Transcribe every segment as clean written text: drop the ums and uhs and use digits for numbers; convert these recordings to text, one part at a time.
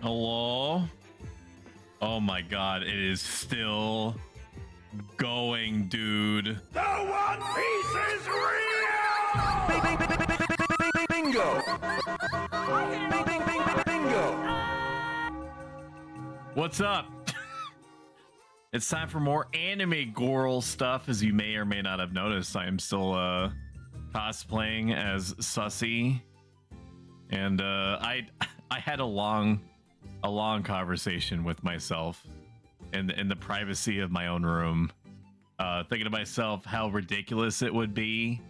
Hello? Oh my god, it is still going, dude. The One Piece is real! Bingo! Bingo! What's up? It's time for more anime girl stuff. As you may or may not have noticed, I am still cosplaying as Sussy, and I had a long conversation with myself in the privacy of my own room, thinking to myself how ridiculous it would be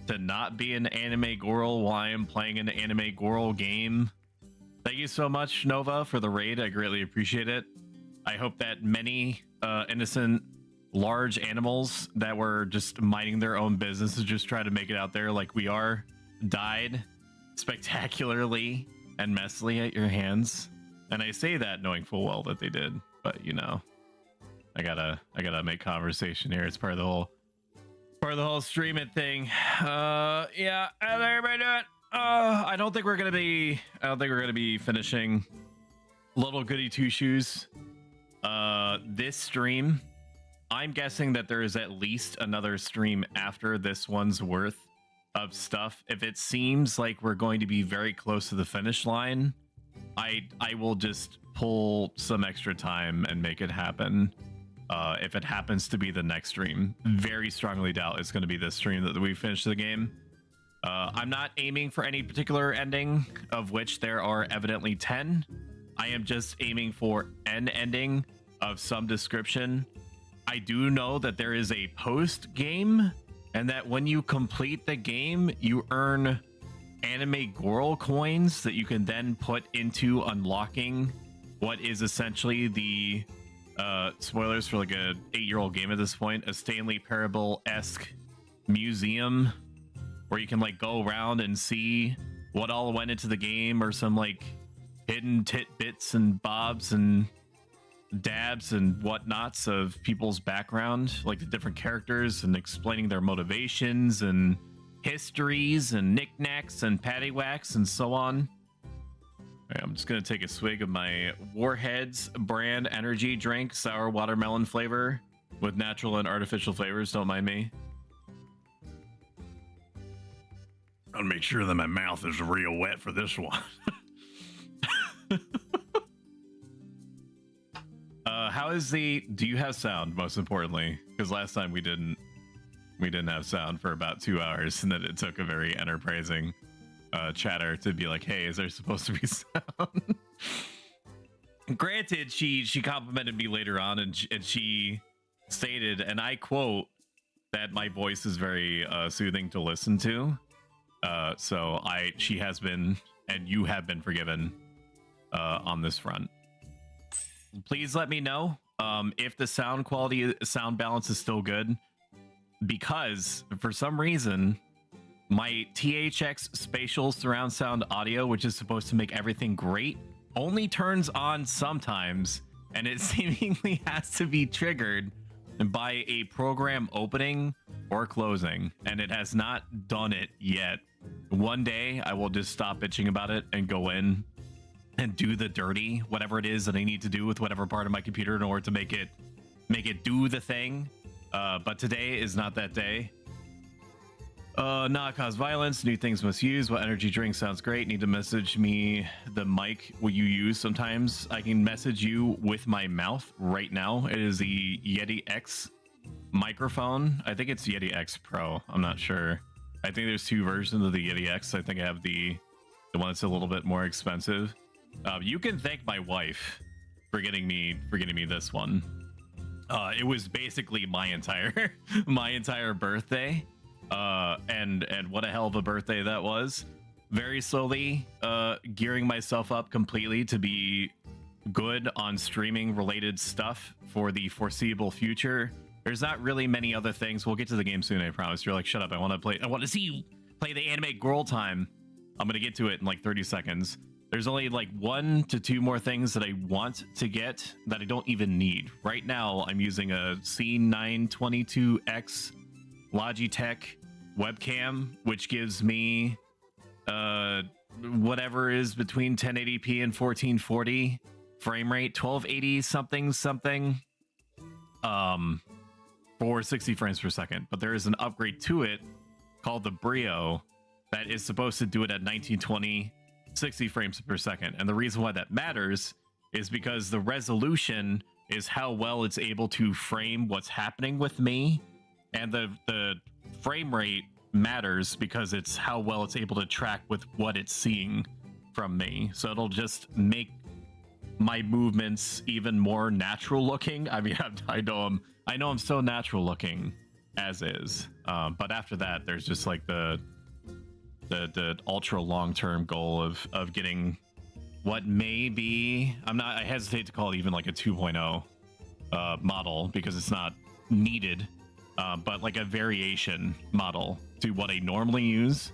to not be an anime girl while I am playing an anime girl game. Thank you so much, Nova, for the raid. I greatly appreciate it. I hope that many innocent large animals that were just minding their own business to just try to make it out there like we are died spectacularly and messily at your hands. And I say that knowing full well that they did, but you know, I gotta make conversation here. It's part of the whole streaming thing. Yeah, how's everybody doing? I don't think we're gonna be finishing little Goody Two Shoes this stream. I'm guessing that there is at least another stream after this one's worth of stuff. If it seems like we're going to be very close to the finish line, I will just pull some extra time and make it happen. If it happens to be the next stream, very strongly doubt it's going to be this stream that we finish the game. I'm not aiming for any particular ending, of which there are evidently 10. I am just aiming for an ending of some description. I do know that there is a post game, and that when you complete the game, you earn anime girl coins that you can then put into unlocking what is essentially the spoilers for like a 8-year-old game at this point, a Stanley Parable-esque museum where you can like go around and see what all went into the game, or some like hidden tidbits and bobs and dabs and whatnots of people's background, like the different characters, and explaining their motivations and histories and knickknacks and paddywhacks and so on. Right, I'm just gonna take a swig of my Warheads brand energy drink, sour watermelon flavor with natural and artificial flavors. Don't mind me. I'll make sure that my mouth is real wet for this one. How is do you have sound, most importantly? Because last time we didn't have sound for about 2 hours, and then it took a very enterprising chatter to be like, hey, is there supposed to be sound? Granted, she complimented me later on, and she stated, and I quote, that my voice is very soothing to listen to. So she has been, and you have been forgiven on this front. Please let me know if the sound balance is still good, because for some reason my THX spatial surround sound audio, which is supposed to make everything great, only turns on sometimes, and it seemingly has to be triggered by a program opening or closing, and it has not done it yet. One day I will just stop bitching about it and go in and do the dirty, whatever it is that I need to do with whatever part of my computer in order to make it do the thing. But today is not that day. Not cause violence. New things must use. What energy drink sounds great? Need to message me the mic will you use sometimes. I can message you with my mouth right now. It is the Yeti X microphone. I think it's Yeti X Pro. I'm not sure. I think there's 2 versions of the Yeti X. I think I have the one that's a little bit more expensive. You can thank my wife for getting me this one. It was basically my entire birthday, and what a hell of a birthday that was. Very slowly gearing myself up completely to be good on streaming related stuff for the foreseeable future. There's not really many other things. We'll get to the game soon, I promise. You're like, shut up, I want to see you play the anime girl time. I'm gonna get to it in like 30 seconds. There's only like 1 to 2 more things that I want to get that I don't even need. Right now, I'm using a C922X Logitech webcam, which gives me whatever is between 1080p and 1440 frame rate, 1280 something for 60 frames per second. But there is an upgrade to it called the Brio that is supposed to do it at 1920 60 frames per second. And the reason why that matters is because the resolution is how well it's able to frame what's happening with me, and the frame rate matters because it's how well it's able to track with what it's seeing from me. So it'll just make my movements even more natural looking. I mean, I know I'm so natural looking as is, but after that, there's just like the ultra long-term goal of getting what may be, I hesitate to call it even like a 2.0 model because it's not needed, but like a variation model to what I normally use,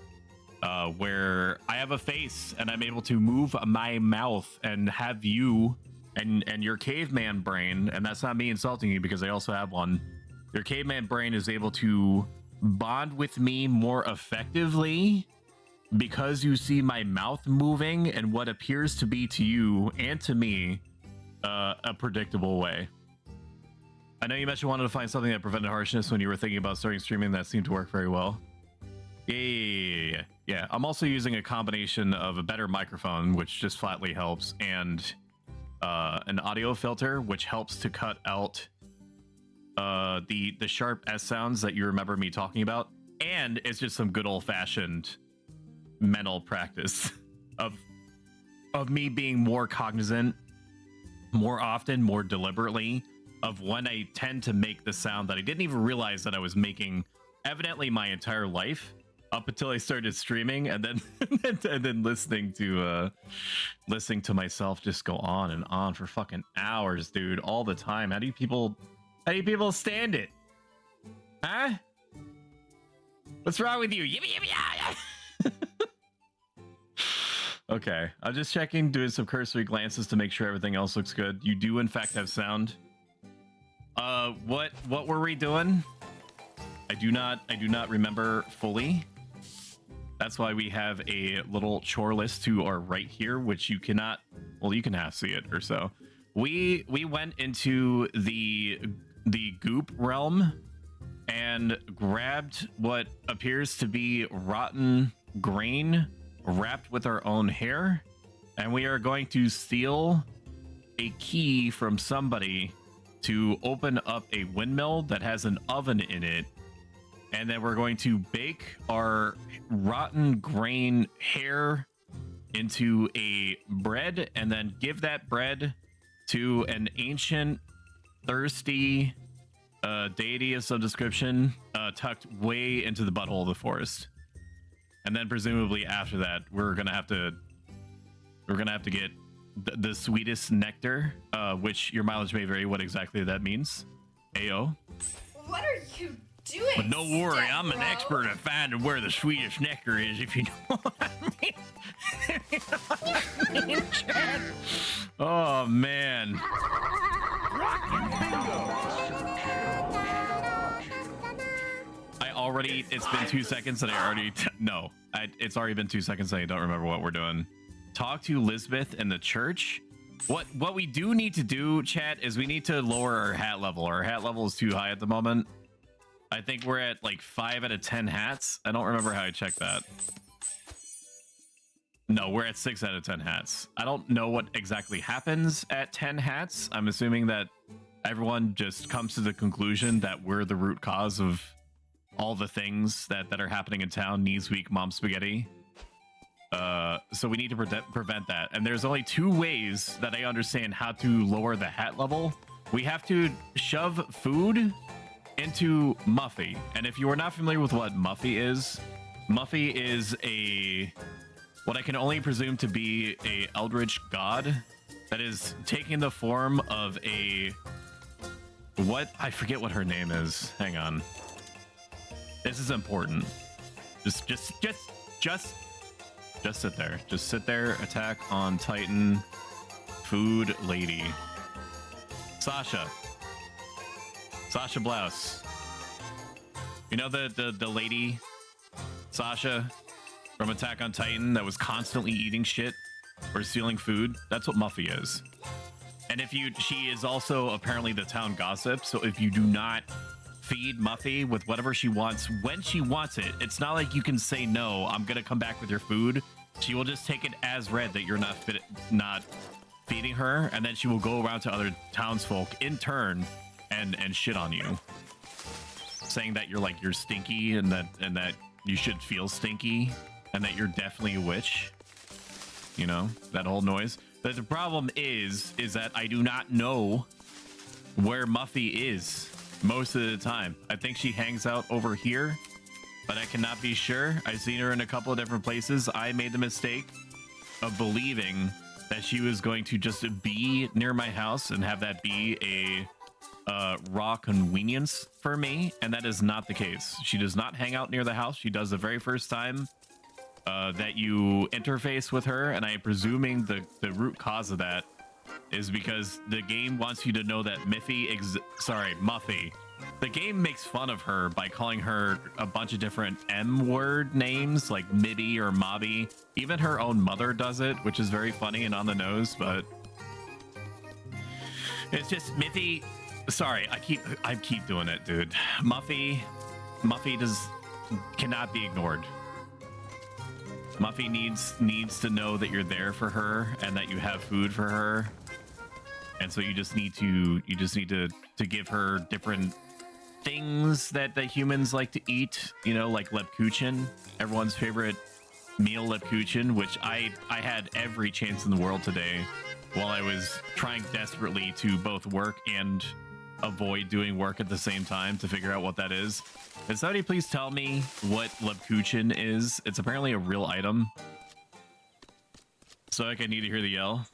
where I have a face and I'm able to move my mouth and have you and your caveman brain, and that's not me insulting you because I also have one, your caveman brain is able to bond with me more effectively because you see my mouth moving in what appears to be to you and to me a predictable way. I know you mentioned you wanted to find something that prevented harshness when you were thinking about starting streaming. That seemed to work very well. Yeah. I'm also using a combination of a better microphone, which just flatly helps, and an audio filter, which helps to cut out the sharp S sounds that you remember me talking about. And it's just some good old-fashioned mental practice of me being more cognizant, more often, more deliberately, of when I tend to make the sound that I didn't even realize that I was making evidently my entire life up until I started streaming, and then and then listening to myself just go on and on for fucking hours, dude, all the time. How do you people stand it? Huh? What's wrong with you? Okay, I'm just checking, doing some cursory glances to make sure everything else looks good. You do in fact have sound. What were we doing? I do not remember fully. That's why we have a little chore list to our right here, which you cannot, well, you can half see it or so. We went into the goop realm and grabbed what appears to be rotten grain wrapped with our own hair, and we are going to steal a key from somebody to open up a windmill that has an oven in it, and then we're going to bake our rotten grain hair into a bread, and then give that bread to an ancient thirsty deity of some description, tucked way into the butthole of the forest. And then presumably after that, we're gonna have to get the sweetest nectar, which your mileage may vary what exactly that means. Ayo. What are you doing? But don't worry, I'm an expert at finding where the sweetest nectar is, if you know what I mean. Oh man. It's been 2 seconds and it's already been 2 seconds and I don't remember what we're doing. Talk to Lisbeth in the church. What we do need to do, chat, is we need to lower our hat level. Our hat level is too high at the moment. I think we're at like 5 out of 10 hats. I don't remember how I checked that. No, we're at 6 out of 10 hats. I don't know what exactly happens at 10 hats. I'm assuming that everyone just comes to the conclusion that we're the root cause of all the things that are happening in town. Knees weak, mom spaghetti. So we need to prevent that. And there's only 2 ways that I understand how to lower the hat level. We have to shove food into Muffy. And if you are not familiar with what Muffy is what I can only presume to be a eldritch god that is taking the form of I forget what her name is. Hang on. This is important. Just sit there. Just sit there. Attack on Titan. Food lady. Sasha Blouse. You know the lady, Sasha, from Attack on Titan that was constantly eating shit or stealing food. That's what Muffy is. And she is also apparently the town gossip. So if you do not feed Muffy with whatever she wants when she wants it, it's not like you can say no, I'm gonna come back with your food. She will just take it as read that you're not feeding her, and then she will go around to other townsfolk in turn and shit on you, saying that you're stinky and that you should feel stinky and that you're definitely a witch. You know, that whole noise. But the problem is that I do not know where Muffy is most of the time. I think she hangs out over here, but I cannot be sure. I've seen her in a couple of different places. I made the mistake of believing that she was going to just be near my house and have that be a raw convenience for me, and that is not the case. She does not hang out near the house. She does the very first time that you interface with her, and I'm presuming the root cause of that is because the game wants you to know that Muffy. The game makes fun of her by calling her a bunch of different M-word names like Mibby or Mobby. Even her own mother does it, which is very funny and on the nose, but it's just Miffy. Sorry, I keep doing it, dude. Muffy cannot be ignored. Muffy needs to know that you're there for her and that you have food for her. And so you just need to give her different things that humans like to eat, you know, like Lebkuchen, everyone's favorite meal, Lebkuchen, which I had every chance in the world today while I was trying desperately to both work and avoid doing work at the same time to figure out what that is. Can somebody please tell me what Lebkuchen is? It's apparently a real item. So like I need to hear the yell.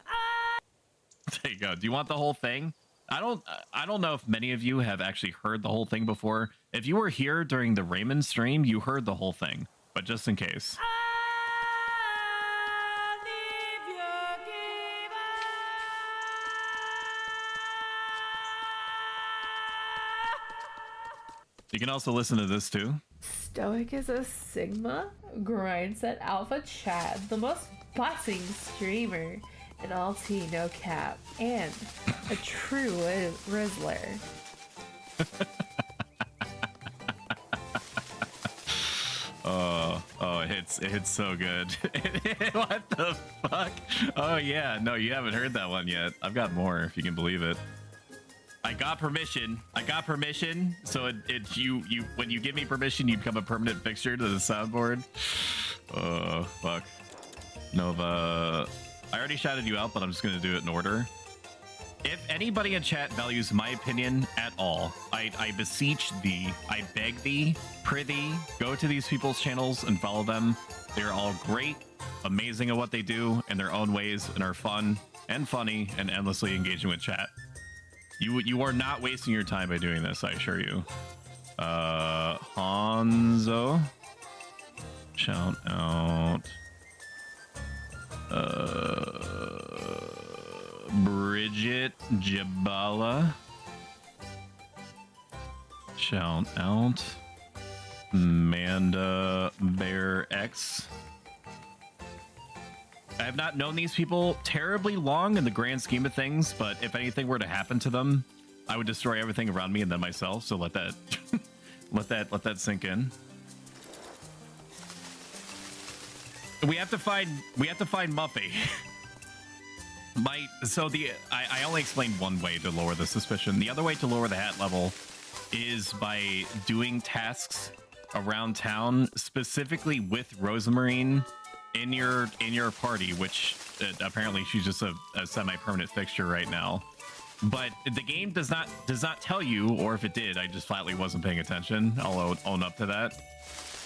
There you go. Do you want the whole thing? I don't know if many of you have actually heard the whole thing before. If you were here during the Raymond stream, you heard the whole thing, but just in case. You can also listen to this too. Stoic is a Sigma, grindset alpha chat, the most bossing streamer, an all T no cap, and a true Rizzler. It hits so good. What the fuck? Oh yeah, no, you haven't heard that one yet. I've got more, if you can believe it. I got permission. So you when you give me permission, you become a permanent fixture to the soundboard. Oh fuck. Nova, I already shouted you out, but I'm just gonna do it in order. If anybody in chat values my opinion at all, I beseech thee, I beg thee, prithee, go to these people's channels and follow them. They're all great, amazing at what they do in their own ways, and are fun and funny and endlessly engaging with chat. You are not wasting your time by doing this, I assure you. Hanzo, shout out. Bridget Jabala, shout out. Amanda Bear X. I have not known these people terribly long in the grand scheme of things, but if anything were to happen to them, I would destroy everything around me and then myself. So let that let that sink in. We have to find Muffy. I only explained one way to lower the suspicion. The other way to lower the hat level is by doing tasks around town, specifically with Rosemarine in your party, which apparently she's just a semi-permanent fixture right now. But the game does not tell you, or if it did, I just flatly wasn't paying attention. I'll own up to that.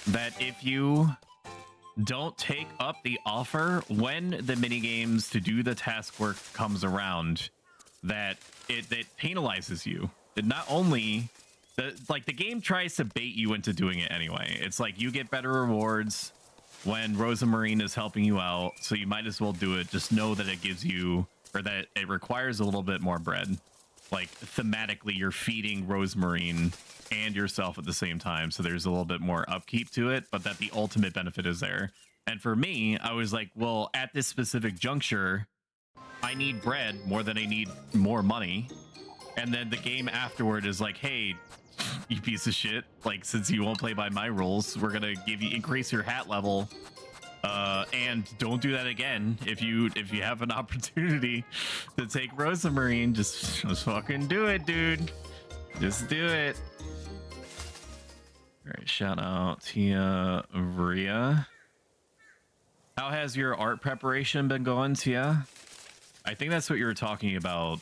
That if you don't take up the offer when the minigames to do the task work comes around, that it penalizes you. It not only the game tries to bait you into doing it anyway. It's like you get better rewards when Rosemarine is helping you out, so you might as well do it. Just know that it gives you, or that it requires a little bit more bread. Like thematically, you're feeding Rosemarine and yourself at the same time, so there's a little bit more upkeep to it, but that the ultimate benefit is there. And for me, I was like, well, at this specific juncture, I need bread more than I need more money. And then the game afterward is like, hey, you piece of shit, like, since you won't play by my rules, we're gonna increase your hat level, and don't do that again. If you have an opportunity to take Rosamarine, just fucking do it, dude. Just do it. All right, shout out Tia Maria. How has your art preparation been going, Tia? I think that's what you were talking about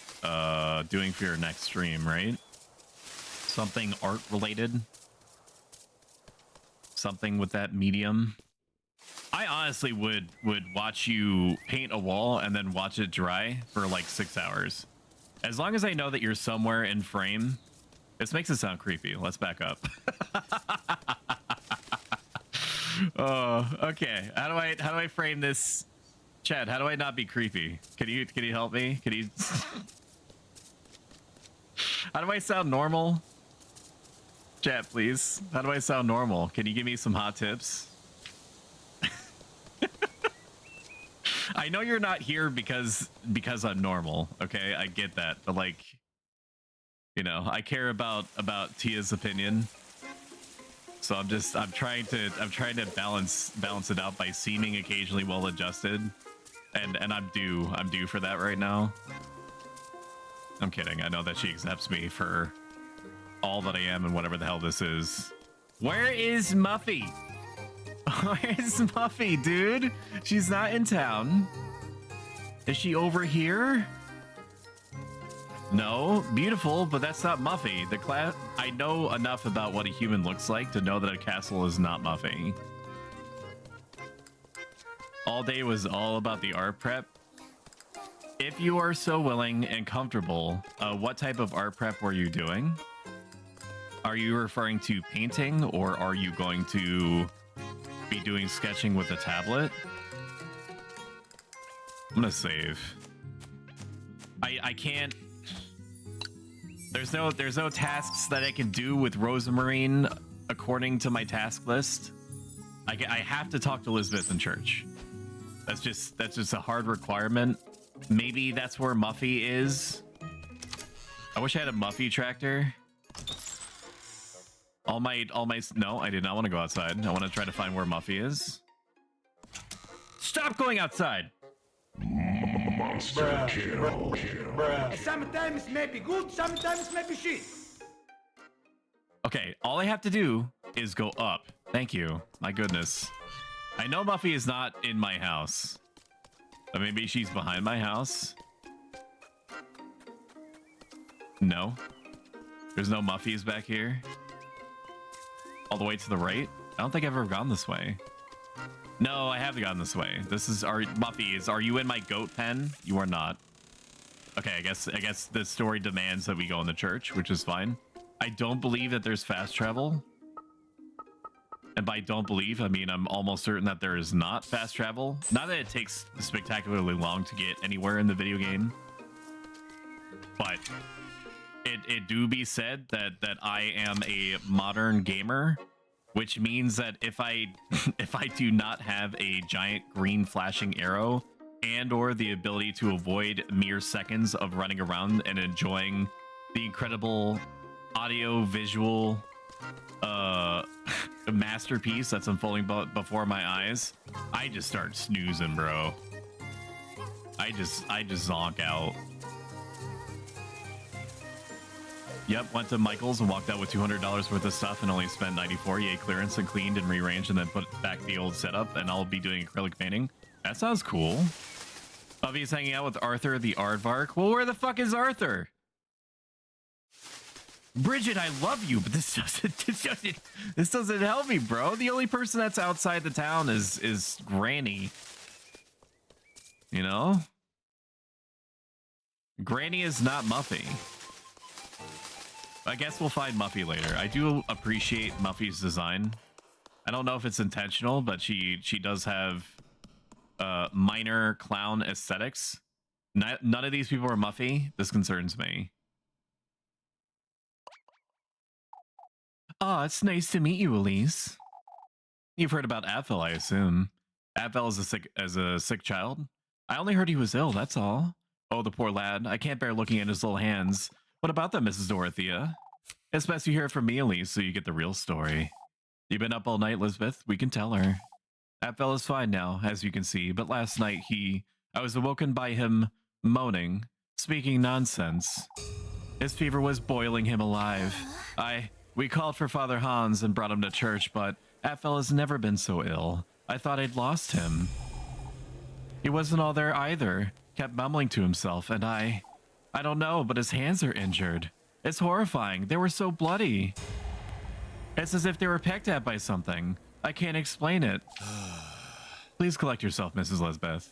doing for your next stream, right? Something art related. Something with that medium. I honestly would watch you paint a wall and then watch it dry for like 6 hours. As long as I know that you're somewhere in frame. This makes it sound creepy. Let's back up. Oh, okay. How do I frame this? Chad, how do I not be creepy? Can you help me? Can you How do I sound normal? Chat, please. How do I sound normal? Can you give me some hot tips? I know you're not here because I'm normal, okay? I get that. But like, you know, I care about Tia's opinion. So I'm trying to balance it out by seeming occasionally well adjusted. And I'm due for that right now. I'm kidding. I know that she accepts me for all that I am and whatever the hell this is. Where is Muffy? Where's Muffy, dude? She's not in town. Is she over here? No, beautiful, but that's not Muffy. I know enough about what a human looks like to know that a castle is not Muffy. All day was all about the art prep. If you are so willing and comfortable, what type of art prep were you doing? Are you referring to painting, or are you going to be doing sketching with a tablet? I'm gonna save. I can't. There's no tasks that I can do with Rosamarine according to my task list. I have to talk to Elizabeth in church. That's just a hard requirement. Maybe that's where Muffy is. I wish I had a Muffy tractor. No, I did not want to go outside. I want to try to find where Muffy is. Stop going outside. Monster kill. Sometimes it may be good, sometimes it may be shit. Okay, all I have to do is go up. Thank you. My goodness. I know Muffy is not in my house. But maybe she's behind my house. No. There's no Muffies back here. All the way to the right? I don't think I've ever gone this way. No, I haven't gone this way. This is our Muffies. Are you in my goat pen? You are not. Okay, I guess the story demands that we go in the church, which is fine. I don't believe that there's fast travel. And by don't believe, I mean I'm almost certain that there is not fast travel. Not that it takes spectacularly long to get anywhere in the video game. But it do be said that I am a modern gamer, which means that if I do not have a giant green flashing arrow and or the ability to avoid mere seconds of running around and enjoying the incredible audio visual masterpiece that's unfolding before my eyes, I just start snoozing, bro. I just zonk out. Yep, went to Michael's and walked out with $200 worth of stuff and only spent 94. Yay, clearance and cleaned and rearranged and then put back the old setup, and I'll be doing acrylic painting. That sounds cool. Buffy's hanging out with Arthur the Aardvark. Well, where the fuck is Arthur? Bridget, I love you, but this doesn't help me, bro. The only person that's outside the town is Granny. You know? Granny is not Muffy. I guess we'll find Muffy later. I do appreciate Muffy's design. I don't know if it's intentional, but she does have minor clown aesthetics. None of these people are Muffy. This concerns me. Oh, it's nice to meet you, Elise. You've heard about Aphel, I assume. Abel is a sick child. I only heard he was ill, that's all. Oh, the poor lad. I can't bear looking at his little hands. What about them, Mrs. Dorothea? It's best you hear it from me, Elise, so you get the real story. You've been up all night, Elizabeth. We can tell her. Abel is fine now, as you can see, but last night I was awoken by him moaning, speaking nonsense. His fever was boiling him alive. We called for Father Hans and brought him to church, but Abel has never been so ill. I thought I'd lost him. He wasn't all there either. Kept mumbling to himself, and I don't know, but his hands are injured. It's horrifying. They were so bloody. It's as if they were pecked at by something. I can't explain it. Please collect yourself, Mrs. Lisbeth.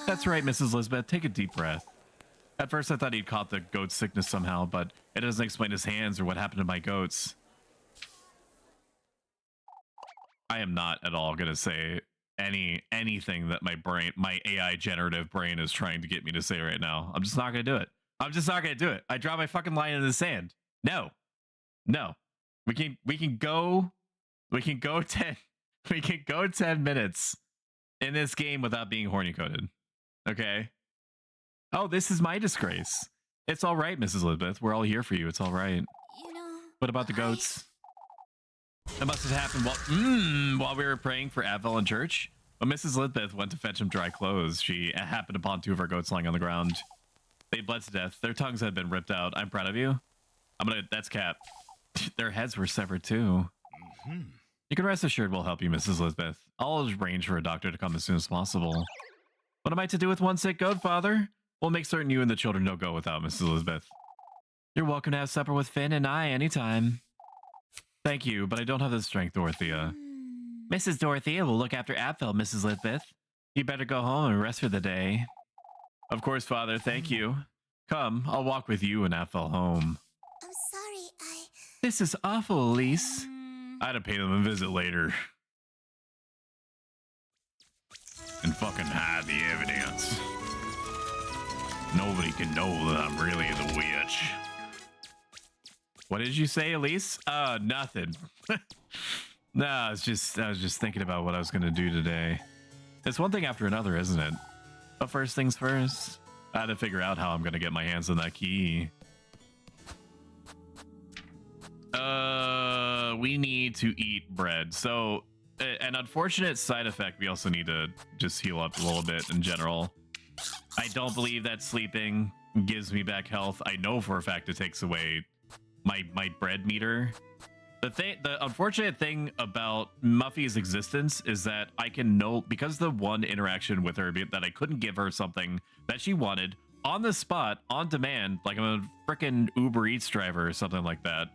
That's right, Mrs. Lisbeth. Take a deep breath. At first, I thought he'd caught the goat sickness somehow, but it doesn't explain his hands or what happened to my goats. I am not at all going to say anything that my AI generative brain is trying to get me to say right now. I'm just not going to do it. I'm just not going to do it. I draw my fucking line in the sand. No. We can go 10 minutes in this game without being horny coded. Okay? Oh, this is my disgrace. It's all right, Mrs. Elizabeth. We're all here for you. It's all right. You know, What about the goats? That must have happened while we were praying for Abel in church. When Mrs. Elizabeth went to fetch him dry clothes, she happened upon 2 of our goats lying on the ground. They bled to death. Their tongues had been ripped out. I'm proud of you. That's Cap. Their heads were severed too. You can rest assured we'll help you, Mrs. Elizabeth. I'll arrange for a doctor to come as soon as possible. What am I to do with one sick goat, Father? We'll make certain you and the children don't go without, Mrs. Elizabeth. You're welcome to have supper with Finn and I anytime. Thank you, but I don't have the strength, Dorothea. Mrs. Dorothea will look after Abel, Mrs. Elizabeth. You better go home and rest for the day. Of course, Father, thank you. Come, I'll walk with you and Abel home. I'm sorry, This is awful, Elise. I'd have paid them a visit later. And fucking hide the evidence. Nobody can know that I'm really the witch. What did you say, Elise? Nothing. No, I was just thinking about what I was gonna do today. It's one thing after another, isn't it? But first things first, I had to figure out how I'm gonna get my hands on that key. We need to eat bread. So, an unfortunate side effect, we also need to just heal up a little bit in general. I don't believe that sleeping gives me back health. I know for a fact it takes away my bread meter. The unfortunate thing about Muffy's existence is that I can know, because the one interaction with her that I couldn't give her something that she wanted on the spot, on demand, like I'm a freaking Uber Eats driver or something like that,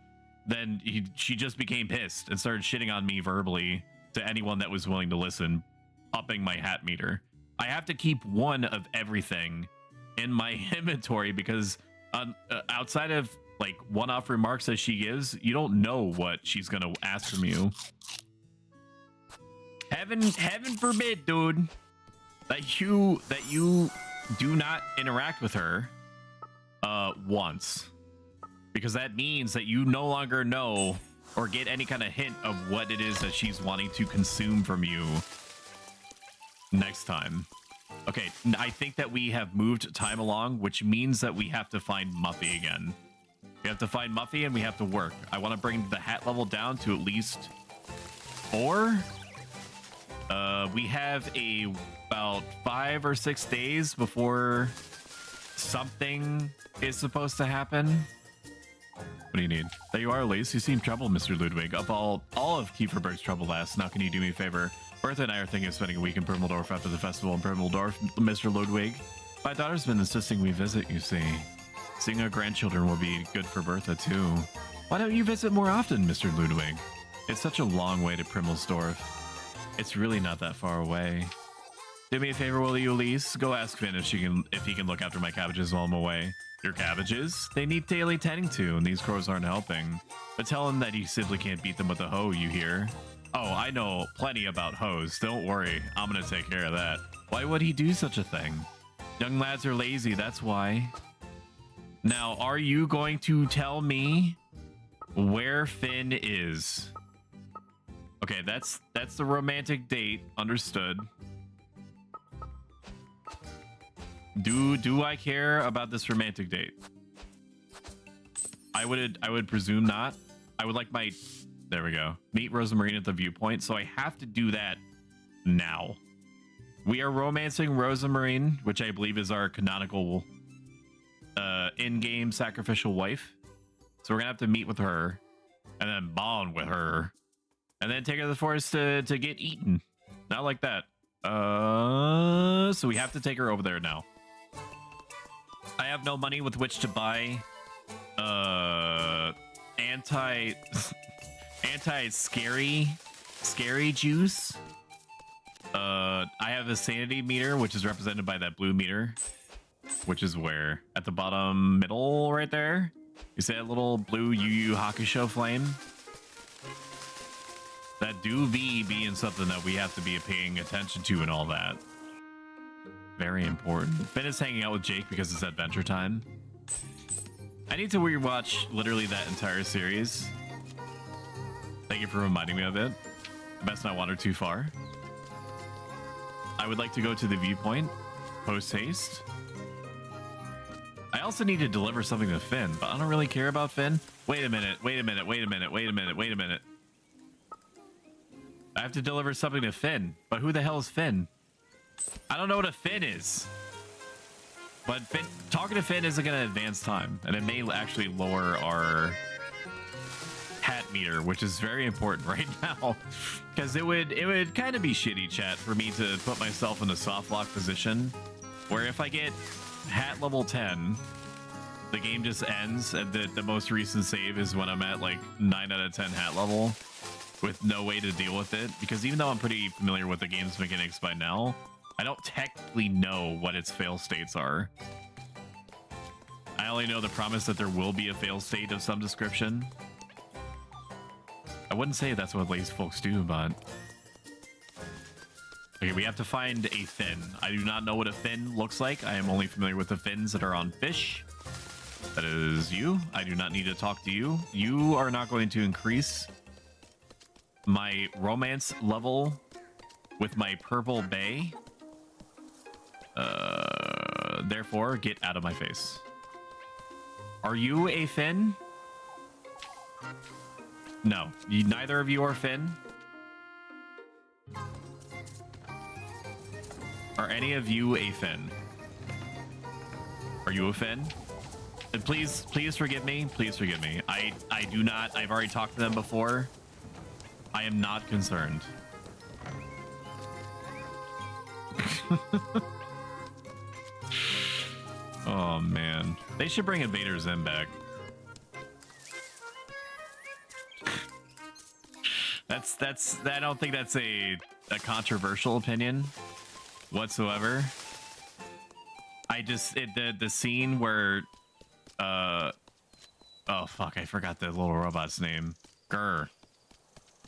then she just became pissed and started shitting on me verbally to anyone that was willing to listen, upping my hat meter. I have to keep one of everything in my inventory because outside of like one-off remarks that she gives, you don't know what she's gonna ask from you. Heaven forbid, dude, that you do not interact with her once, because that means that you no longer know or get any kind of hint of what it is that she's wanting to consume from you next time. Okay, I think that we have moved time along, which means that we have to find Muffy again. We have to find Muffy and we have to work. I want to bring the hat level down to at least 4. We have about 5 or 6 days before something is supposed to happen. What do you need? There you are, Elise. You seem troubled, Mr. Ludwig. Of all of Kieferberg's trouble lasts. Now can you do me a favor? Bertha and I are thinking of spending a week in Permeldorf after the festival in Permeldorf, Mr. Ludwig. My daughter's been insisting we visit, you see. Seeing our grandchildren will be good for Bertha, too. Why don't you visit more often, Mr. Ludwig? It's such a long way to Primmelsdorf. It's really not that far away. Do me a favor, will you, Elise? Go ask Finn if he can look after my cabbages while I'm away. Your cabbages? They need daily tending to, and these crows aren't helping. But tell him that he simply can't beat them with a hoe, you hear? Oh, I know plenty about hoes. Don't worry. I'm gonna take care of that. Why would he do such a thing? Young lads are lazy, that's why. Now, are you going to tell me where Finn is? Okay, that's the romantic date. Understood. Do I care about this romantic date? I would presume not. I would like my, there we go, meet Rosamarine at the viewpoint. So I have to do that now. We are romancing Rosamarine, which I believe is our canonical in-game sacrificial wife. So we're gonna have to meet with her and then bond with her and then take her to the forest to get eaten. Not like that. So we have to take her over there now. I have no money with which to buy scary juice. I have a sanity meter, which is represented by that blue meter, which is where at the bottom middle right there. You see that little blue Yu Yu Hakusho flame? That do be being something that we have to be paying attention to and all that. Very important. Finn is hanging out with Jake because it's Adventure Time. I need to rewatch literally that entire series. Thank you for reminding me of it. Best not wander too far. I would like to go to the viewpoint post haste. I also need to deliver something to Finn, but I don't really care about Finn. Wait a minute. I have to deliver something to Finn, but who the hell is Finn? I don't know what a Finn is. But Finn, talking to Finn isn't going to advance time, and it may actually lower our hat meter, which is very important right now, because it would kind of be shitty, chat, for me to put myself in a soft lock position where if I get hat level 10, the game just ends, and the most recent save is when I'm at like 9 out of 10 hat level with no way to deal with it, because even though I'm pretty familiar with the game's mechanics by now, I don't technically know what its fail states are. I only know the promise that there will be a fail state of some description. I wouldn't say that's what lazy folks do, but... Okay, we have to find a fin. I do not know what a fin looks like. I am only familiar with the fins that are on fish. That is you. I do not need to talk to you. You are not going to increase my romance level with my purple bay. Therefore, get out of my face. Are you a Finn? No, neither of you are Finn. Are any of you a Finn? Are you a Finn? And please forgive me. Please forgive me. I do not. I've already talked to them before. I am not concerned. Oh man, they should bring Invader Zim back. That's I don't think that's a controversial opinion whatsoever. I just the scene where oh fuck, I forgot the little robot's name. Gur.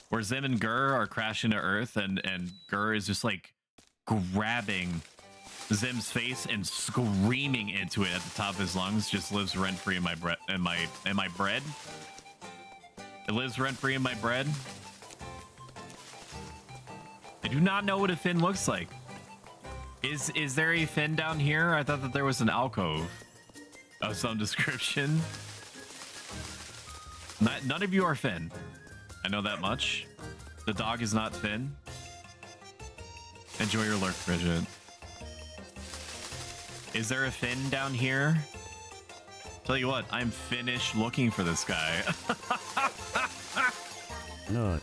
Where Zim and Gur are crashing to Earth, and Gur is just like grabbing Zim's face and screaming into it at the top of his lungs. Just lives rent free in my bread. In my bread. It lives rent free in my bread. I do not know what a fin looks like. Is there a fin down here? I thought that there was an alcove of some description. None of you are Finn. I know that much. The dog is not Finn. Enjoy your lurk, Bridget. Is there a Finn down here? Tell you what, I'm finished looking for this guy. No.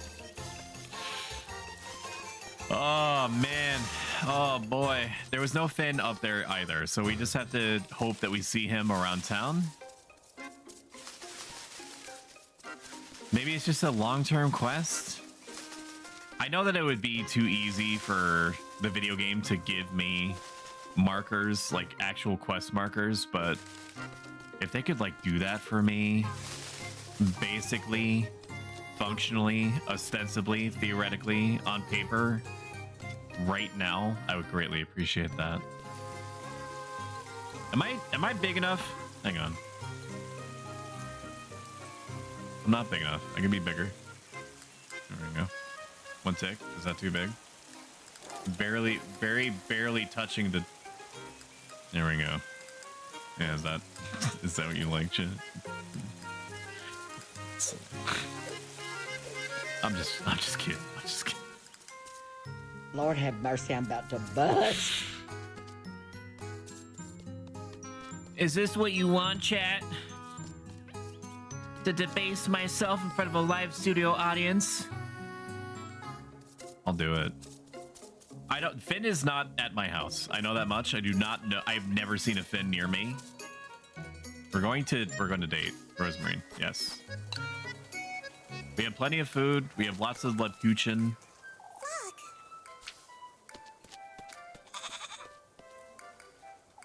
Oh man. Oh boy. There was no Finn up there either, so we just have to hope that we see him around town. Maybe it's just a long-term quest. I know that it would be too easy for the video game to give me markers, like actual quest markers, but if they could like do that for me, basically, functionally, ostensibly, theoretically, on paper, right now, I would greatly appreciate that. Am I big enough? Hang on. I'm not big enough. I can be bigger. There we go. 1 tick. Is that too big? Barely, very barely touching the. There we go. Yeah, is that what you like, Chet? I'm just kidding. I'm just kidding. Lord have mercy, I'm about to bust. Is this what you want, chat? To debase myself in front of a live studio audience? I'll do it. I don't. Finn is not at my house. I know that much. I do not know. I've never seen a Finn near me. We're going to date Rosemary. Yes. We have plenty of food. We have lots of Lepuchin. Fuck.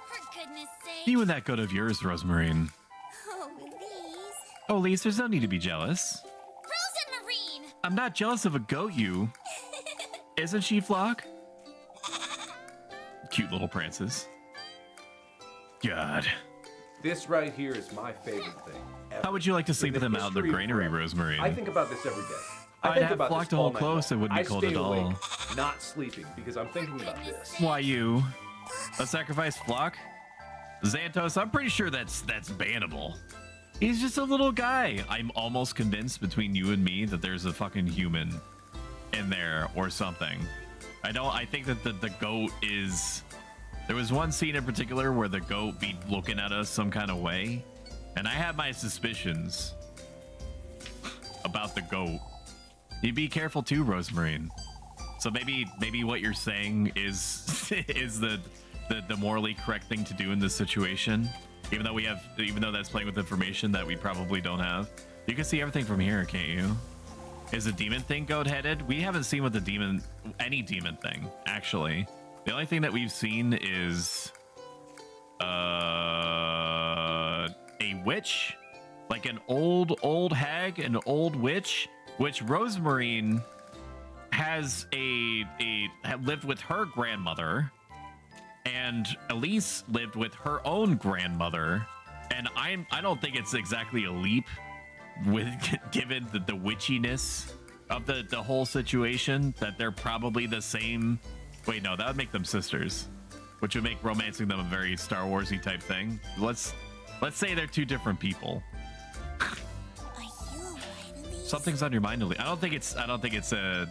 For goodness sake. You and that goat of yours, Rosemarine. Oh, Elise. Oh, Lise, there's no need to be jealous. Frozen Marine. I'm not jealous of a goat, you. Isn't she, Flock? Cute little prances. God. This right here is my favorite thing ever. How would you like to sleep with him out in the history of granary, forever. Rosemary? I think about this every day. I'd think have about Flock this to all hold night close. long. It wouldn't be I cold stay at all. awake, not sleeping because I'm thinking about this. Why you? A sacrifice Flock? Xantos, I'm pretty sure that's bannable. He's just a little guy. I'm almost convinced between you and me that there's a fucking human in there or something. I think that the goat is... There was one scene in particular where the goat be looking at us some kind of way, and I have my suspicions about the goat. You be careful too, Rosemarine. So maybe what you're saying is is the morally correct thing to do in this situation, even though that's playing with information that we probably don't have. You can see everything from here, can't you? Is the demon thing goat-headed? We haven't seen what any demon thing, actually. The only thing that we've seen is a witch, like an old hag, an old witch, which Rosemarine has lived with her grandmother, and Elise lived with her own grandmother, and I don't think it's exactly a leap given the witchiness of the whole situation that they're probably the same. Wait, no, that would make them sisters, which would make romancing them a very Star Wars-y type thing. Let's say they're two different people. Are you alright, Elise? Something's on your mind, Elise. I don't think it's a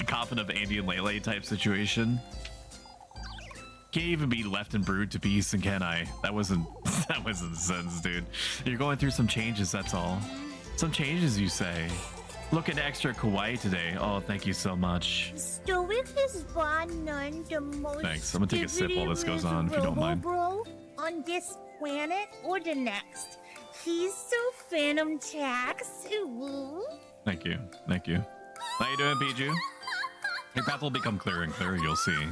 coffin of Andy and Lele type situation. Can't even be left and brewed to peace, and can I? That wasn't the sentence, dude. You're going through some changes, that's all. Some changes, you say. Looking extra kawaii today. Oh, thank you so much. Stoic is by none the most. Thanks. I'm gonna take a sip while this goes on, if you don't mind. Bro on this planet or the next. He's so Phantom Tax. Ooh. Thank you. Thank you. How you doing, Piju? Your path will become clearer and clearer, you'll see.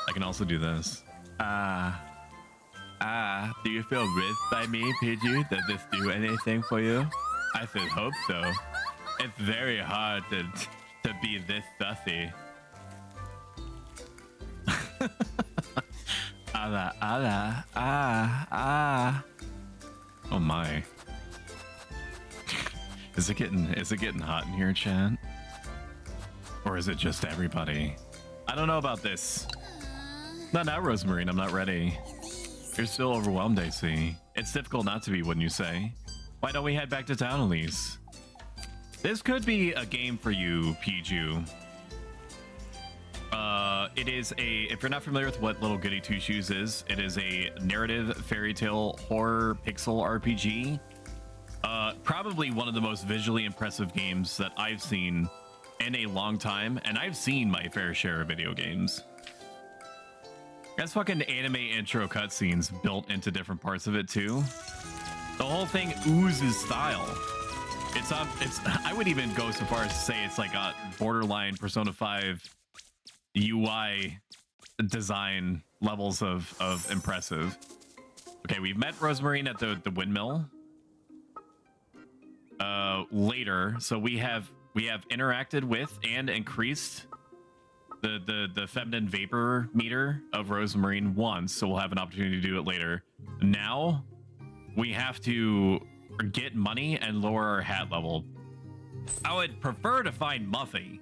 I can also do this. Do you feel rizzed by me, Piju? Does this do anything for you? I should hope so. It's very hard to be this sussy. Oh my. Is it getting hot in here, chat? Or is it just everybody? I don't know about this. Not now, Rosemarine, I'm not ready. You're still overwhelmed, I see. It's difficult not to be, wouldn't you say? Why don't we head back to town, Elise? This could be a game for you, Piju. It is if you're not familiar with what Little Goody Two Shoes is, it is a narrative fairy tale horror pixel RPG. Probably one of the most visually impressive games that I've seen in a long time, and I've seen my fair share of video games. That's fucking anime intro cutscenes built into different parts of it too. The whole thing oozes style. I would even go so far as to say it's like a borderline Persona 5 UI design levels of impressive. Okay, we've met Rosemarine at the windmill. Later, so we have interacted with and increased the feminine vapor meter of Rosemarine once, so we'll have an opportunity to do it later. Now we have to get money and lower our hat level I would prefer to find Muffy.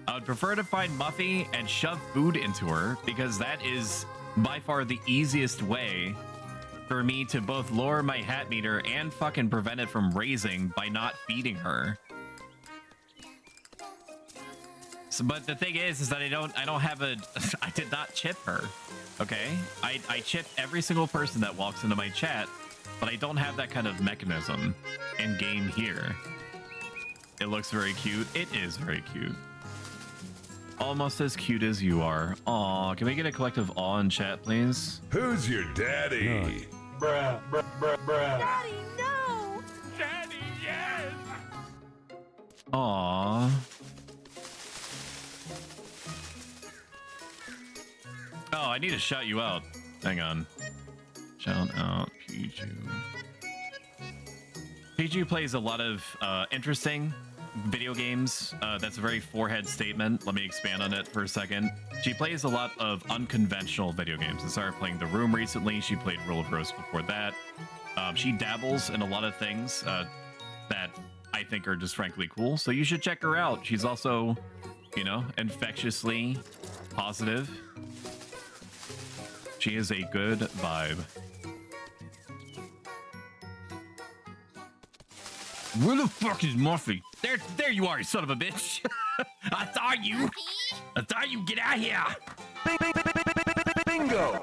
I would prefer to find Muffy and shove food into her, because that is by far the easiest way for me to both lower my hat meter and fucking prevent it from raising by not feeding her. So, but the thing is that I don't have a, I did not chip her, okay? I chip every single person that walks into my chat, but I don't have that kind of mechanism in game here. It looks very cute. It is very cute. Almost as cute as you are. Aw, can we get a collective awe in chat, please? Who's your daddy? Bruh, bruh, bruh, bruh. Daddy, no! Daddy, yes! Aw. Oh, I need to shout you out. Hang on. Shout out Piju. Piju plays a lot of interesting video games. That's a very forehead statement. Let me expand on it for a second. She plays a lot of unconventional video games. I started playing The Room recently. She played Rule of Rose before that. She dabbles in a lot of things that I think are just frankly cool. So you should check her out. She's also, you know, infectiously positive. She is a good vibe. Where the fuck is Muffy? There you are, you son of a bitch. I thought you get out here. Bingo!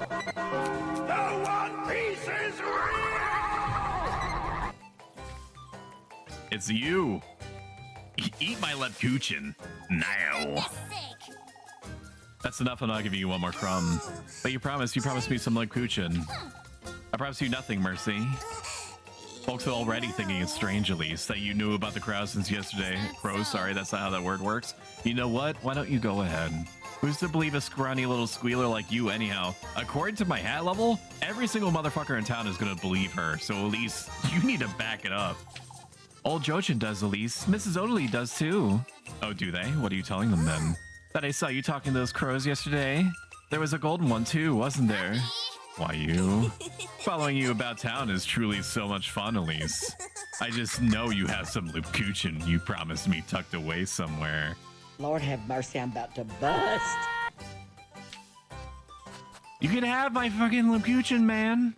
The One Piece is real! It's you. Eat my Lepkuchen now. That's enough. I'm not giving you one more crumb. But you promised me some Lepkuchen. I promise you nothing, Mercy. Folks are already thinking it's strange, at least, that you knew about the crowd since yesterday. Crow, sorry, that's not how that word works. You know what? Why don't you go ahead? Who's to believe a scrawny little squealer like you, anyhow? According to my hat level, every single motherfucker in town is gonna believe her, so Elise, you need to back it up. Old Jochin does, Elise. Mrs. Odely does, too. Oh, do they? What are you telling them, then? That I saw you talking to those crows yesterday? There was a golden one, too, wasn't there? Why, you? Following you about town is truly so much fun, Elise. I just know you have some Lepkuchen you promised me tucked away somewhere. Lord have mercy, I'm about to bust. You can have my fucking Lepkuchen, man.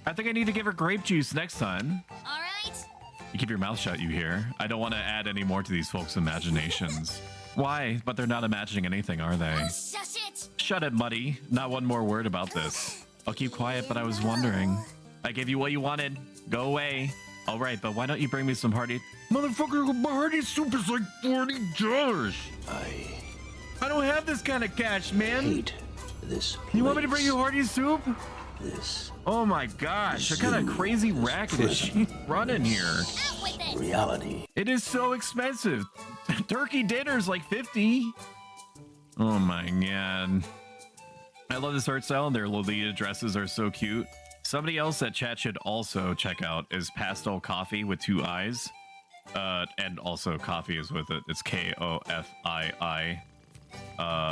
I think I need to give her grape juice next time. All right. You keep your mouth shut, you hear? I don't want to add any more to these folks' imaginations. Why? But they're not imagining anything, are they? Shush it. Shut it, Muddy. Not one more word about this. I'll keep quiet, but I was wondering. I gave you what you wanted. Go away. All right, but why don't you bring me some hearty... Motherfucker, my hearty soup is like $40. I don't have this kind of cash, man. Hate this place. You want me to bring you hearty soup? This Oh my gosh, what kind of crazy racket is she running here? Out with it. reality. It is so expensive. Turkey dinner's like 50. Oh my god. I love this art style. Their Lolita dresses are so cute. Somebody else that chat should also check out is Pastel Coffee with 2 eyes. And also coffee is with it. It's Kofii.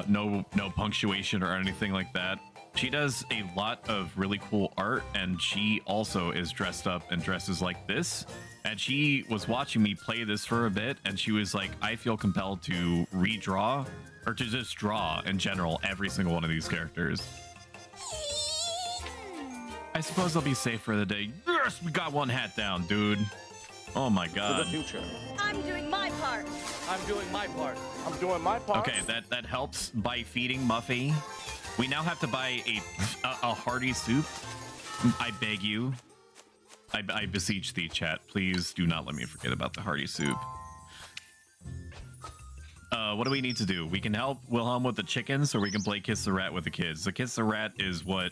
No punctuation or anything like that. She does a lot of really cool art, and she also is dressed up and dresses like this. And she was watching me play this for a bit, and she was like, I feel compelled to redraw, or to just draw in general, every single one of these characters. I suppose I'll be safe for the day. Yes, we got one hat down, dude. Oh my god. Future. I'm doing my part. I'm doing my part. I'm doing my part. Okay, that helps by feeding Muffy. We now have to buy a hearty soup. I beg you. I beseech thee, chat. Please do not let me forget about the hearty soup. What do we need to do? We can help Wilhelm with the chickens, or we can play Kiss the Rat with the kids. The Kiss the Rat is what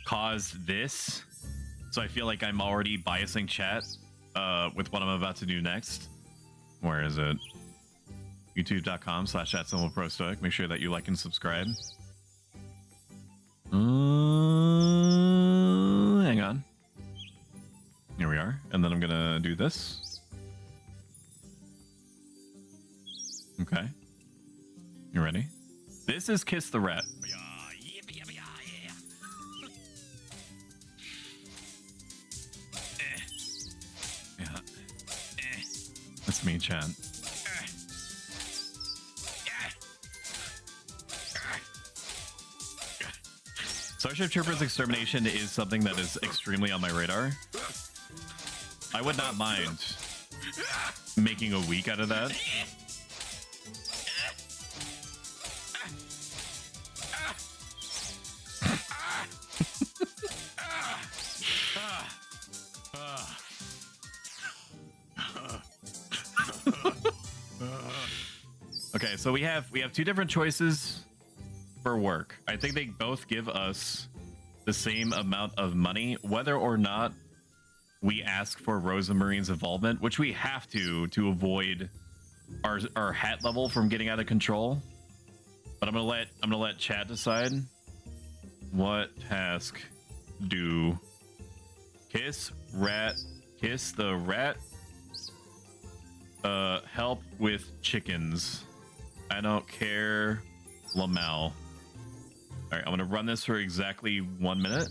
caused this. So I feel like I'm already biasing chat with what I'm about to do next. Where is it? youtube.com/@ProStoic. Make sure that you like and subscribe. Hang on. Here we are. And then I'm gonna do this. Okay. You ready? This is Kiss the Rat. Yeah. That's me, chat. Starship Troopers extermination is something that is extremely on my radar. I would not mind making a week out of that. Okay, so we have two different choices for work. I think they both give us the same amount of money, whether or not we ask for Rosa Marine's involvement, which we have to avoid our hat level from getting out of control. But I'm gonna let Chad decide. What task do kiss the rat help with chickens? I don't care, Lamau. All right, I'm gonna run this for exactly 1 minute.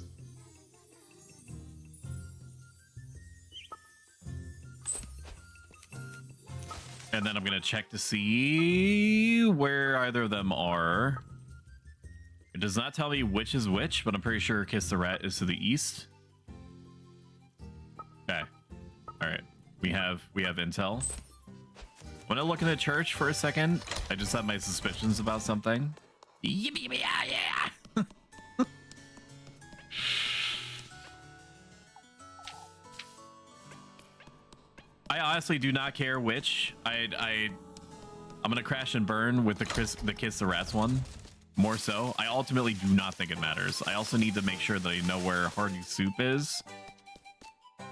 And then I'm gonna check to see where either of them are. It does not tell me which is which, but I'm pretty sure Kiss the Rat is to the east. Okay. All right. We have intel. When I look in the church for a second, I just have my suspicions about something. Yippee, yeah. I honestly do not care which. I'm gonna crash and burn with the Kiss the Rats one. More so. I ultimately do not think it matters. I also need to make sure that I know where Hearty Soup is,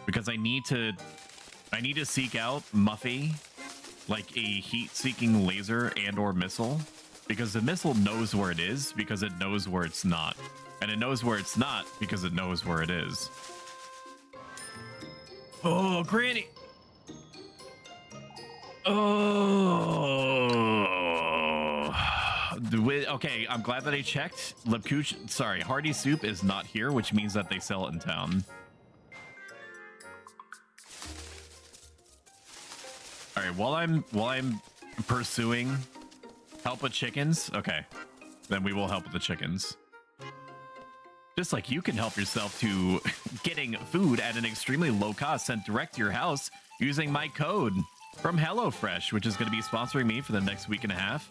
because I need to seek out Muffy, like a heat-seeking laser and/or missile, because the missile knows where it is because it knows where it's not, and it knows where it's not because it knows where it is. Oh, Granny. Oh. Okay, I'm glad that I checked. Hearty Soup is not here, which means that they sell it in town. All right, while I'm pursuing help with chickens, okay, then we will help with the chickens. Just like you can help yourself to getting food at an extremely low cost sent direct to your house using my code from HelloFresh, which is going to be sponsoring me for the next week and a half.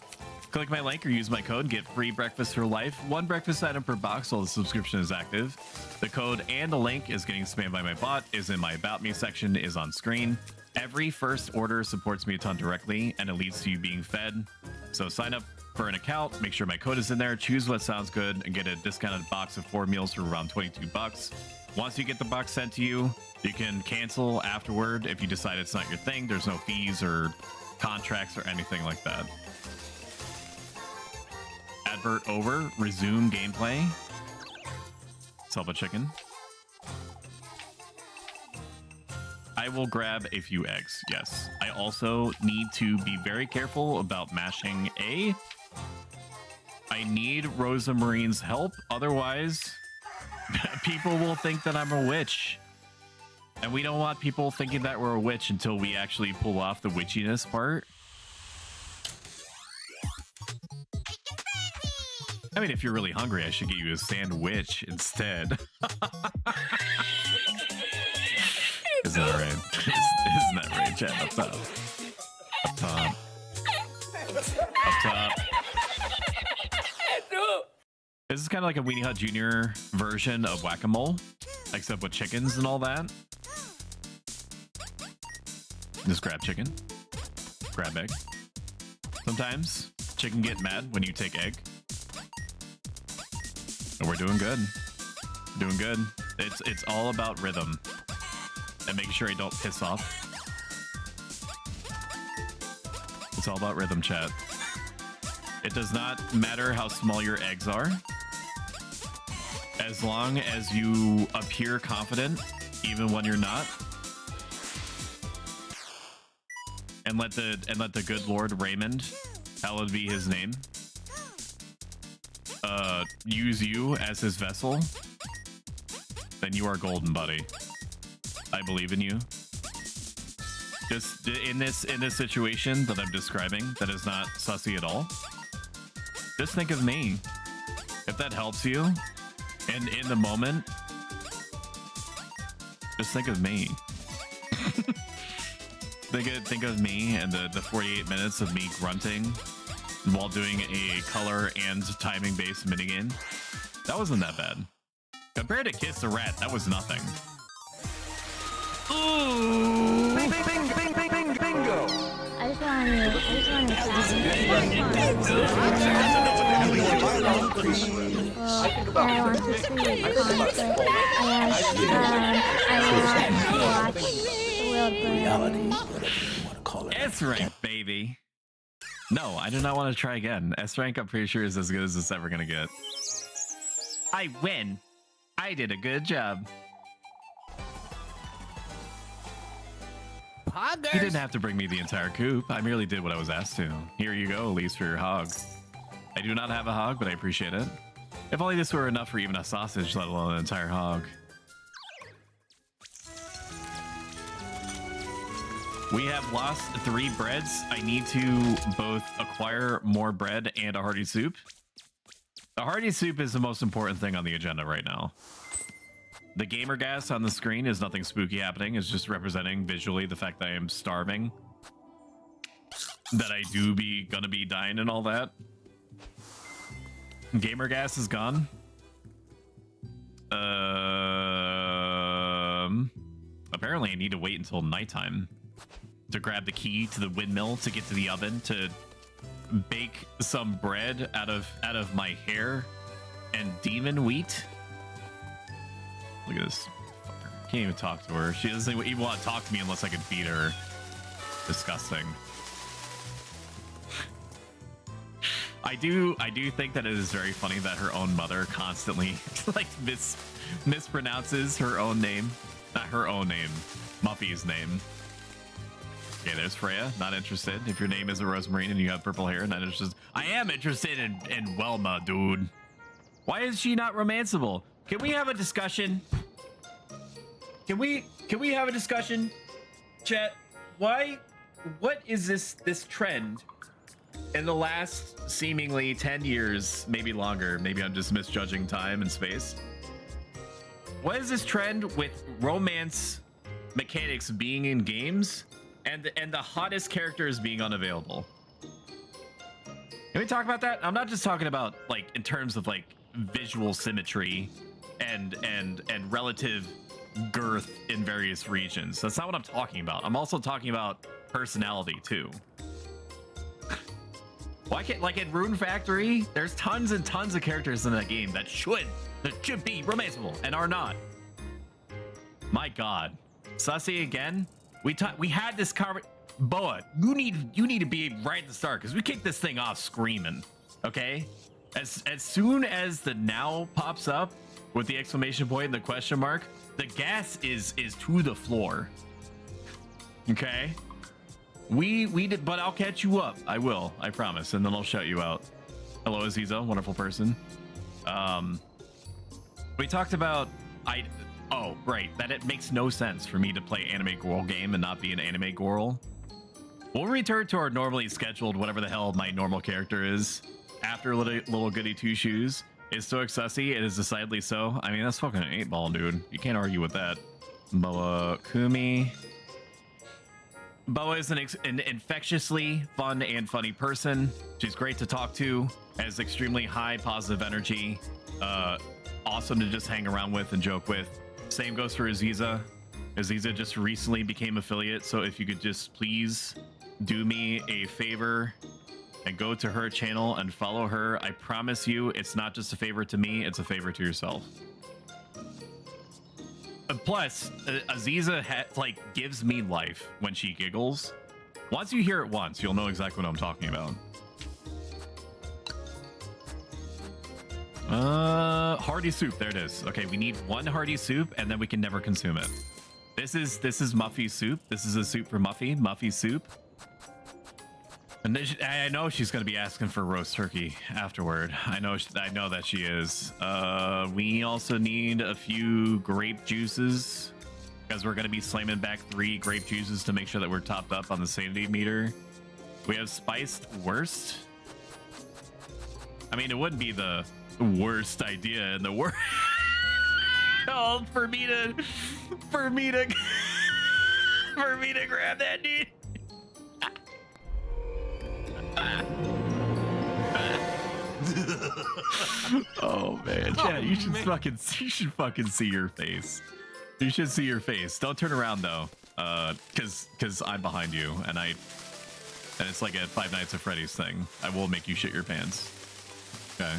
Click my link or use my code, get free breakfast for life, 1 breakfast item per box while the subscription is active. The code and the link is getting spammed by my bot, is in my About Me section, is on screen. Every first order supports me a ton directly, and it leads to you being fed. So sign up for an account, make sure my code is in there, choose what sounds good, and get a discounted box of 4 meals for around 22 bucks. Once you get the box sent to you, you can cancel afterward if you decide it's not your thing. There's no fees or contracts or anything like that. Advert over. Resume gameplay. Sell a chicken. I will grab a few eggs. Yes. I also need to be very careful about mashing A. I need Rosa Marine's help. Otherwise, people will think that I'm a witch. And we don't want people thinking that we're a witch until we actually pull off the witchiness part. I mean, if you're really hungry, I should get you a sandwich instead. Isn't that right? Isn't that right, Chad? Up top. Up top. Up top. This is kind of like a Weenie Hut Jr. version of Whack-A-Mole, except with chickens and all that. Just grab chicken. Grab egg. Sometimes chicken get mad when you take egg. And we're doing good. Doing good. It's all about rhythm. And making sure I don't piss off. It's all about rhythm, chat. It does not matter how small your eggs are. As long as you appear confident, even when you're not. And let the good Lord Raymond, hallowed be his name, use you as his vessel, then you are golden, buddy. I believe in you. Just in this situation that I'm describing, that is not sussy at all. Just think of me. If that helps you, And in the moment, just think of me. think of me and the 48 minutes of me grunting while doing a color and timing based minigame. That wasn't that bad. Compared to Kiss the Rat, that was nothing. Ooh! Bingo! I just want to see the concert, and watch the World Reality, whatever you want to call it. S rank, baby. No, I do not want to try again. S rank, I'm pretty sure, is as good as it's ever gonna get. I win. I did a good job. You didn't have to bring me the entire coop. I merely did what I was asked to. Here you go, Elise, for your hog. I do not have a hog, but I appreciate it. If only this were enough for even a sausage, let alone an entire hog. We have lost 3 breads. I need to both acquire more bread and a hearty soup. The hearty soup is the most important thing on the agenda right now. The gamer gas on the screen is nothing spooky happening. It's just representing visually the fact that I am starving. That I do gonna be dying and all that. Gamer gas is gone. Apparently I need to wait until nighttime to grab the key to the windmill to get to the oven to bake some bread out of my hair and demon wheat. Look at this fucker. Can't even talk to her. She doesn't even want to talk to me unless I can feed her. Disgusting. I do think that it is very funny that her own mother constantly like mispronounces her own name. Not her own name. Muffy's name. Okay, there's Freya. Not interested. If your name is a Rosemarine and you have purple hair, not interested. I am interested in Welma, dude. Why is she not romanceable? Can we have a discussion? Can we have a discussion, chat? What is this trend in the last seemingly 10 years, maybe longer? Maybe I'm just misjudging time and space. What is this trend with romance mechanics being in games and the hottest characters being unavailable? Can we talk about that? I'm not just talking about like in terms of like visual symmetry and relative girth in various regions. That's not what I'm talking about. I'm also talking about personality too. Why can't, like in Rune Factory, there's tons and tons of characters in that game that should be romanceable and are not. My God, Sussy again. We had this Boa, you need to be right at the start because we kicked this thing off screaming. Okay, as soon as the now pops up with the exclamation point and the question mark, the gas is to the floor. Okay, we did, but I'll catch you up. I will, I promise, and then I'll shout you out. Hello, Aziza, wonderful person. We talked about oh right, that it makes no sense for me to play anime girl game and not be an anime girl. We'll return to our normally scheduled whatever the hell my normal character is after little Goody Two Shoes. Is Stoic Sussy? It is decidedly so. I mean, that's fucking an 8-ball, dude. You can't argue with that. Boa Kumi. Boa is an infectiously fun and funny person. She's great to talk to, has extremely high positive energy, awesome to just hang around with and joke with. Same goes for Aziza. Aziza just recently became affiliate, so if you could just please do me a favor and go to her channel and follow her. I promise you, it's not just a favor to me, it's a favor to yourself. Plus, Aziza gives me life when she giggles. Once you hear it once, you'll know exactly what I'm talking about. Hearty soup, there it is. Okay, we need 1 hearty soup and then we can never consume it. This is Muffy's soup. This is a soup for Muffy's soup. And I know she's going to be asking for roast turkey afterward. I know that she is. We also need a few grape juices because we're going to be slamming back 3 grape juices to make sure that we're topped up on the sanity meter. We have spiced worst. I mean, it wouldn't be the worst idea in the world. called for me to for me to grab that dude. Oh man, Chad, you should fucking see your face. You should see your face. Don't turn around though, cause I'm behind you, and it's like a Five Nights at Freddy's thing. I will make you shit your pants. Okay.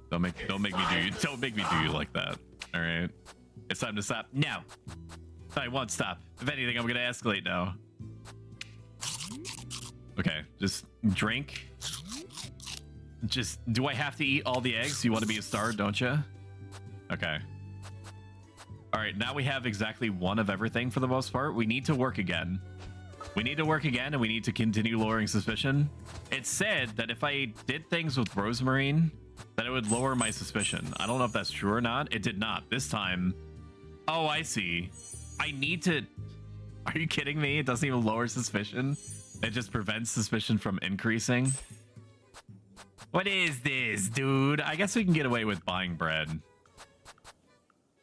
Don't make me do you like that. All right. It's time to stop. No, I won't stop. If anything, I'm gonna escalate now. Okay, just drink. Just, do I have to eat all the eggs? You want to be a star, don't you? Okay. All right, now we have exactly one of everything for the most part. We need to work again. We need to work again, and we need to continue lowering suspicion. It said that if I did things with Rosemarine, that it would lower my suspicion. I don't know if that's true or not. It did not. This time... Oh, I see. I need to... Are you kidding me? It doesn't even lower suspicion. It just prevents suspicion from increasing. What is this, dude? I guess we can get away with buying bread.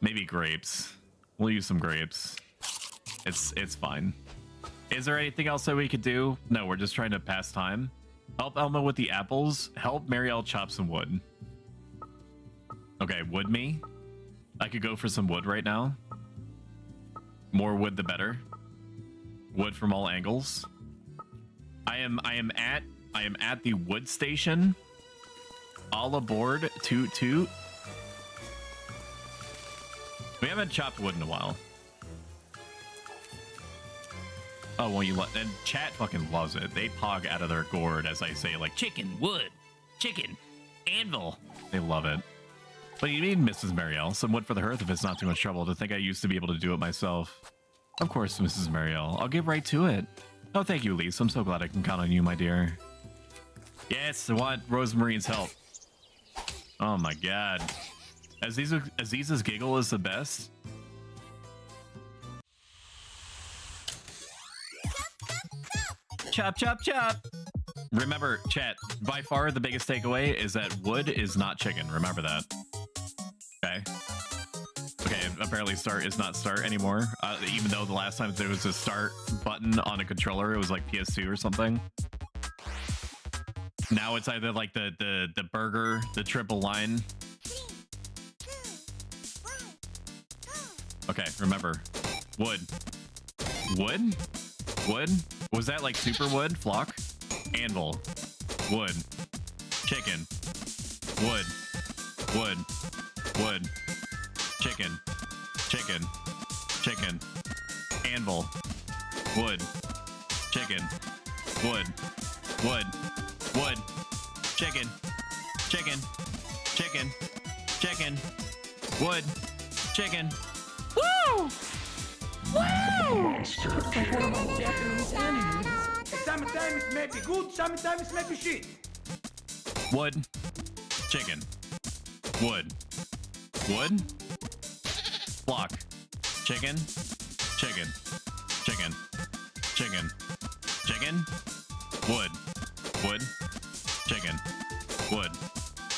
Maybe grapes. We'll use some grapes. It's fine. Is there anything else that we could do? No, we're just trying to pass time. Help Elma with the apples. Help Marielle chop some wood. Okay, wood me. I could go for some wood right now. More wood the better. Wood from all angles. I am at the wood station. All aboard. Toot toot. We haven't chopped wood in a while. Oh, well, you let, and chat fucking loves it. They pog out of their gourd as I say, like, chicken, wood, chicken, anvil. They love it. What do you mean, Mrs. Marielle? Some wood for the hearth if it's not too much trouble. To think I used to be able to do it myself. Of course, Mrs. Marielle. I'll get right to it. Oh, thank you, Lise. I'm so glad I can count on you, my dear. Yes, I want Rosemarine's help. Oh my god. Aziz's giggle is the best. Chop, chop, chop. Remember, chat, by far the biggest takeaway is that wood is not chicken. Remember that. Okay. Okay, apparently start is not start anymore. Even though the last time there was a start button on a controller, it was like PS2 or something. Now it's either like the burger, the triple line. Okay, remember. Wood. Wood? Wood? Was that like super wood? Flock? Anvil. Wood. Chicken. Wood. Wood. Wood. Chicken. Chicken. Chicken. Anvil. Wood. Chicken. Wood. Wood. Wood. Chicken. Chicken. Chicken. Chicken. Wood. Chicken. Woo! Woo! Sometimes it may be good, sometimes it may be shit. Wood. Chicken. Wood. Wood. Block. Chicken. Chicken. Chicken. Chicken. Chicken. Wood. Wood. Chicken. Wood.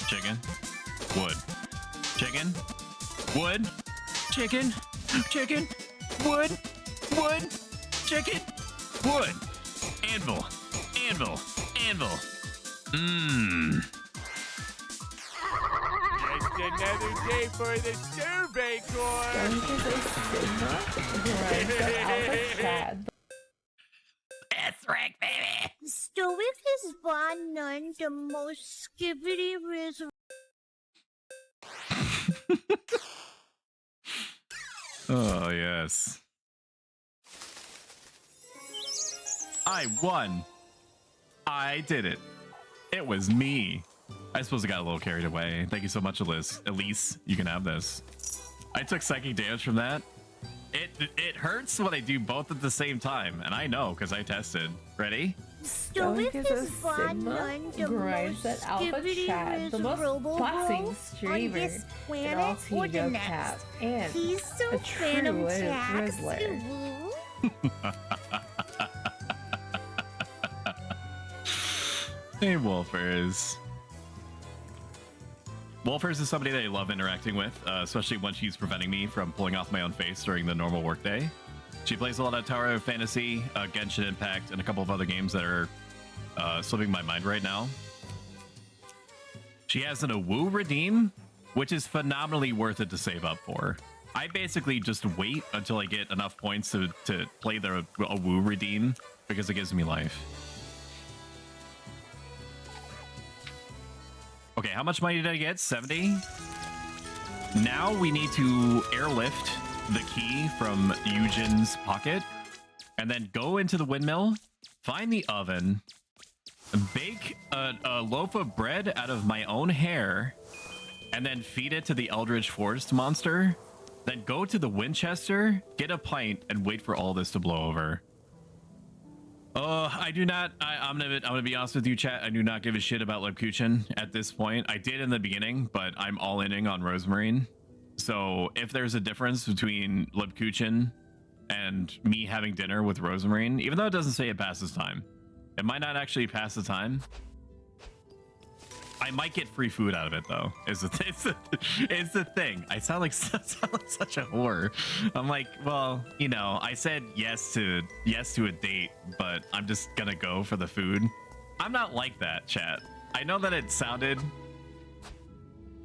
Chicken. Wood. Chicken. Wood. Chicken. Chicken. Wood. Wood. Chicken. Wood. Anvil. Anvil. Anvil. Mmm. Just another day for the survey corps. That's right, baby. Stoic is by none the most skibbity riz. Oh, yes. I won. I did it. It was me. I suppose I got a little carried away. Thank you so much, Elise. Elise, you can have this. I took psychic damage from that. It hurts when I do both at the same time, and I know because I tested. Ready? Stoic is by none the most skibbity riz the most boxing on streamer this in planet all or the Tino next. Cap, and He's so a phantom true tax. Rizzler. Hey, Wolfers. Wolfers is somebody that I love interacting with, especially when she's preventing me from pulling off my own face during the normal workday. She plays a lot of Tower of Fantasy, Genshin Impact, and a couple of other games that are slipping my mind right now. She has an Awoo redeem, which is phenomenally worth it to save up for. I basically just wait until I get enough points to play the Awoo redeem because it gives me life. Okay, how much money did I get? 70? Now we need to airlift the key from Eugen's pocket and then go into the windmill, find the oven, bake a loaf of bread out of my own hair, and then feed it to the Eldritch Forest monster. Then go to the Winchester, get a pint, and wait for all this to blow over. I do not. I'm gonna be honest with you, chat. I do not give a shit about Lebkuchen at this point. I did in the beginning, but I'm all in on Rosemarine. So if there's a difference between Lebkuchen and me having dinner with Rosemarine, even though it doesn't say it passes time, it might not actually pass the time. I might get free food out of it though. It's the thing. I sound like such a whore. I'm like, well, you know, I said yes to a date, but I'm just gonna go for the food. I'm not like that, chat. I know that it sounded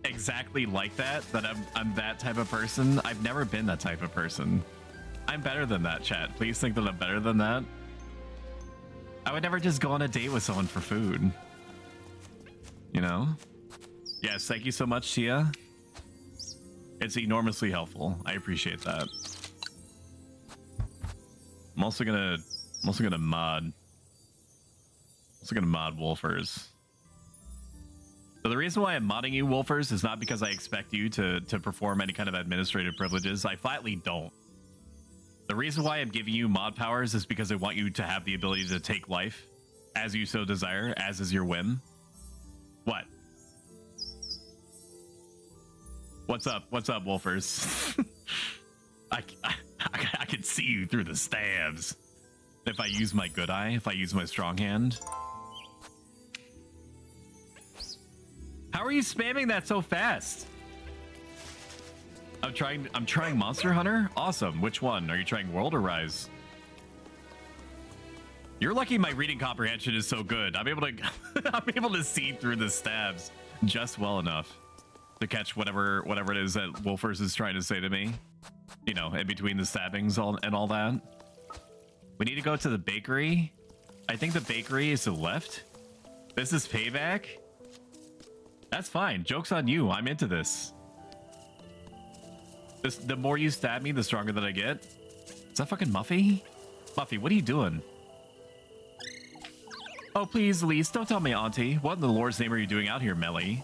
exactly like that I'm that type of person. I've never been that type of person. I'm better than that, chat. Please think that I'm better than that. I would never just go on a date with someone for food. You know? Yes, thank you so much, Tia. It's enormously helpful. I appreciate that. I'm also gonna mod Wolfers. So the reason why I'm modding you, Wolfers, is not because I expect you to perform any kind of administrative privileges. I flatly don't. The reason why I'm giving you mod powers is because I want you to have the ability to take life as you so desire, as is your whim. What? What's up? What's up, Wolfers? I can see you through the stabs. If I use my good eye, if I use my strong hand. How are you spamming that so fast? I'm trying Monster Hunter? Awesome. Which one? Are you trying World or Rise? You're lucky my reading comprehension is so good. I'm able to see through the stabs just well enough to catch whatever it is that Wolfers is trying to say to me. You know, in between the stabbings and all that. We need to go to the bakery. I think the bakery is to the left. This is payback. That's fine. Joke's on you. I'm into this. The more you stab me, the stronger that I get. Is that fucking Muffy? Muffy, what are you doing? Oh, please, Elise, don't tell me, Auntie. What in the Lord's name are you doing out here, Melly?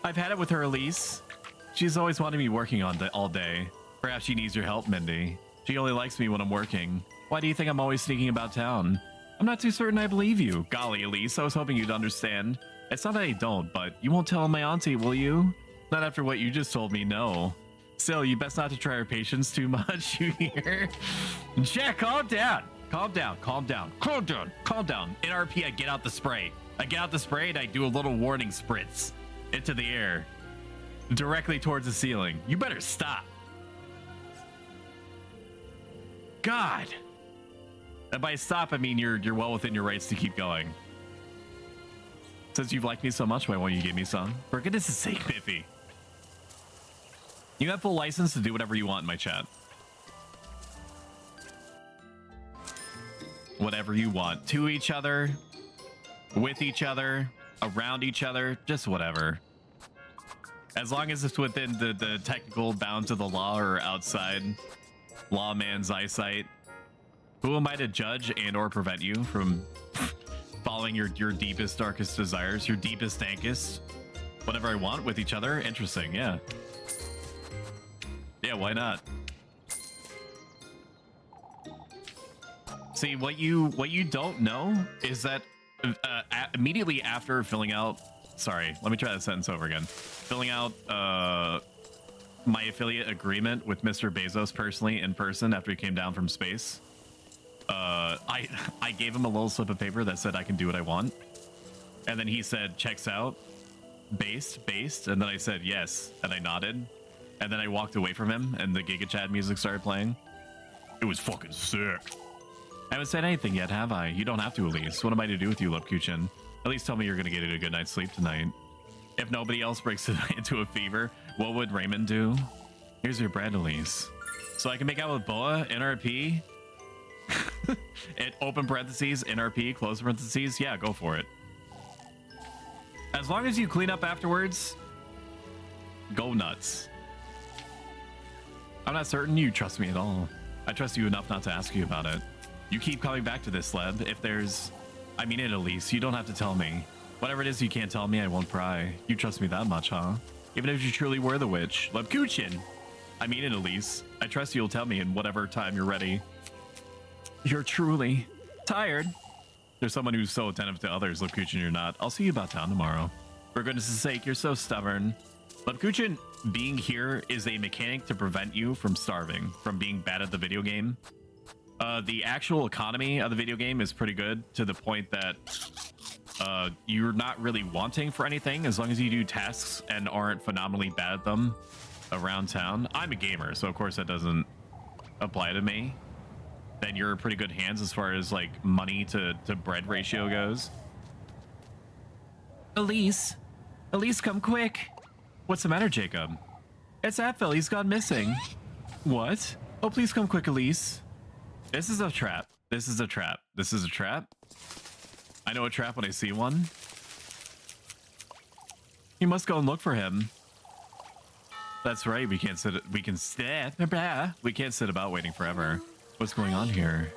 I've had it with her, Elise. She's always wanted me working all day. Perhaps she needs your help, Mindy. She only likes me when I'm working. Why do you think I'm always sneaking about town? I'm not too certain I believe you. Golly, Elise, I was hoping you'd understand. It's not that I don't, but you won't tell my auntie, will you? Not after what you just told me, no. Still, you best not to try her patience too much, you hear? Jack, calm down. Calm down, calm down, calm down, calm down. In RP, I get out the spray. I get out the spray and I do a little warning spritz into the air, directly towards the ceiling. You better stop. God. And by stop, I mean you're well within your rights to keep going. Since you've liked me so much, why won't you give me some? For goodness' sake, Biffy. You have full license to do whatever you want in my chat. Whatever you want. To each other, with each other, around each other, just whatever. As long as it's within the technical bounds of the law or outside lawman's eyesight. Who am I to judge and or prevent you from following your deepest, darkest desires, your deepest, dankest? Whatever I want with each other? Interesting, yeah. Yeah, why not? See, what you don't know is that immediately after filling out, sorry, let me try that sentence over again. Filling out my affiliate agreement with Mr. Bezos personally in person after he came down from space, I gave him a little slip of paper that said I can do what I want, and then he said checks out, based, and then I said yes, and I nodded, and then I walked away from him, and the Giga Chat music started playing. It was fucking sick. I haven't said anything yet, have I? You don't have to, Elise. What am I to do with you, Lupkuchen? At least tell me you're gonna get a good night's sleep tonight. If nobody else breaks into a fever, what would Raymond do? Here's your bread, Elise. So I can make out with Boa, NRP, and open parentheses, NRP, close parentheses. Yeah, go for it. As long as you clean up afterwards, go nuts. I'm not certain you trust me at all. I trust you enough not to ask you about it. You keep coming back to this, Leb. If there's... I mean it, Elise. You don't have to tell me. Whatever it is you can't tell me, I won't pry. You trust me that much, huh? Even if you truly were the witch. Lebkuchen! I mean it, Elise. I trust you'll tell me in whatever time you're ready. You're truly tired. There's someone who's so attentive to others, Lebkuchen, you're not. I'll see you about town tomorrow. For goodness' sake, you're so stubborn. Lebkuchen, being here is a mechanic to prevent you from starving, from being bad at the video game. The actual economy of the video game is pretty good to the point that you're not really wanting for anything as long as you do tasks and aren't phenomenally bad at them around town. I'm a gamer, so of course that doesn't apply to me. Then you're in pretty good hands as far as like money to bread ratio goes. Elise, come quick. What's the matter, Jacob? It's Apfel, he's gone missing. What? Oh, please come quick, Elise. This is a trap. This is a trap. This is a trap. I know a trap when I see one. You must go and look for him. That's right. We can't sit about waiting forever. What's going on here?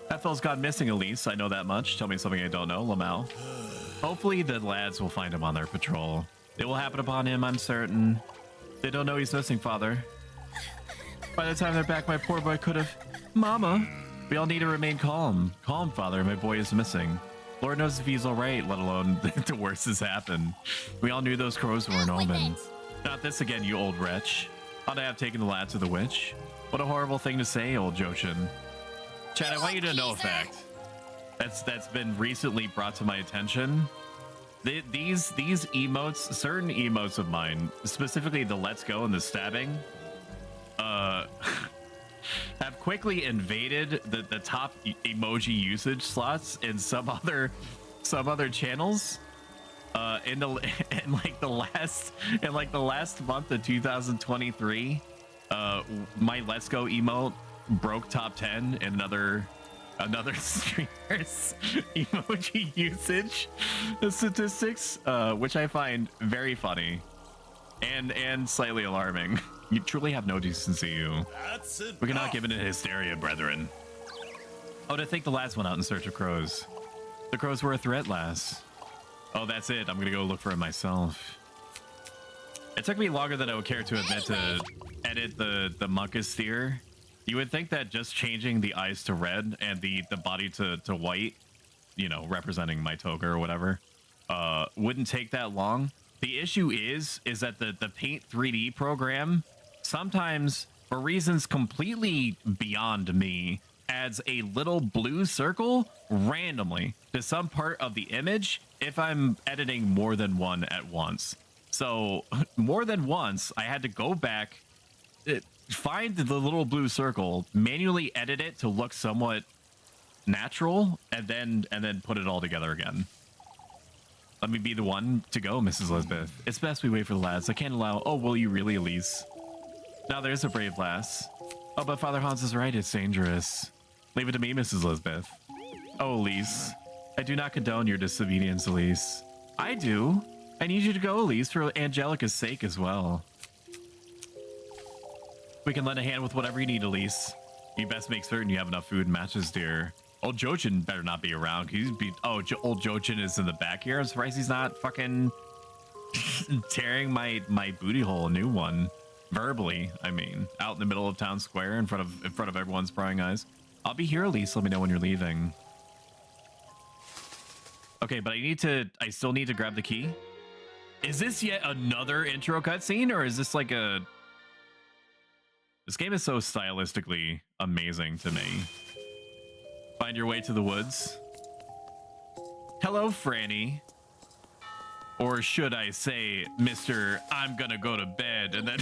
Apfel's gone missing, Elise. I know that much. Tell me something I don't know, Lamau. Hopefully the lads will find him on their patrol. It will happen upon him, I'm certain. They don't know he's missing, Father. By the time they're back, my poor boy could have... Mama! We all need to remain calm. Calm, Father. My boy is missing. Lord knows if he's all right, let alone the worst has happened. We all knew those crows were an omen. Not this again, you old wretch. Ought I have taken the lad to the witch? What a horrible thing to say, old Joshin. Chad, I want you to know a fact. That's been recently brought to my attention. These emotes, certain emotes of mine, specifically the let's go and the stabbing, have quickly invaded the top emoji usage slots in some other channels. In like the last month of 2023, my let's go emote broke top 10 in another streamer's emoji usage statistics, which I find very funny and slightly alarming. You truly have no decency, you. We cannot give in to hysteria, brethren. Oh, to think the lads went out in search of crows. The crows were a threat, lass. Oh, that's it. I'm gonna go look for it myself. It took me longer than I would care to admit to edit the Munkus steer. You would think that just changing the eyes to red and the body to white, you know, representing my toga or whatever, wouldn't take that long. The issue is that the Paint 3D program sometimes, for reasons completely beyond me, adds a little blue circle randomly to some part of the image if I'm editing more than one at once. So more than once, I had to go back, find the little blue circle, manually edit it to look somewhat natural, and then put it all together again. Let me be the one to go, Mrs. Lisbeth. It's best we wait for the lads. I can't allow... Oh, will you really, Elise? Now there's a brave lass. Oh, but Father Hans is right. It's dangerous. Leave it to me, Mrs. Lisbeth. Oh, Elise. I do not condone your disobedience, Elise. I do. I need you to go, Elise, for Angelica's sake as well. We can lend a hand with whatever you need, Elise. You best make certain you have enough food and matches, dear. Old Jochin better not be around. Old Jochin is in the back here. I'm surprised he's not fucking tearing my booty hole a new one. Verbally, I mean, out in the middle of town square in front of everyone's prying eyes. I'll be here, Elise. Let me know when you're leaving. Okay, but I still need to grab the key. Is this yet another intro cutscene, or is this like a... This game is so stylistically amazing to me. Find your way to the woods. Hello, Franny. Or should I say, Mr. I'm gonna go to bed, and then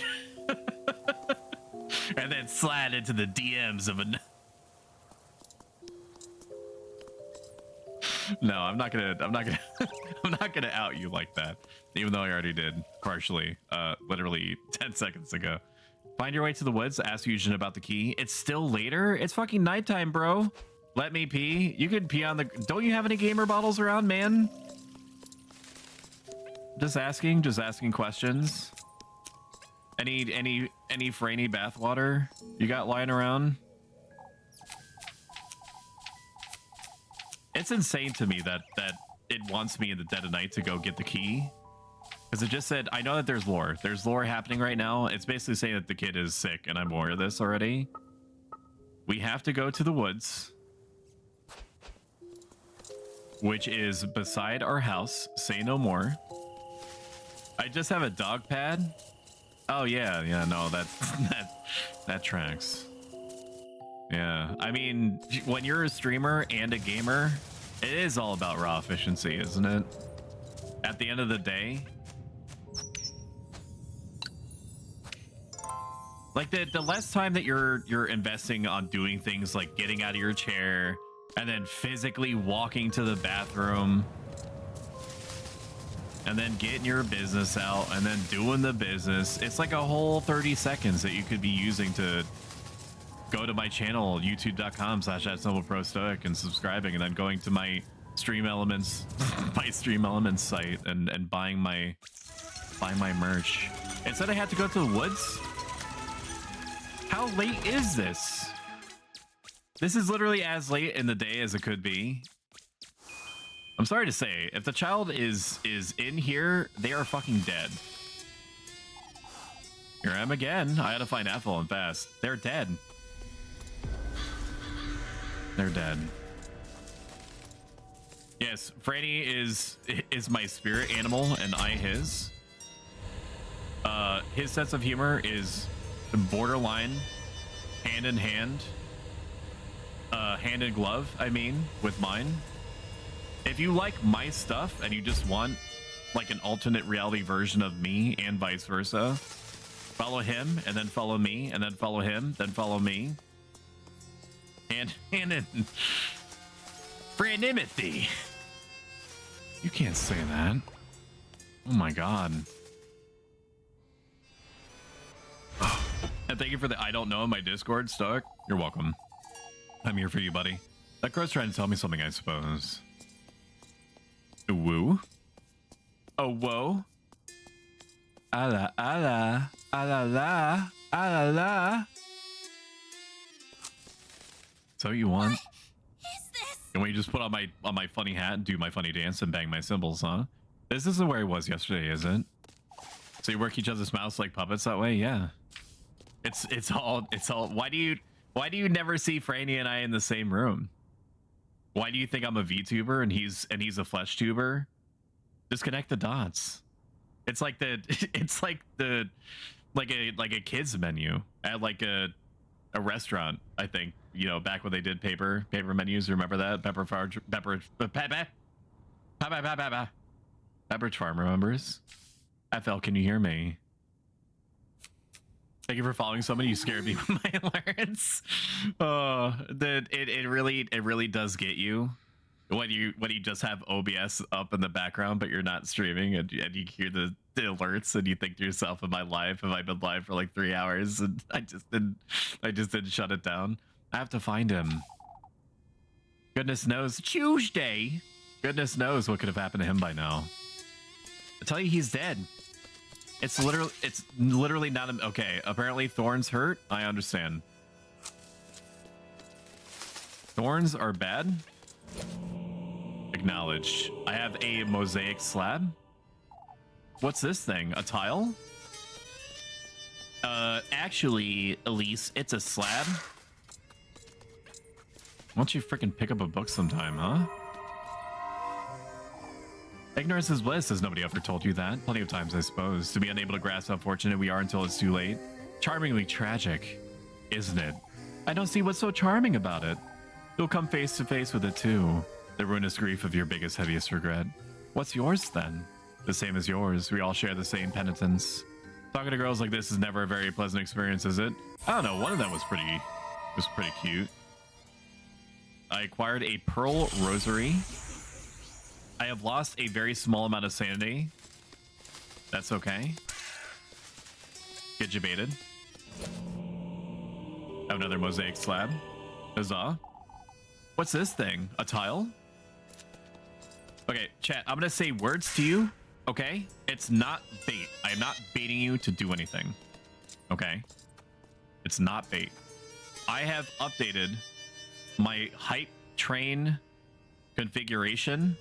and then slide into the DMs of a. No, I'm not gonna I'm not gonna out you like that. Even though I already did partially, literally 10 seconds ago. Find your way to the woods, ask Eugen about the key. It's still later? It's fucking nighttime, bro. Let me pee. You could pee on the... Don't you have any gamer bottles around, man? Just asking questions. Any Franny bathwater you got lying around? It's insane to me that it wants me in the dead of night to go get the key. Because it just said, I know that there's lore. There's lore happening right now. It's basically saying that the kid is sick, and I'm aware of this already. We have to go to the woods, which is beside our house. Say no more. I just have a dog pad. Oh yeah, no, that tracks. Yeah, I mean, when you're a streamer and a gamer, it is all about raw efficiency, isn't it? At the end of the day, like the less time that you're investing on doing things like getting out of your chair and then physically walking to the bathroom and then getting your business out and then doing the business, it's like a whole 30 seconds that you could be using to go to my channel, youtube.com/@ProStoic, and subscribing, and then going to my Stream Elements site and buying my merch. Instead I had to go to the woods. How late is this? This is literally as late in the day as it could be. I'm sorry to say, if the child is in here, they are fucking dead. Here I am again. I had to find Ethel and fast. They're dead. They're dead. Yes, Franny is my spirit animal and I his. His sense of humor is borderline hand in hand. Hand in glove, I mean, with mine. If you like my stuff and you just want like an alternate reality version of me and vice versa, follow him and then follow me and then follow him, then follow me. And in Franimothy. You can't say that. Oh my god. Oh. And thank you for the I don't know in my Discord, Stoic. You're welcome. I'm here for you, buddy. That crow's trying to tell me something, I suppose. Woo? Oh, whoa? Ala, ala, ala, la, ala, la. So you want? What is this? And when you just put on my funny hat and do my funny dance and bang my cymbals, huh? This isn't where he was yesterday, is it? So you work each other's mouths like puppets that way? Yeah. It's all. Why do you never see Franny and I in the same room? Why do you think I'm a VTuber and he's a flesh tuber? Just connect the dots. It's like a kids menu at like a restaurant, I think. You know, back when they did paper menus. Remember that? Pepperidge Farm remembers? FL, can you hear me? Thank you for following somebody. You scared me with my alerts. It really does get you when you just have OBS up in the background, but you're not streaming, and you hear the alerts, and you think to yourself, "Am I live? Have I been live for like 3 hours?" And I just didn't shut it down. I have to find him. Goodness knows Tuesday. Goodness knows what could have happened to him by now. I tell you, he's dead. It's literally not okay. Apparently thorns hurt. I understand. Thorns are bad. Acknowledged. I have a mosaic slab. What's this thing? A tile? Actually, Elise, it's a slab. Why don't you freaking pick up a book sometime, huh? Ignorance is bliss. Has nobody ever told you that? Plenty of times, I suppose. To be unable to grasp how fortunate we are until it's too late. Charmingly tragic, isn't it? I don't see what's so charming about it. You'll come face to face with it too. The ruinous grief of your biggest, heaviest regret. What's yours then? The same as yours. We all share the same penitence. Talking to girls like this is never a very pleasant experience, is it? I don't know. One of them was pretty cute. I acquired a pearl rosary. I have lost a very small amount of sanity. That's okay. Get you baited. Another mosaic slab. Huzzah. What's this thing? A tile? Okay, chat, I'm gonna say words to you, okay? It's not bait. I am not baiting you to do anything. Okay? It's not bait. I have updated my hype train configuration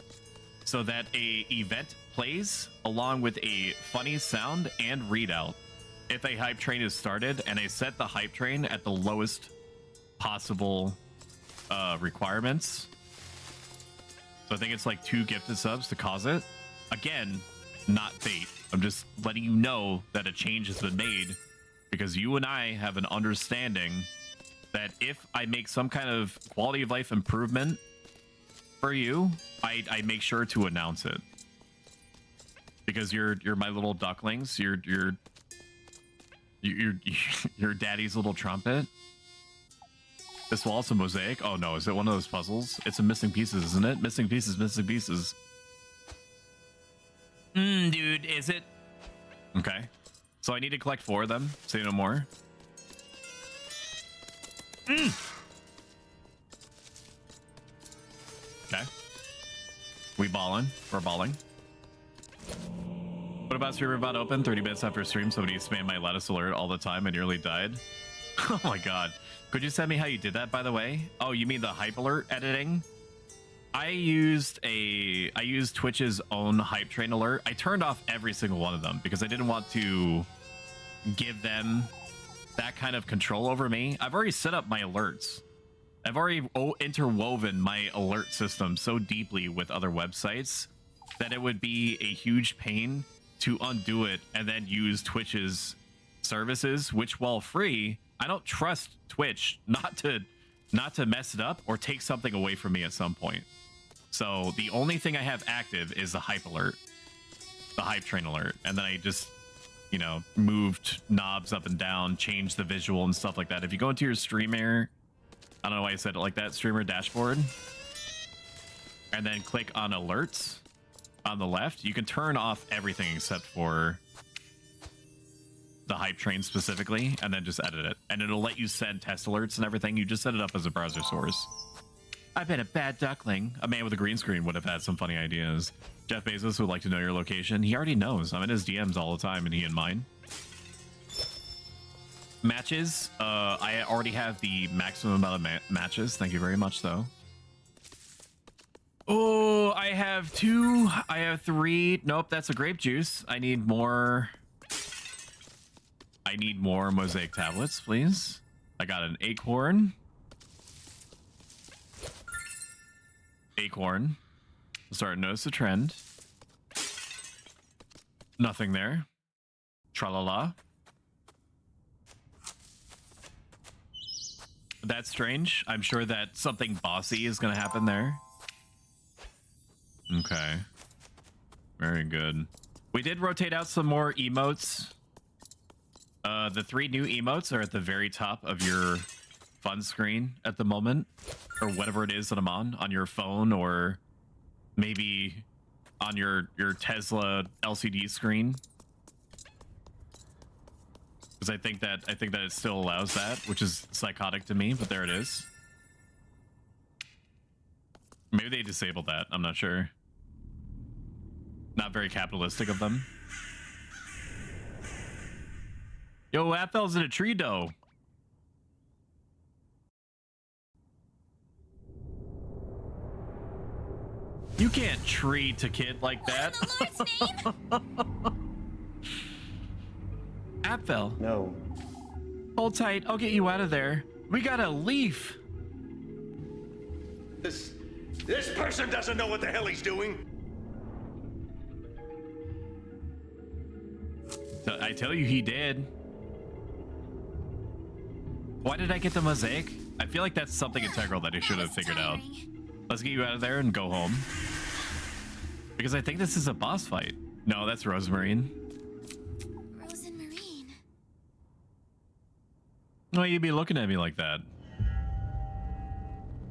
so that a event plays along with a funny sound and readout if a hype train is started, and I set the hype train at the lowest possible requirements. So I think it's like 2 gifted subs to cause it. Again, not bait. I'm just letting you know that a change has been made because you and I have an understanding that if I make some kind of quality of life improvement for you, I make sure to announce it. Because you're my little ducklings. You're daddy's little trumpet. This wall, also mosaic. Oh no, is it one of those puzzles? It's a missing pieces, isn't it? Missing pieces, missing pieces. Dude, is it? Okay. So I need to collect 4 of them. Say no more. Okay. We balling. We're balling. What about streamer bot open? 30 minutes after stream, somebody spammed my lattice alert all the time and nearly died. Oh my god. Could you send me how you did that, by the way? Oh, you mean the hype alert editing? I used Twitch's own hype train alert. I turned off every single one of them because I didn't want to give them that kind of control over me. I've already set up my alerts. I've already interwoven my alert system so deeply with other websites that it would be a huge pain to undo it and then use Twitch's services, which, while free, I don't trust Twitch not to mess it up or take something away from me at some point. So the only thing I have active is the hype alert, the hype train alert, and then I just, you know, moved knobs up and down, changed the visual and stuff like that. If you go into your streamer, I don't know why I said it like that, streamer dashboard, and then click on alerts on the left, you can turn off everything except for the hype train specifically, and then just edit it, and it'll let you send test alerts and everything. You just set it up as a browser source. I've been a bad duckling. A man with a green screen would have had some funny ideas. Jeff Bezos would like to know your location. He already knows. I'm in his DMs all the time, and he in mine. Matches. I already have the maximum amount of matches. Thank you very much, though. Oh, I have 2. I have 3. Nope, that's a grape juice. I need more. I need more mosaic tablets, please. I got an acorn. Acorn. Starting to notice a trend. Nothing there. Tra-la-la. That's strange. I'm sure that something bossy is going to happen there. Okay. Very good. We did rotate out some more emotes. The 3 new emotes are at the very top of your fun screen at the moment, or whatever it is that I'm on your phone, or maybe on your Tesla LCD screen. Because I think that it still allows that, which is psychotic to me, but there it is. Maybe they disabled that. I'm not sure. Not very capitalistic of them. Yo, Appel's in a tree dough. You can't treat a kid like that. Appel. No. Hold tight. I'll get you out of there. We got a leaf. This person doesn't know what the hell he's doing. I tell you, he did. Why did I get the mosaic? I feel like that's something integral that I should have figured out. Let's get you out of there and go home. Because I think this is a boss fight. No, that's Rosemarine. Rose and Marine. Why you be looking at me like that?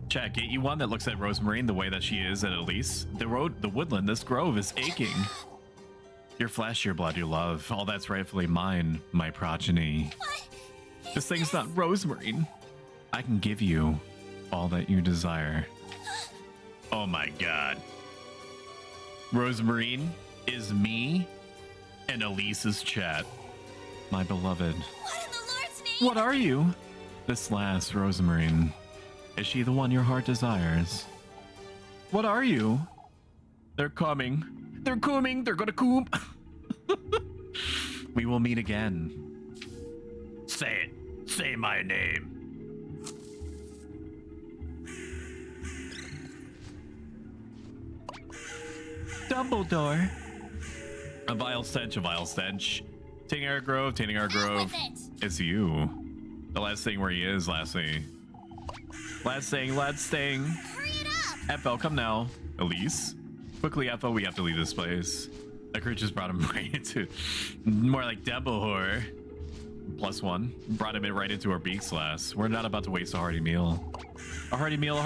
Chat, get you one that looks at Rosemarine the way that she is at Elise. The woodland, this grove is aching. Your flesh, your blood, your love, all that's rightfully mine, my progeny. What? This thing's not Rosemarine. I can give you all that you desire. Oh my god. Rosemarine is me and Elise's chat. My beloved. What in the Lord's name? What are you? This last Rosemarine. Is she the one your heart desires? What are you? They're coming. They're coming. They're gonna come. We will meet again. Say it. Say my name. Dumbledore. A vile stench, a vile stench. Tingar Grove, it's you. The last thing where he is, lastly. Last thing. Hurry it up! FL, come now. Elise. Quickly, FL, we have to leave this place. That creature just brought him right into more like Dumbledore. +1. Brought him in right into our beaks last. We're not about to waste a hearty meal. A hearty meal.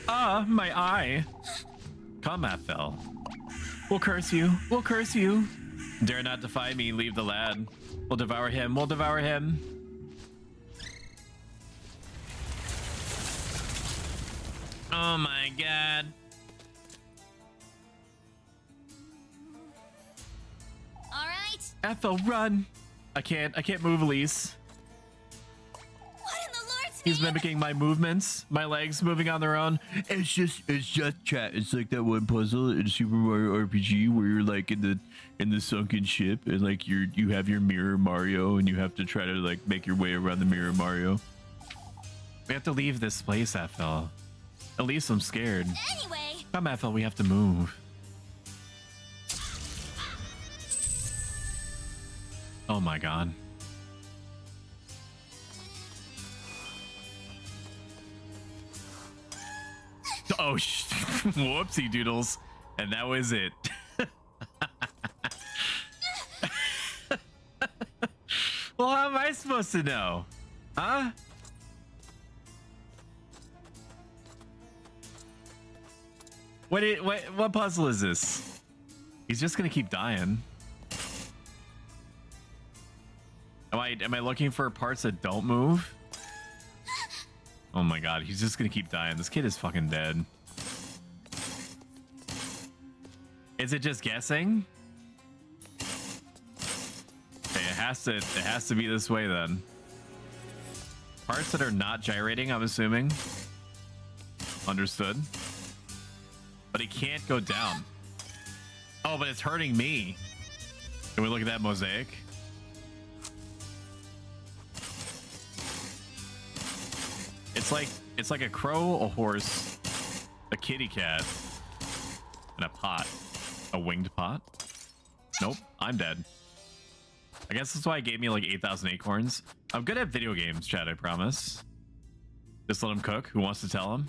Ah, my eye. Come, FL. We'll curse you. Dare not defy me, leave the lad. We'll devour him. Oh my god. All right. FL, run. I can't move, Elise. What in the Lord's He's name? mimicking my movements, my legs moving on their own. It's just chat. It's like that one puzzle in Super Mario RPG where you're like in the sunken ship and like you have your mirror Mario and you have to try to like make your way around the mirror Mario. We have to leave this place, FL. At least I'm scared. Anyway. Come, FL, we have to move. Oh my god. Oh, whoopsie doodles. And that was it. Well, how am I supposed to know? Huh? What puzzle is this? He's just gonna keep dying. Am I looking for parts that don't move? Oh my god, he's just gonna keep dying. This kid is fucking dead. Is it just guessing? Okay, it has to be this way then. Parts that are not gyrating, I'm assuming. Understood. But it can't go down. Oh, but it's hurting me. Can we look at that mosaic? It's like a crow, a horse, a kitty cat, and a pot. A winged pot? Nope, I'm dead. I guess that's why it gave me like 8,000 acorns. I'm good at video games, chat, I promise. Just let him cook. Who wants to tell him?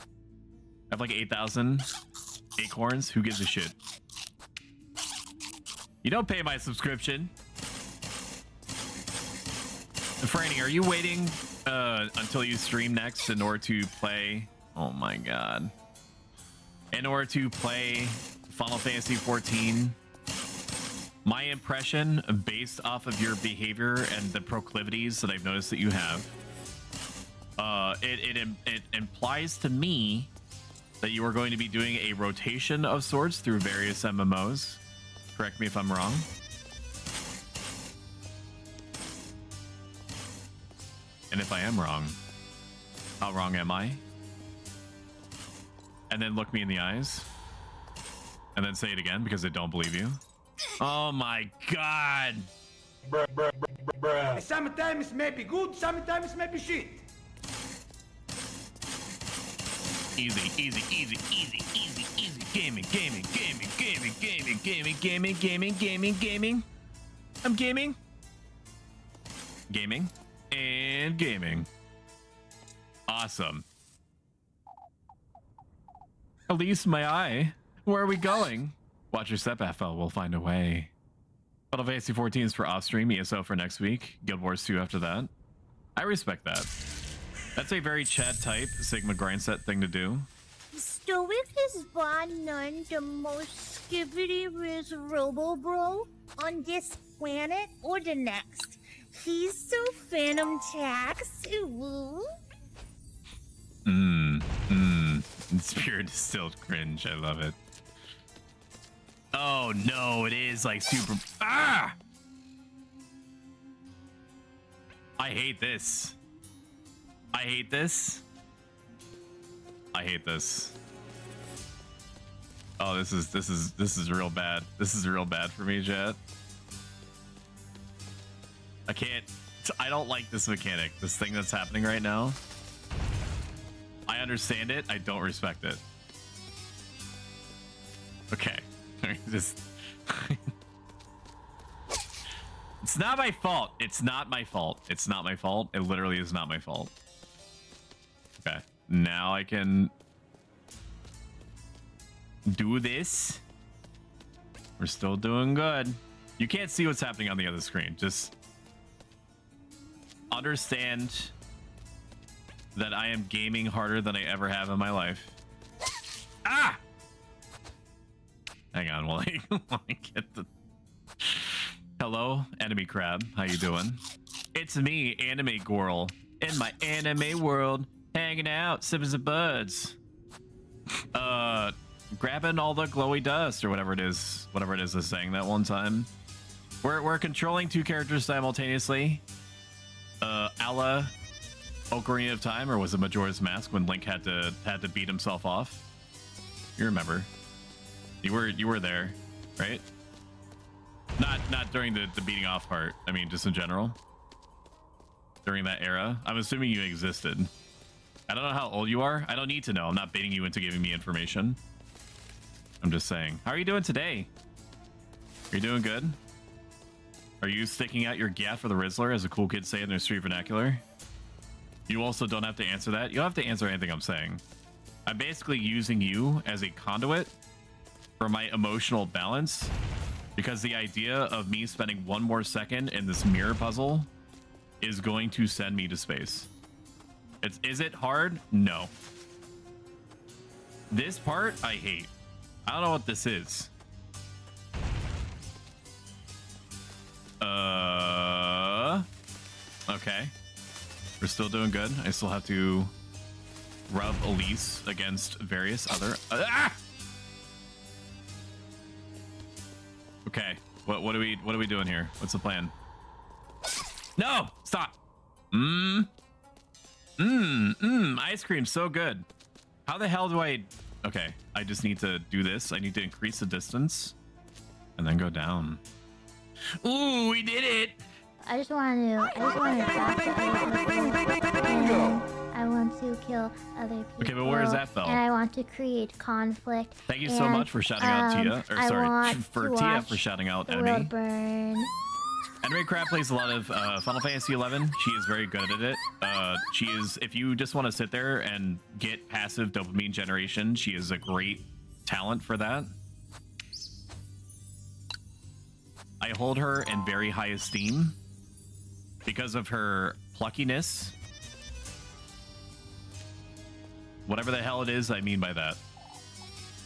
I have like 8,000 acorns. Who gives a shit? You don't pay my subscription. Franny, are you waiting until you stream next in order to play? Oh my god. In order to play Final Fantasy 14? My impression, based off of your behavior and the proclivities that I've noticed that you have, it implies to me that you are going to be doing a rotation of sorts through various MMOs. Correct me if I'm wrong. And if I am wrong, how wrong am I? And then look me in the eyes. And then say it again because I don't believe you. Oh my god. Sometimes it may be good, sometimes it may be shit. Easy. Gaming. I'm gaming. Gaming. And gaming. Awesome. Elise, my eye. Where are we going? Watch your step, FL. We'll find a way. Final Fantasy 14 is for off-stream, ESO for next week. Guild Wars 2 after that. I respect that. That's a very Chad type Sigma grind set thing to do. Stoic is by none the most skibbity Riz Robo Bro on this planet or the next. He's so Phantom Tax. Ooh. Spirit distilled cringe. I love it. Oh no, it is like super. Ah! I hate this. I hate this. I hate this. Oh, this is real bad. This is real bad for me, chat. I don't like this mechanic. This thing that's happening right now. I understand it. I don't respect it. Okay. Just it's not my fault. It's not my fault. It's not my fault. It literally is not my fault. Okay. Now I can do this. We're still doing good. You can't see what's happening on the other screen. Just understand that I am gaming harder than I ever have in my life. Ah! Hang on while I get the... Hello, enemy crab. How you doing? It's me, Anime Gorl, in my anime world, hanging out, sipping some buds. Grabbing all the glowy dust or whatever it is I sang that one time. We're controlling two characters simultaneously. A la Ocarina of Time, or was it Majora's Mask when Link had to beat himself off? You remember? You were there, right? Not during the beating off part. I mean, just in general. During that era, I'm assuming you existed. I don't know how old you are. I don't need to know. I'm not baiting you into giving me information. I'm just saying. How are you doing today? Are you doing good? Are you sticking out your gaff for the Rizzler, as the cool kids say in their street vernacular? You also don't have to answer that. You don't have to answer anything I'm saying. I'm basically using you as a conduit for my emotional balance, because the idea of me spending one more second in this mirror puzzle is going to send me to space. Is it hard? No. This part I hate. I don't know what this is. Okay. We're still doing good. I still have to rub Elise against various other... Okay. What are we doing here? What's the plan? No! Stop! Ice cream, so good. How the hell do I... Okay, I just need to do this. I need to increase the distance and then go down. Ooh, we did it! I want to kill other people. Okay, but where is that fell? And I want to create conflict. Thank you so much for shouting out Tia. Or sorry, for Tia for shouting out Enemy. Enemy Crab plays a lot of Final Fantasy 11. She is very good at it. She is, if you just want to sit there and get passive dopamine generation, she is a great talent for that. I hold her in very high esteem because of her pluckiness. Whatever the hell it is I mean by that.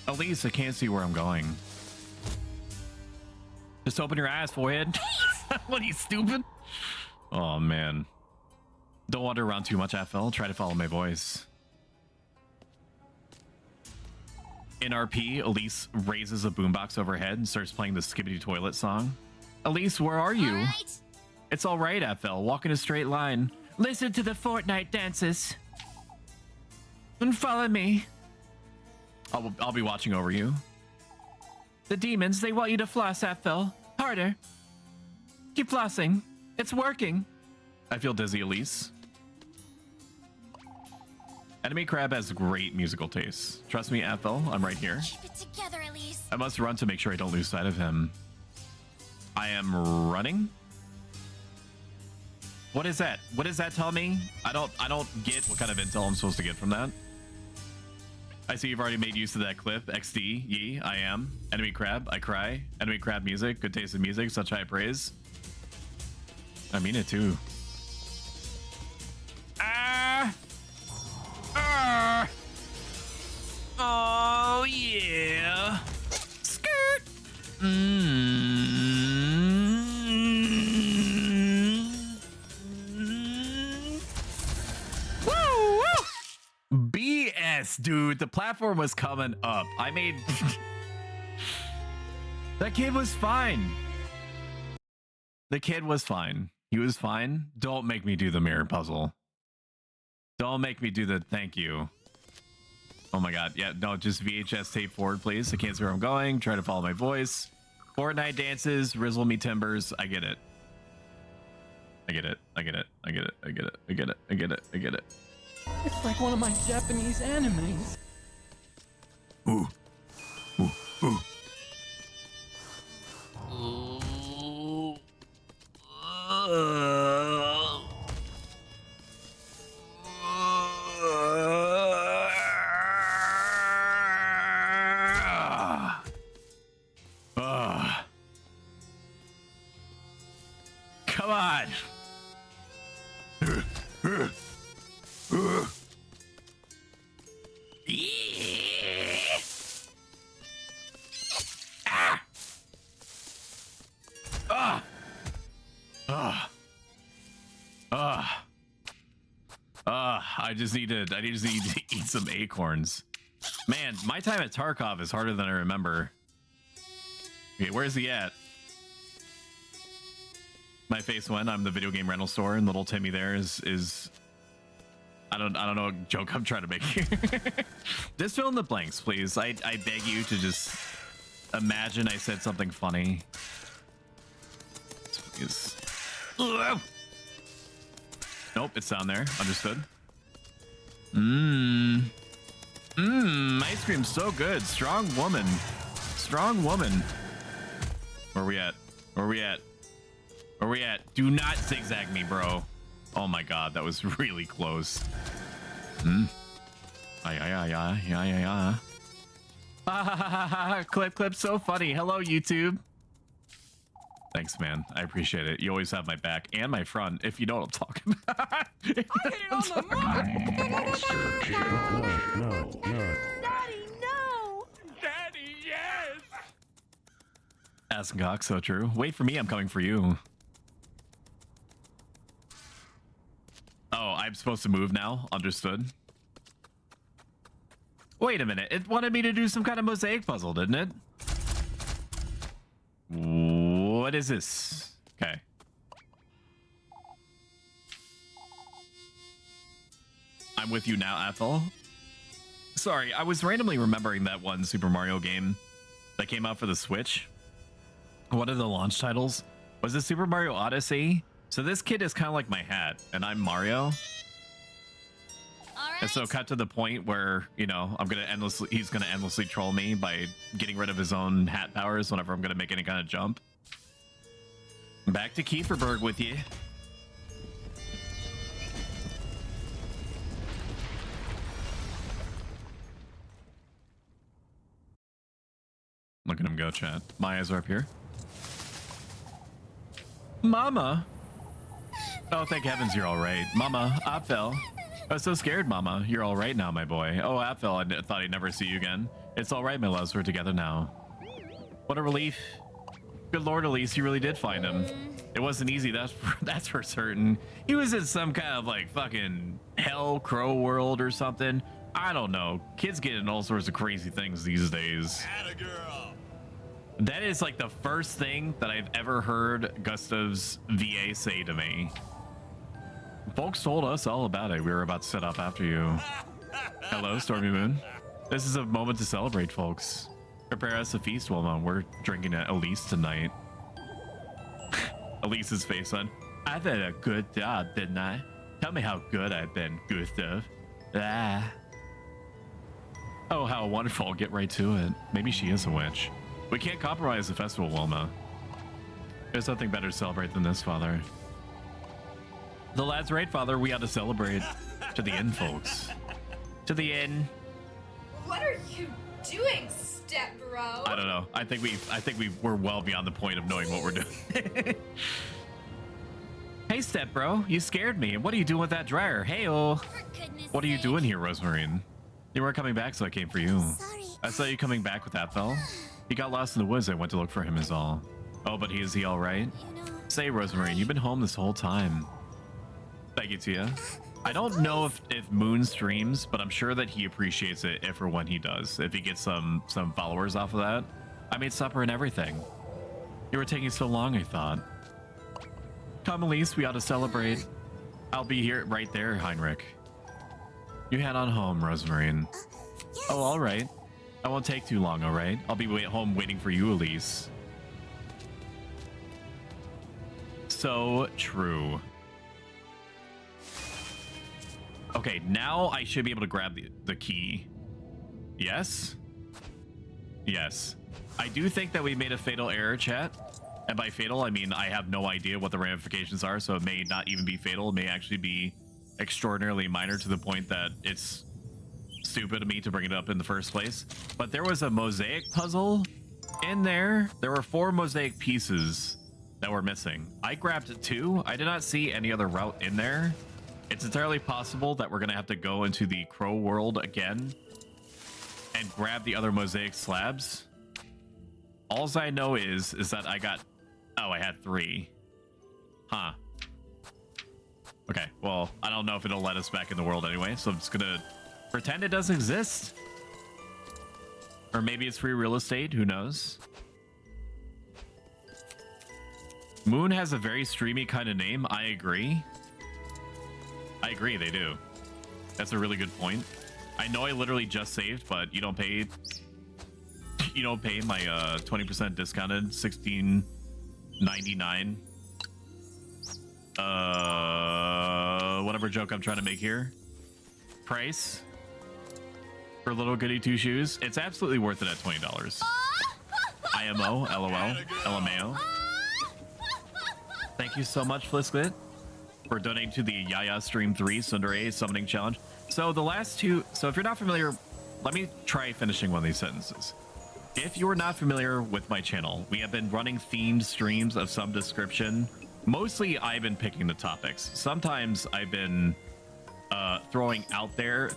At least I can't see where I'm going. Just open your eyes, forehead. What, are you stupid? Oh, man. Don't wander around too much, FL. Try to follow my voice. In RP, Elise raises a boombox overhead and starts playing the Skibbity Toilet song. Elise, where are you? Right. It's all right, FL. Walk in a straight line. Listen to the Fortnite dances. And follow me. I'll be watching over you. The demons, they want you to floss, FL. Harder. Keep flossing. It's working. I feel dizzy, Elise. Enemy Crab has great musical taste. Trust me, FL, I'm right here. Keep it together, Elise. I must run to make sure I don't lose sight of him. I am running. What is that? What does that tell me? I don't get what kind of intel I'm supposed to get from that. I see you've already made use of that clip. XD, ye, I am. Enemy crab, I cry. Enemy crab music, good taste in music, such high praise. I mean it too. Ah! Ah! Oh yeah! Skirt! Woo! BS, dude. The platform was coming up. I made... That kid was fine. The kid was fine. He was fine. Don't make me do the mirror puzzle. Don't make me do the thank you. Oh my god. Yeah, no, just VHS tape forward, please. I can't see where I'm going. Try to follow my voice. Fortnite dances, Rizzle me timbers. I get it. I get it. I get it. I get it. I get it. I get it. I get it. I get it. It's like one of my Japanese animes. Ooh. Ooh. Ooh. Come on. I just need to eat some acorns. Man, my time at Tarkov is harder than I remember. Okay, where's he at? My face went. I'm the video game rental store, and little Timmy there is I don't know what joke I'm trying to make here. Just fill in the blanks, please. I beg you to just imagine I said something funny. Please. Nope, it's down there. Understood. Ice cream's so good. Strong woman. Strong woman. Where we at? Where we at? Where we at? Do not zigzag me, bro. Oh my god, that was really close. Clip, so funny. Hello, YouTube. Thanks, man. I appreciate it. You always have my back and my front, if you know what I'm talking about. I hit it on the mark! No. Daddy, no! Daddy, yes! Asgok, so true. Wait for me, I'm coming for you. Oh, I'm supposed to move now? Understood. Wait a minute. It wanted me to do some kind of mosaic puzzle, didn't it? What is this? Okay. I'm with you now, Ethel. Sorry, I was randomly remembering that one Super Mario game that came out for the Switch. What are the launch titles? Was it Super Mario Odyssey? So this kid is kind of like my hat, and I'm Mario. And so cut to the point where, you know, he's gonna endlessly troll me by getting rid of his own hat powers whenever I'm gonna make any kind of jump. Back to Kieferberg with you. Look at him go, chat. My eyes are up here. Mama. Oh, thank heavens you're all right. Mama, I fell. I was so scared, Mama. You're all right now, my boy. Oh, Apfel, I thought I'd never see you again. It's all right, my loves. We're together now. What a relief. Good Lord, Elise, you really did find him. It wasn't easy, that's for certain. He was in some kind of, like, fucking hell crow world or something. I don't know. Kids get in all sorts of crazy things these days. Attagirl. That is, like, the first thing that I've ever heard Gustav's VA say to me. Folks told us all about it. We were about to set up after you. Hello, Stormy Moon. This is a moment to celebrate, folks. Prepare us a feast while we're drinking at Elise tonight. Elise's face on. I did a good job, didn't I? Tell me how good I've been, Gustav. Ah. Oh, how wonderful. I'll get right to it. Maybe she is a witch. We can't compromise the festival, Wilma. There's nothing better to celebrate than this, Father. The lad's right, Father. We ought to celebrate. To the end, folks. To the end. What are you doing, step bro? I don't know. I think we're well beyond the point of knowing what we're doing. Hey, step bro, you scared me. What are you doing with that dryer? Hey-oh. What are you doing here, Rosemarine? You weren't coming back, so I came for you. Sorry. I saw you coming back with that fell. He got lost in the woods. I went to look for him is all. Oh, but is he all right? Say, Rosemarine, you've been home this whole time. Thank you, Tia. I don't know if Moon streams, but I'm sure that he appreciates it if or when he does. If he gets some followers off of that. I made supper and everything. You were taking so long, I thought. Come, Elise, we ought to celebrate. I'll be here right there, Heinrich. You head on home, Rosemarine. Yes. Oh, all right. I won't take too long, all right? I'll be home waiting for you, Elise. So true. Okay, now I should be able to grab the key. Yes? Yes. I do think that we made a fatal error, chat. And by fatal, I mean I have no idea what the ramifications are, so it may not even be fatal. It may actually be extraordinarily minor to the point that it's stupid of me to bring it up in the first place. But there was a mosaic puzzle in there. There were 4 mosaic pieces that were missing. I grabbed 2. I did not see any other route in there. It's entirely possible that we're gonna have to go into the crow world again and grab the other mosaic slabs. Alls I know is that I got... Oh, I had 3. Huh. Okay, well, I don't know if it'll let us back in the world anyway, so I'm just gonna pretend it doesn't exist. Or maybe it's free real estate, who knows? Moon has a very streamy kind of name, I agree. I agree, they do. That's a really good point. I know I literally just saved, but you don't pay my 20% discounted $16.99 whatever joke I'm trying to make here price for little Goody Two Shoes. It's absolutely worth it at $20. IMO, LOL, LMAO. Thank you so much, Flisklit, for donating to the Yaya Stream 3 Sundere Summoning Challenge. So the last 2, so if you're not familiar, let me try finishing one of these sentences. If you are not familiar with my channel, we have been running themed streams of some description. Mostly I've been picking the topics. Sometimes I've been throwing out there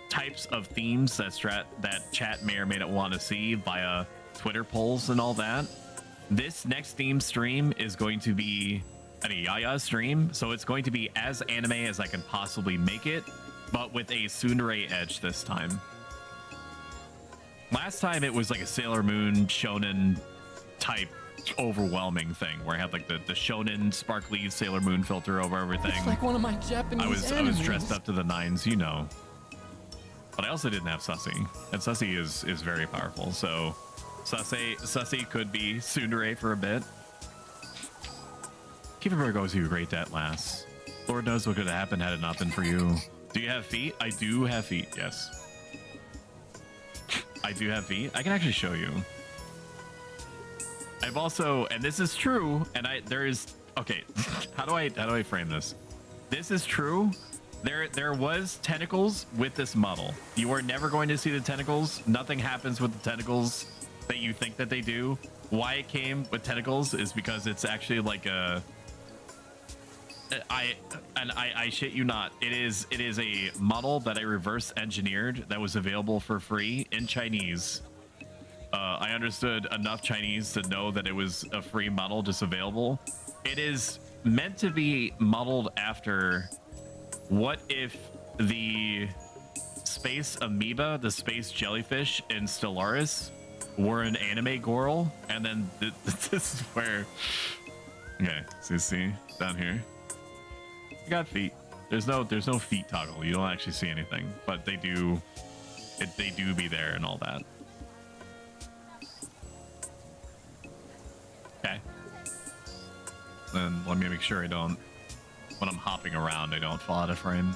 types of themes that chat may or may not want to see via Twitter polls and all that. This next theme stream is going to be an Yaya stream, so it's going to be as anime as I can possibly make it, but with a tsundere edge this time. Last time it was like a Sailor Moon shonen type overwhelming thing where I had like the shonen sparkly Sailor Moon filter over everything. It's like one of my Japanese I was dressed up to the nines, you know. But I also didn't have Sussy, and Sussy is very powerful. So Sussy could be tsundere for a bit. Keep it goes you great at last. Lord knows what could have happened had it not been for you. Do you have feet? I do have feet, yes. I do have feet. I can actually show you. I've also, and this is true, and there is, okay, how do I frame this? This is true. There was tentacles with this model. You are never going to see the tentacles. Nothing happens with the tentacles that you think that they do. Why it came with tentacles is because it's actually like a, I shit you not. It is a model that I reverse engineered that was available for free in Chinese. I understood enough Chinese to know that it was a free model just available. It is meant to be modeled after what if the space amoeba, the space jellyfish in Stellaris were an anime girl, and then this is where, okay, so see down here. You got feet. There's no feet toggle. You don't actually see anything, but they do be there and all that. Okay. Then let me make sure I don't, when I'm hopping around, I don't fall out of frame.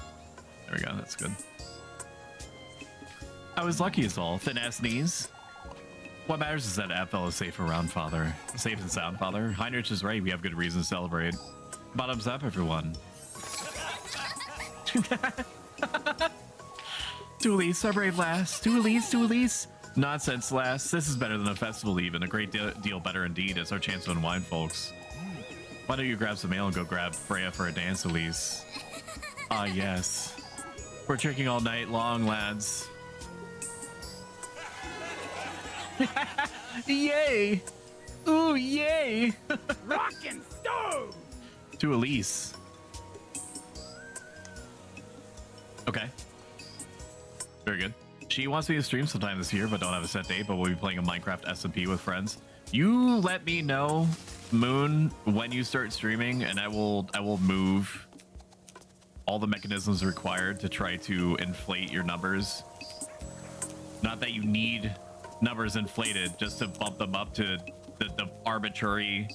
There we go. That's good. I was lucky as all. Thin ass knees. What matters is that Apfel is safe around father. Safe and sound, father. Heinrich is right. We have good reason to celebrate. Bottoms up, everyone. To Elise, our brave lass. To Elise, to Elise. Nonsense, lass. This is better than a festival even. A great deal better indeed. It's our chance to unwind, folks. Why don't you grab some ale and go grab Freya for a dance, Elise? Ah, yes. We're drinking all night long, lads. Yay! Ooh, yay! Rockin' stove! To Elise. Okay. Very good. She wants me to stream sometime this year, but don't have a set date, but we'll be playing a Minecraft SMP with friends. You let me know, Moon, when you start streaming, and I will move all the mechanisms required to try to inflate your numbers. Not that you need numbers inflated, just to bump them up to the arbitrary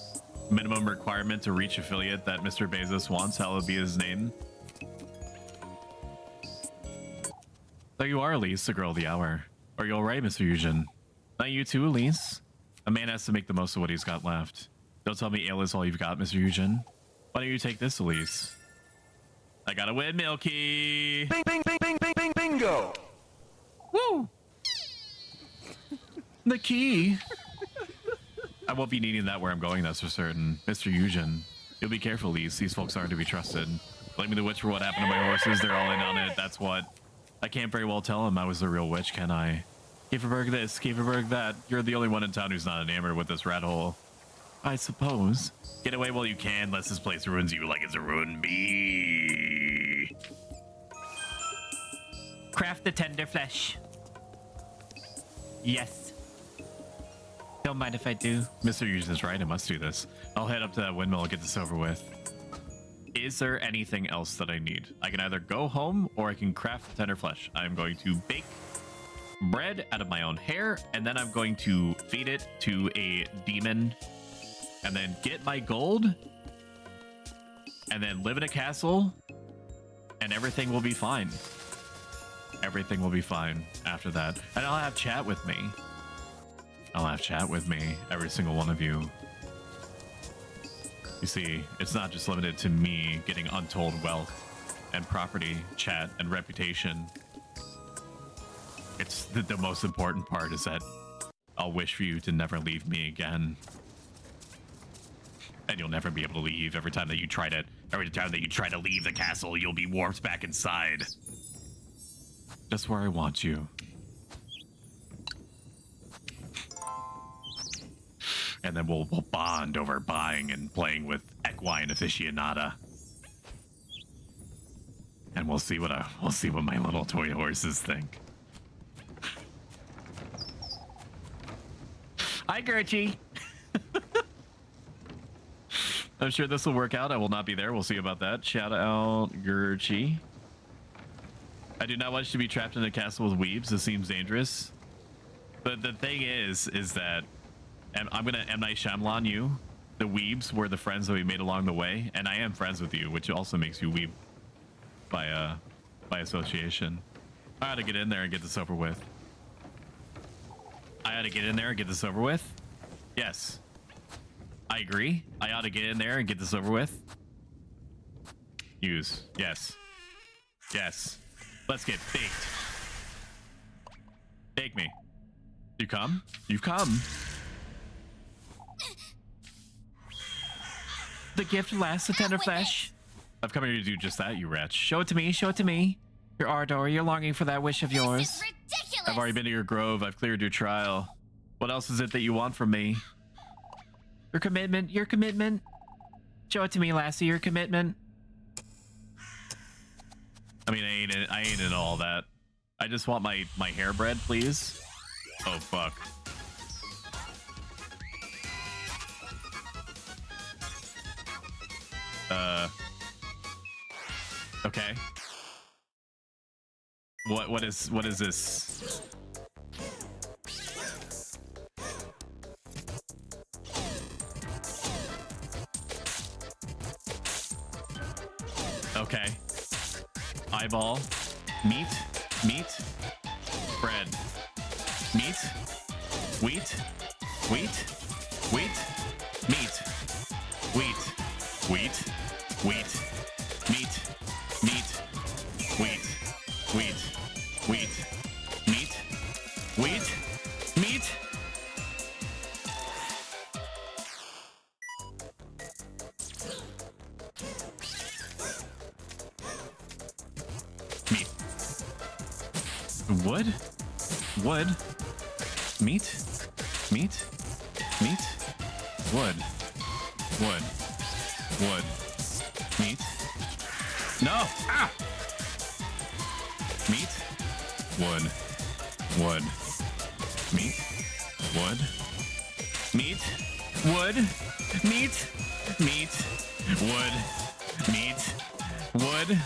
minimum requirement to reach affiliate that Mr. Bezos wants. Hallowed be his name. There you are, Elise, the girl of the hour. Are you alright, Mr. Eugen? Not you too, Elise? A man has to make the most of what he's got left. Don't tell me ale is all you've got, Mr. Eugen. Why don't you take this, Elise? I got a windmill key! Bing, bing, bing, bing, bing, bing, bingo! Woo! The key! I won't be needing that where I'm going, that's for certain. Mr. Eugen, you'll be careful, Elise. These folks aren't to be trusted. Blame me the witch for what happened to my horses. They're all in on it, that's what. I can't very well tell him I was the real witch, can I? Kieferberg this, Kieferberg that. You're the only one in town who's not enamored with this rat hole. I suppose. Get away while you can, lest this place ruins you like it's ruined me. Craft the tender flesh. Yes. Don't mind if I do. Mr. Eugen's right, I must do this. I'll head up to that windmill and get this over with. Is there anything else that I need? I can either go home or I can craft tender flesh. I'm going to bake bread out of my own hair, and then I'm going to feed it to a demon, and then get my gold, and then live in a castle, and everything will be fine. Everything will be fine after that. And I'll have chat with me. I'll have chat with me, every single one of you. You see, it's not just limited to me getting untold wealth and property, chat, and reputation. It's the most important part is that I'll wish for you to never leave me again. And you'll never be able to leave. Every time that you try to leave the castle, you'll be warped back inside. Just where I want you. And then we'll bond over buying and playing with equine aficionada. And we'll see what my little toy horses think. Hi, Gertie. I'm sure this will work out. I will not be there. We'll see about that. Shout out, Gertie. I do not want you to be trapped in a castle with weebs. This seems dangerous. But the thing is that I'm gonna M. Night Shyamalan you. The weebs were the friends that we made along the way, and I am friends with you, which also makes you weeb by association. I ought to get in there and get this over with. I ought to get in there and get this over with. Yes. I agree. I ought to get in there and get this over with. Use. Yes. Yes. Let's get baked. Bake me. You come? You've come. The gift lasts, the tender flesh. I've come here to do just that, you wretch. Show it to me, show it to me. Your ardor, your longing for that wish of yours. This is ridiculous. I've already been to your grove, I've cleared your trial. What else is it that you want from me? Your commitment, your commitment. Show it to me, lassie, your commitment. I mean, I ain't in all that. I just want my hair bread, please. Oh, fuck. Okay. What is this? Okay. Eyeball. Meat. Bread. Meat. Wheat. Meat. Wheat. Meat. Wheat. Wheat. Wheat. Wood? Wood? Meat? Meat? Meat? Wood. Wood. Wood. Meat? No! Ah! Meat? Wood. Wood. Meat? Wood. Meat? Wood. Meat? Meat? Wood. Meat? Wood.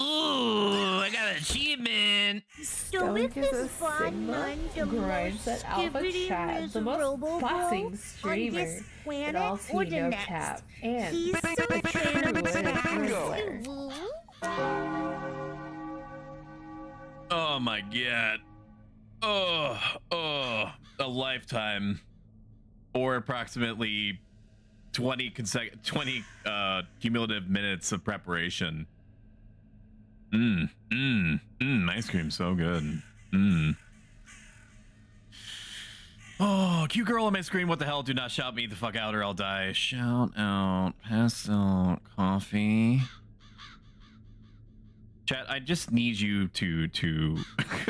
Ooh, I got an achievement. Stoic is a bar Sigma none the grind most set alpha skibbity chat, the most miserable boxing on streamer this in planet all or tea the no next. cap, and He's so phantom Rizzler. Oh my god. Oh, a lifetime or approximately 20 cumulative minutes of preparation. Ice cream so good. Oh, cute girl on my screen, what the hell? Do not shout me the fuck out or I'll die. Shout out, pass out coffee. Chat, I just need you to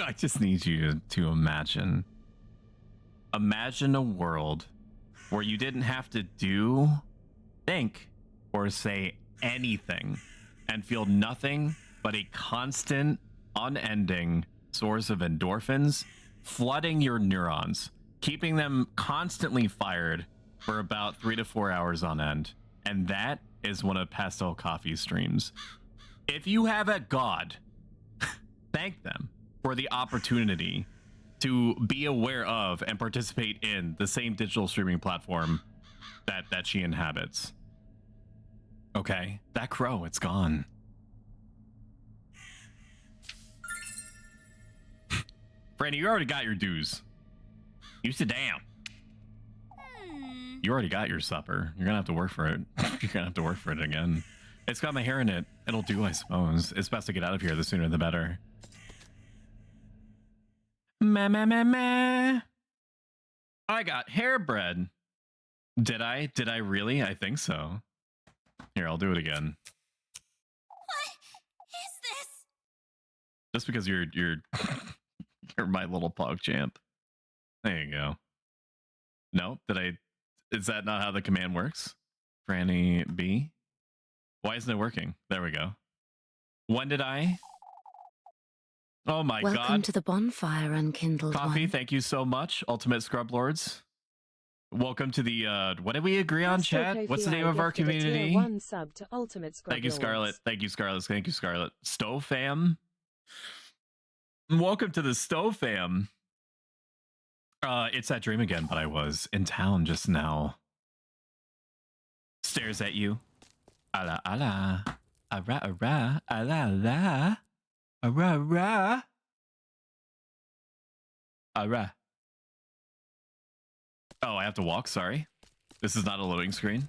I just need you to imagine a world where you didn't have to think or say anything and feel nothing but a constant, unending source of endorphins flooding your neurons, keeping them constantly fired for about 3 to 4 hours on end. And that is one of Pastel Coffee's streams. If you have a god, thank them for the opportunity to be aware of and participate in the same digital streaming platform that she inhabits. Okay, that crow, it's gone. Franny, you already got your dues. You sit down. You already got your supper. You're gonna have to work for it. You're gonna have to work for it again. It's got my hair in it. It'll do, I suppose. It's best to get out of here. The sooner the better. Meh. I got hair bread. Did I? Did I really? I think so. Here, I'll do it again. What is this? Just because you're you're my little pog champ. There you go. No, did I? Is that not how the command works? Franny B. Why isn't it working? There we go. When did I? Oh my god. Welcome to the bonfire, unkindled Coffee, one. thank you so much. Ultimate Scrub Lords. Welcome to the what did we agree on, chat? What's the name of our community? Sub to Ultimate Scrub Thank you, Scarlet. Lords. Thank you, Scarlet. Thank you, Scarlet. Stowe fam. Welcome to the Stowe fam. It's that dream again, but I was in town just now. Stares at you. Ala ala. Ara ara. Ala ala. Ara ara. Ara. Oh, I have to walk, sorry. This is not a loading screen.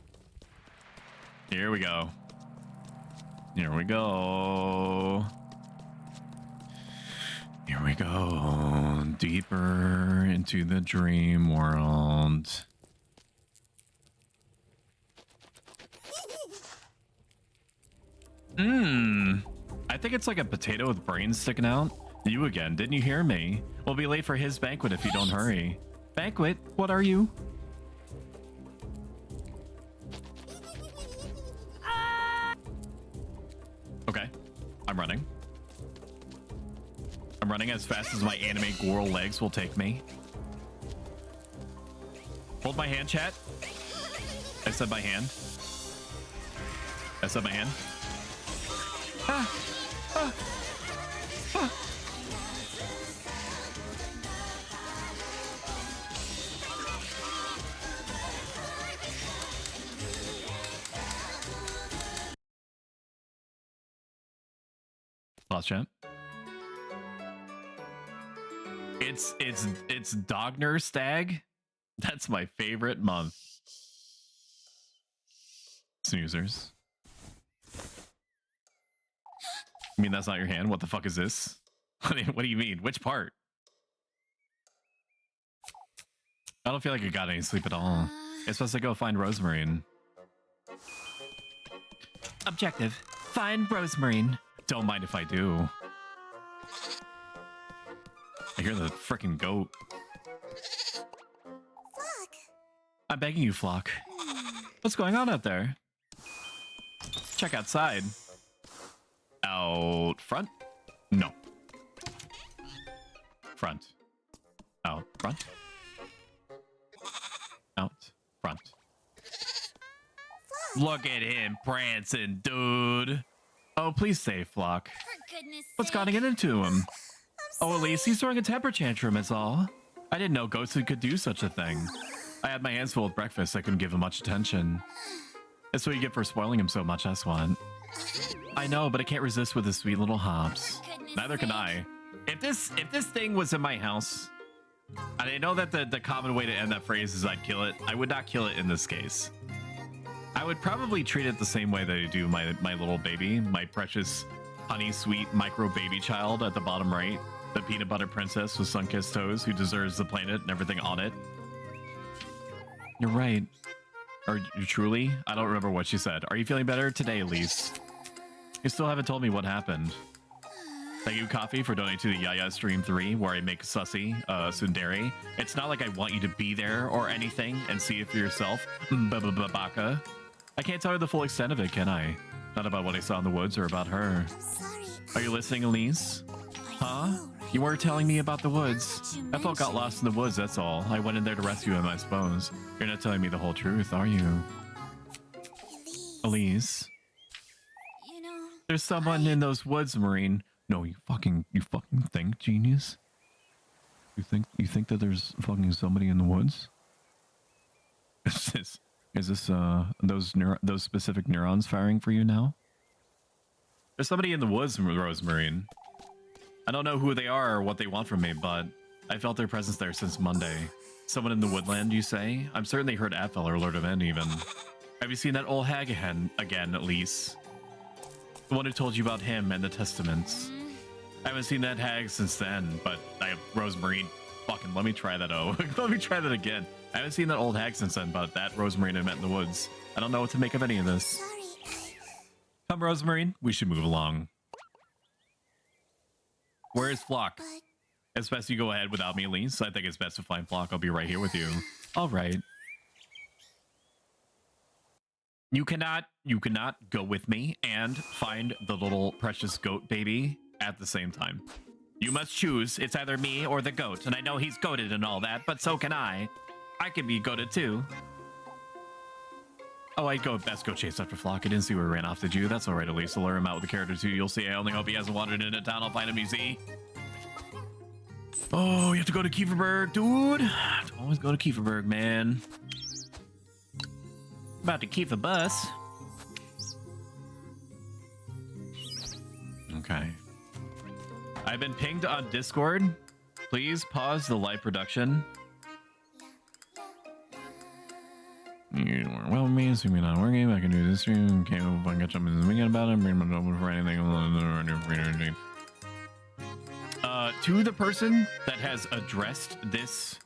Here we go. Here we go. Here we go. Deeper into the dream world. I think it's like a potato with brains sticking out. You again, didn't you hear me? We'll be late for his banquet if you don't hurry. Banquet? What are you? Okay, I'm running. I'm running as fast as my anime girl legs will take me. Hold my hand, chat. I said my hand. I said my hand. Ah, ah, ah. Lost chat. It's Dogner Stag. That's my favorite month. Snoozers. You mean that's not your hand? What the fuck is this? What do you mean? Which part? I don't feel like I got any sleep at all. It's supposed to go find Rosemarine. Objective. Find Rosemarine. Don't mind if I do. I hear the frickin' goat. Flock. I'm begging you, Flock. What's going on out there? Check outside. Out front? No. Front. Out front. Out front. Look at him prancing, dude. Oh, please say, Flock. For goodness What's sake. gotten into him? Oh, sorry. Elise, he's throwing a temper tantrum, is all. I didn't know goats could do such a thing. I had my hands full with breakfast. I couldn't give him much attention. That's what you get for spoiling him so much, that's what. I know, but I can't resist with his sweet little hops. Neither can I. If this thing was in my house, and I know that the common way to end that phrase is I'd kill it, I would not kill it in this case. I would probably treat it the same way that I do my little baby, my precious honey sweet micro baby child at the bottom right, the peanut butter princess with sun-kissed toes who deserves the planet and everything on it. You're right. Or you truly? I don't remember what she said. Are you feeling better today, Elise? You still haven't told me what happened. Thank you, Coffee, for donating to the Yaya Stream 3, where I make Sussy, Sundari. It's not like I want you to be there or anything and see it for yourself. Baka. I can't tell you the full extent of it, can I? Not about what I saw in the woods or about her. Sorry. Are you listening, Elise? Huh? You were telling me about the woods. I felt got lost in the woods, that's all. I went in there to rescue him, I suppose. You're not telling me the whole truth, are you? Elise? You know, There's someone in those woods, Marine. No, you fucking think, genius? You think that there's fucking somebody in the woods? Is this those specific neurons firing for you now? There's somebody in the woods, Rosemarine. I don't know who they are or what they want from me, but I felt their presence there since Monday. Someone in the woodland, you say? I'm certain they heard Atfel or Lord of N even. Have you seen that old hag again, at least? The one who told you about him and the testaments. I haven't seen that hag since then, but Rosemarine, fucking let me try that. Let me try that again. I haven't seen that old hag since then, but that Rosemarine I met in the woods. I don't know what to make of any of this. sorry. Come, Rosemarine, we should move along. Where is Flock? But It's best you go ahead without me, Elise. I think it's best to find Flock. I'll be right here with you. All right. You cannot go with me and find the little precious goat baby at the same time. You must choose. It's either me or the goat. And I know he's goated and all that, but so can I. I can be goated too. Oh, I'd best go chase after Flock. I didn't see where he ran off, did you? That's all right, Elise. I'll lure him out with the character too. You'll see. I only hope he hasn't wandered into town. I'll find him, you see. Oh, you have to go to Kieferberg, dude. Always go to Kieferberg, man. About to keep the bus. Okay. I've been pinged on Discord. Please pause the live production. You are well with me, assuming not working. I can do this stream. Can't hope I can catch up in the weekend about it. Bring my open for anything. To the person that has addressed this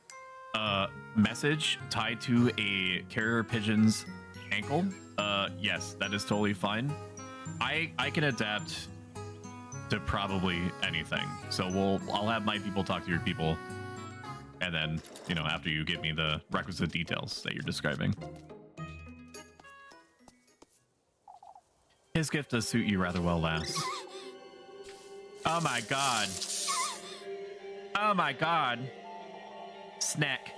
message tied to a carrier pigeon's ankle, yes, that is totally fine. I can adapt to probably anything, so I'll have my people talk to your people, and then, you know, after you give me the requisite details that you're describing. His gift does suit you rather well, lass. Oh my god. Oh my god. Snack.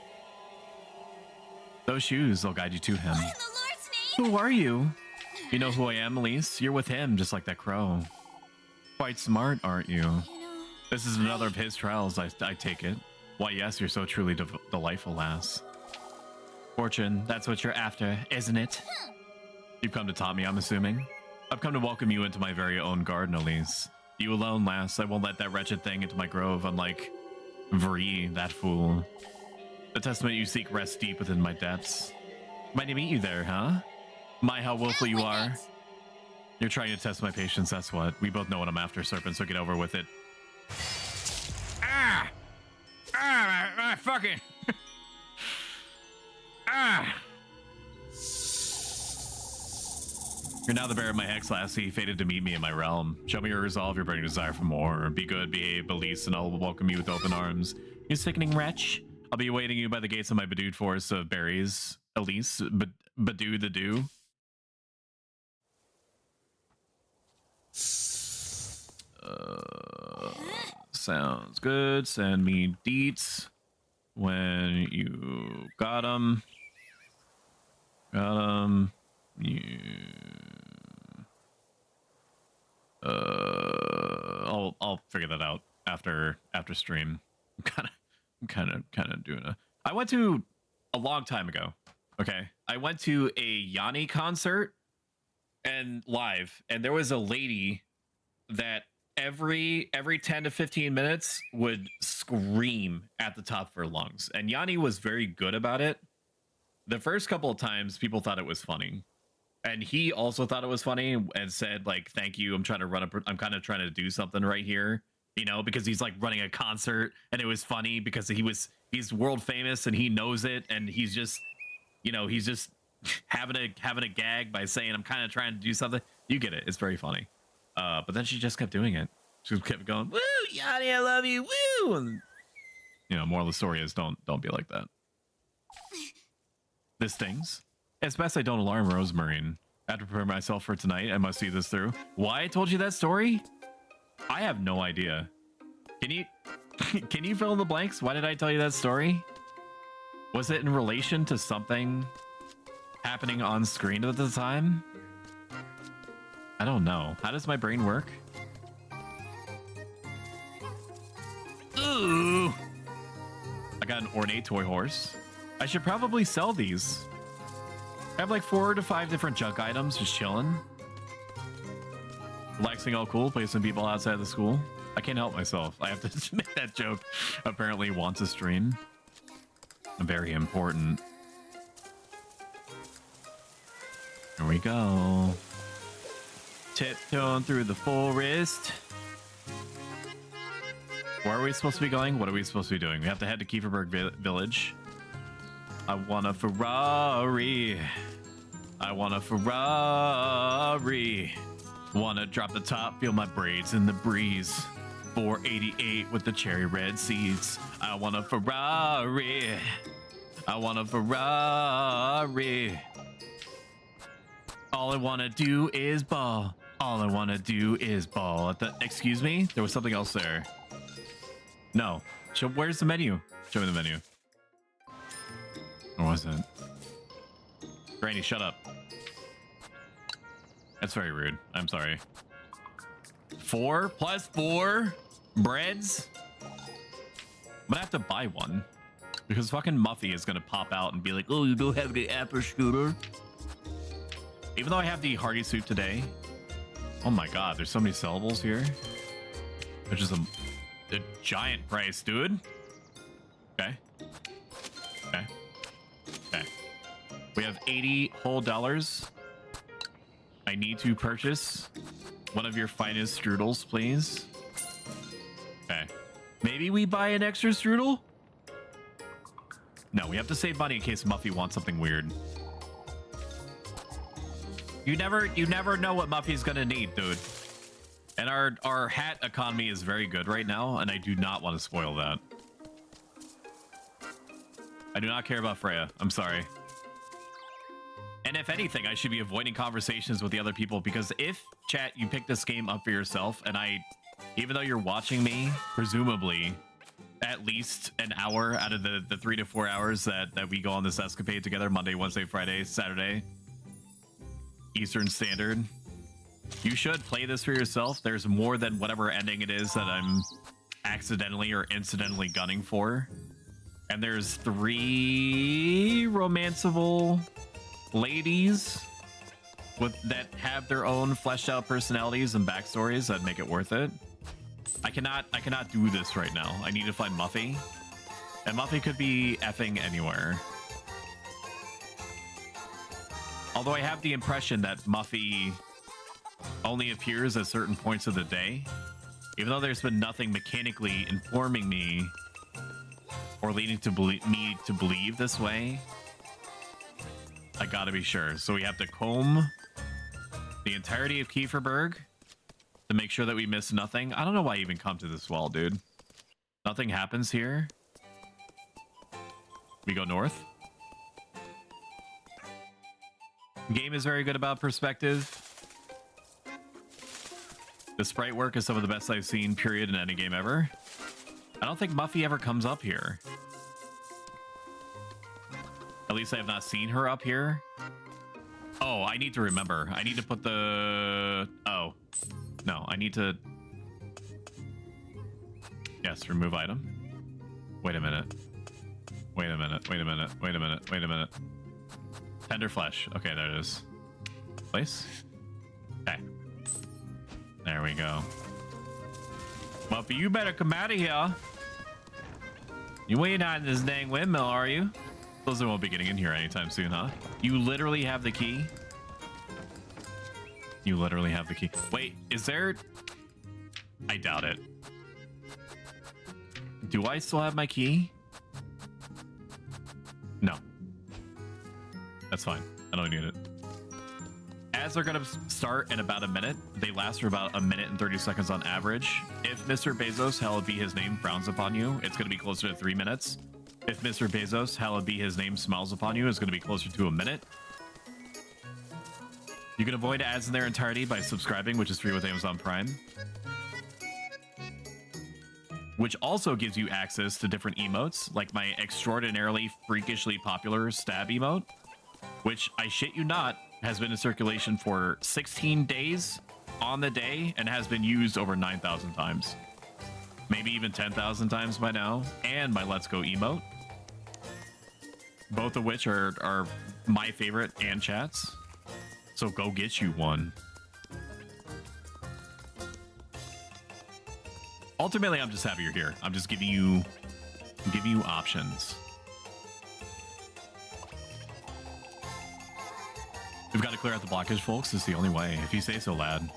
Those shoes, they'll guide you to him. in the Lord's name. Who are you? You know who I am, Elise? You're with him, just like that crow. Quite smart, aren't you? You know, This is another of his trials, I take it. Why, yes, you're so truly delightful, lass. Fortune, that's what you're after, isn't it? You've come to taunt me, I'm assuming. I've come to welcome you into my very own garden, Elise. You alone, lass. I won't let that wretched thing into my grove, unlike Vree, that fool. The testament you seek rests deep within my depths. Might I meet you there, huh? My, how willful you are. You're trying to test my patience, that's what. We both know what I'm after, Serpent, so get over with it. Ah! Ah, my fucking... ah! You're now the bearer of my hex, lassie, fated to meet me in my realm. Show me your resolve, your burning desire for more. Be good, behave, Elise, and I'll welcome you with open arms. You sickening wretch. I'll be awaiting you by the gates of my bedewed forest of berries. Elise, bedew the dew. Sounds good. Send me deets when you got them. Got them. You. I'll figure that out after stream. I'm kind of doing a. I went to a long time ago. Okay, I went to a Yanni concert and live, and there was a lady that every 10 to 15 minutes would scream at the top of her lungs, and Yanni was very good about it. The first couple of times, people thought it was funny. And he also thought it was funny and said, like, thank you. I'm kind of trying to do something right here, you know, because he's like running a concert, and it was funny because he's world famous and he knows it. And he's just, you know, he's just having a gag by saying, I'm kind of trying to do something. You get it. It's very funny. But then she just kept doing it. She just kept going, woo, Yanni, I love you. Woo. And, you know, moral of the story is don't be like that. This stings. It's best I don't alarm Rosemarine. I have to prepare myself for tonight. I must see this through. Why I told you that story? I have no idea. Can you fill in the blanks? Why did I tell you that story? Was it in relation to something happening on screen at the time? I don't know. How does my brain work? Ooh! I got an ornate toy horse. I should probably sell these. I have like 4 to 5 different junk items just chilling. Relaxing, all cool. Play some people outside the school. I can't help myself. I have to make that joke. Apparently wants a stream. Very important. Here we go. Tiptoeing through the forest. Where are we supposed to be going? What are we supposed to be doing? We have to head to Kieferberg Village. I want a Ferrari. I want a Ferrari. Wanna drop the top, feel my braids in the breeze. 488 with the cherry red seats. I want a Ferrari. I want a Ferrari. All I wanna do is ball. All I wanna do is ball. Excuse me? There was something else there. No. Where's the menu? Show me the menu. Or was it? Granny, shut up. That's very rude. I'm sorry. 4 plus 4 breads? I'm gonna have to buy one. Because fucking Muffy is gonna pop out and be like, oh, you don't have the apple scooter. Even though I have the hearty soup today. Oh my god, there's so many syllables here. Which is a giant price, dude. Okay. Okay. Okay. We have 80 whole dollars. I need to purchase one of your finest strudels, please. Okay. Maybe we buy an extra strudel? No, we have to save money in case Muffy wants something weird. You never know what Muffy's gonna need, dude. And our hat economy is very good right now, and I do not want to spoil that. I do not care about Freya. I'm sorry. And if anything, I should be avoiding conversations with the other people, because if, chat, you pick this game up for yourself, and even though you're watching me, presumably, at least an hour out of the 3 to 4 hours that we go on this escapade together, Monday, Wednesday, Friday, Saturday, Eastern Standard, you should play this for yourself. There's more than whatever ending it is that I'm accidentally or incidentally gunning for. And there's 3 romanceable ladies that have their own fleshed out personalities and backstories that make it worth it. I cannot do this right now. I need to find Muffy. And Muffy could be effing anywhere. Although I have the impression that Muffy only appears at certain points of the day. Even though there's been nothing mechanically informing me or leading to me to believe this way, I gotta be sure. So we have to comb the entirety of Kieferberg to make sure that we miss nothing. I don't know why I even come to this wall, dude. Nothing happens here. We go north. Game is very good about perspective. The sprite work is some of the best I've seen, period, in any game ever. I don't think Muffy ever comes up here. At least I have not seen her up here. Oh, I need to remember. I need to put the... Oh. No, I need to... Yes, remove item. Wait a minute. Wait a minute. Wait a minute. Wait a minute. Wait a minute. Tender flesh. Okay, there it is. Place. Okay. There we go. Muffy, you better come out of here. You ain't on this dang windmill, are you? Those won't be getting in here anytime soon, huh? You literally have the key? You literally have the key. Wait, is there... I doubt it. Do I still have my key? No. That's fine. I don't need it. As they're gonna start in about a minute, they last for about a minute and 30 seconds on average. If Mr. Bezos, hallowed be his name, frowns upon you, it's gonna be closer to 3 minutes. If Mr. Bezos, hallowed be his name, smiles upon you, it's gonna be closer to a minute. You can avoid ads in their entirety by subscribing, which is free with Amazon Prime. Which also gives you access to different emotes, like my extraordinarily freakishly popular stab emote, which, I shit you not, has been in circulation for 16 days on the day and has been used over 9,000 times. Maybe even 10,000 times by now. And my Let's Go emote. Both of which are my favorite and chat's. So go get you one. Ultimately, I'm just happy you're here. I'm just giving you options. We've got to clear out the blockage, folks. It's the only way. If you say so, lad.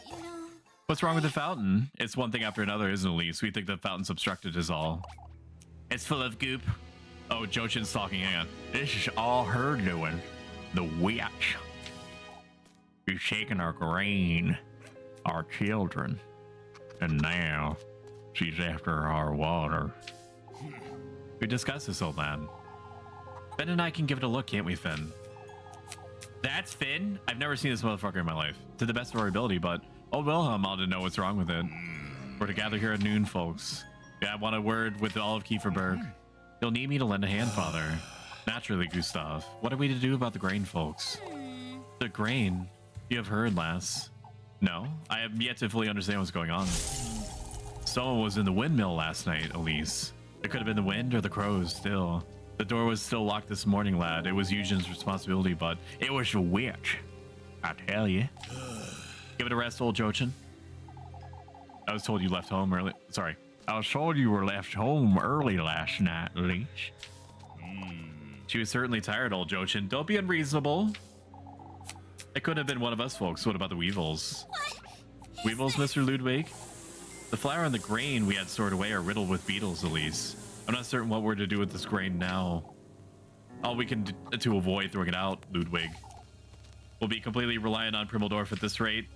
What's wrong with the fountain? It's one thing after another, isn't it, Elise? We think the fountain's obstructed is all. It's full of goop. Oh, Jochin's talking. Hang on. This is all her doing. The witch. She's shaking our grain. Our children. And now, she's after our water. We discussed this, old man. Finn and I can give it a look, can't we, Finn? That's Finn? I've never seen this motherfucker in my life. To the best of our ability, but old Wilhelm ought to know what's wrong with it. We're to gather here at noon, folks. Yeah, I want a word with all of Kieferberg. You'll need me to lend a hand, father. Naturally, Gustav. What are we to do about the grain, folks? The grain? You have heard, lass. No, I have yet to fully understand what's going on. Someone was in the windmill last night, Elise. It could have been the wind or the crows, still. The door was still locked this morning, lad. It was Eugen's responsibility, but it was a witch. I tell you. Give it a rest, old Jochin. I was told you left home early. Sorry. I was told you were left home early last night, Leech. She was certainly tired, old Jochin. Don't be unreasonable. It couldn't have been one of us folks. What about the weevils? Weevils, Mr. Ludwig? The flour and the grain we had stored away are riddled with beetles, Elise. I'm not certain what we're to do with this grain now. All we can do to avoid throwing it out, Ludwig. We'll be completely reliant on Primmeldorf at this rate.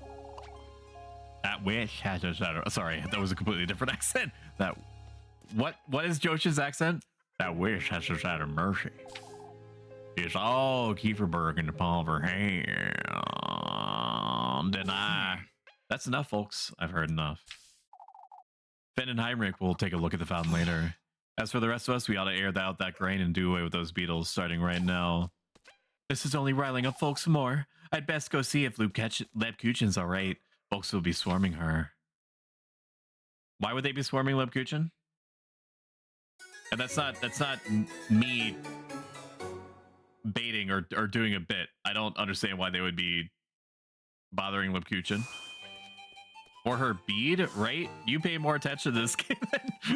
That witch has a shadow. Sorry, that was a completely different accent. That what is Joshin's accent? That witch has a shadow mercy. It's all Kieferberg in the palm of her hand. Deny. That's enough, folks. I've heard enough. Finn and Heinrich will take a look at the fountain later. As for the rest of us, we ought to air out that grain and do away with those beetles starting right now. This is only riling up folks more. I'd best go see if Lebkuchen's all right. Folks will be swarming her. Why would they be swarming Lebkuchen? And that's not me baiting or doing a bit. I don't understand why they would be bothering Lebkuchen. Or her bead, right? You pay more attention to this game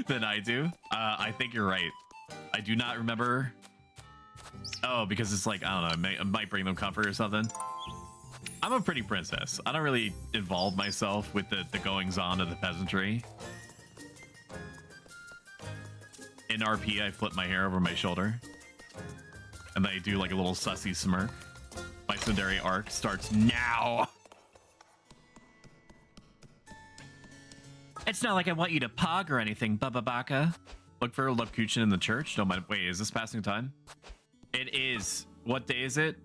than I do. I think you're right. I do not remember. Oh, because it's like, I don't know, it might bring them comfort or something. I'm a pretty princess. I don't really involve myself with the goings-on of the peasantry. In RP, I flip my hair over my shoulder. And I do like a little sussy smirk. My Sundari arc starts now. It's not like I want you to pog or anything, Bubba Baka. Look for Lubkuchen in the church. Don't mind. Wait, is this passing time? It is. What day is it?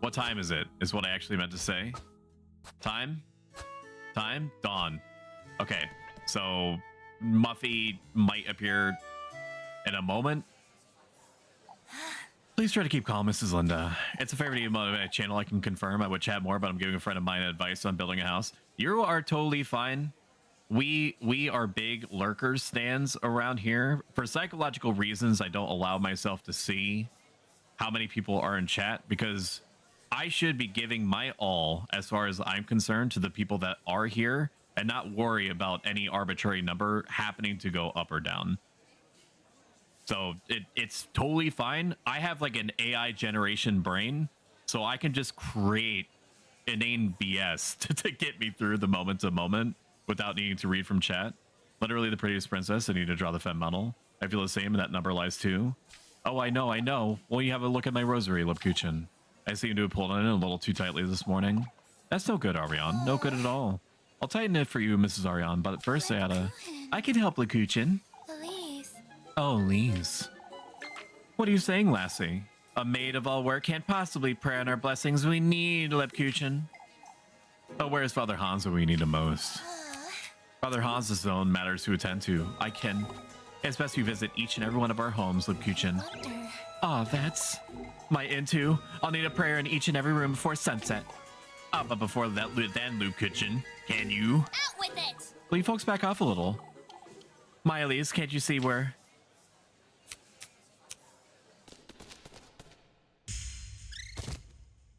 What time is it? Is what I actually meant to say. Time? Time? Dawn. Okay, so Muffy might appear in a moment. Please try to keep calm, Mrs. Linda. It's a favorite of my channel. I can confirm I would chat more, but I'm giving a friend of mine advice on building a house. You are totally fine. We are big lurkers stands around here. For psychological reasons, I don't allow myself to see how many people are in chat because I should be giving my all, as far as I'm concerned, to the people that are here and not worry about any arbitrary number happening to go up or down. So it's totally fine. I have like an AI generation brain, so I can just create inane BS to get me through the moment to moment without needing to read from chat. Literally the prettiest princess. I need to draw the femme model. I feel the same, and that number lies too. Oh, I know. Well, you have a look at my rosary, Lubkuchen. I seem to have pulled on it a little too tightly this morning. That's no good, Ariane. No good at all. I'll tighten it for you, Mrs. Ariane, but first I can help, Lubkuchen. Please. Oh, Lise. What are you saying, lassie? A maid of all work can't possibly pray on our blessings. We need Lubkuchen. Oh, where's Father Hans when we need him most? Father Hans' own matters to attend to. I can. It's best we visit each and every one of our homes, Lubkuchen. Ah, that's my into. I'll need a prayer in each and every room before sunset. But before that, then, Lubkuchen, can you? Out with it! Will you folks back off a little? My Elise, can't you see where?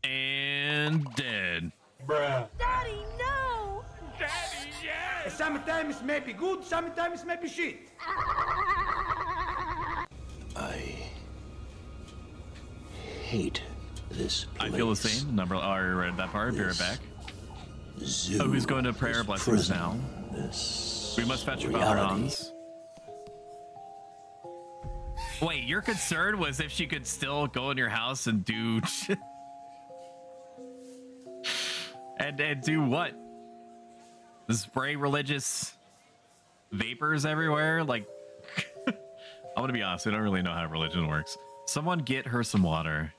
And dead. Bruh. Daddy, no! Daddy, yes! Sometimes may be good, sometimes may be shit. I hate this place. I feel the same. Number. Oh, I already read that part. Be right back. Oh, who's going to prayer blessings now? We must fetch your Father Hans. Wait, your concern was if she could still go in your house and do and do what? Spray religious vapors everywhere? Like, I'm gonna be honest, I don't really know how religion works. Someone get her some water.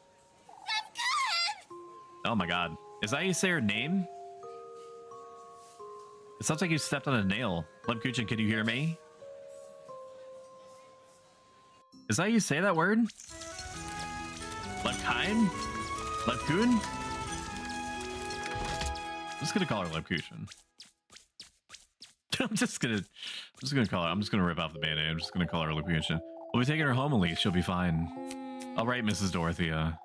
Oh my god. Is that how you say her name? It sounds like you stepped on a nail. Lubkuchen, can you hear me? Is that how you say that word? Lubkine? Lubkun? I'm just gonna call her Lubkuchen. I'm just gonna call her. I'm just gonna rip off the band-aid. I'm just gonna call her Lubkuchen. We'll be taking her home, Elise. She'll be fine. All right, Mrs. Dorothea.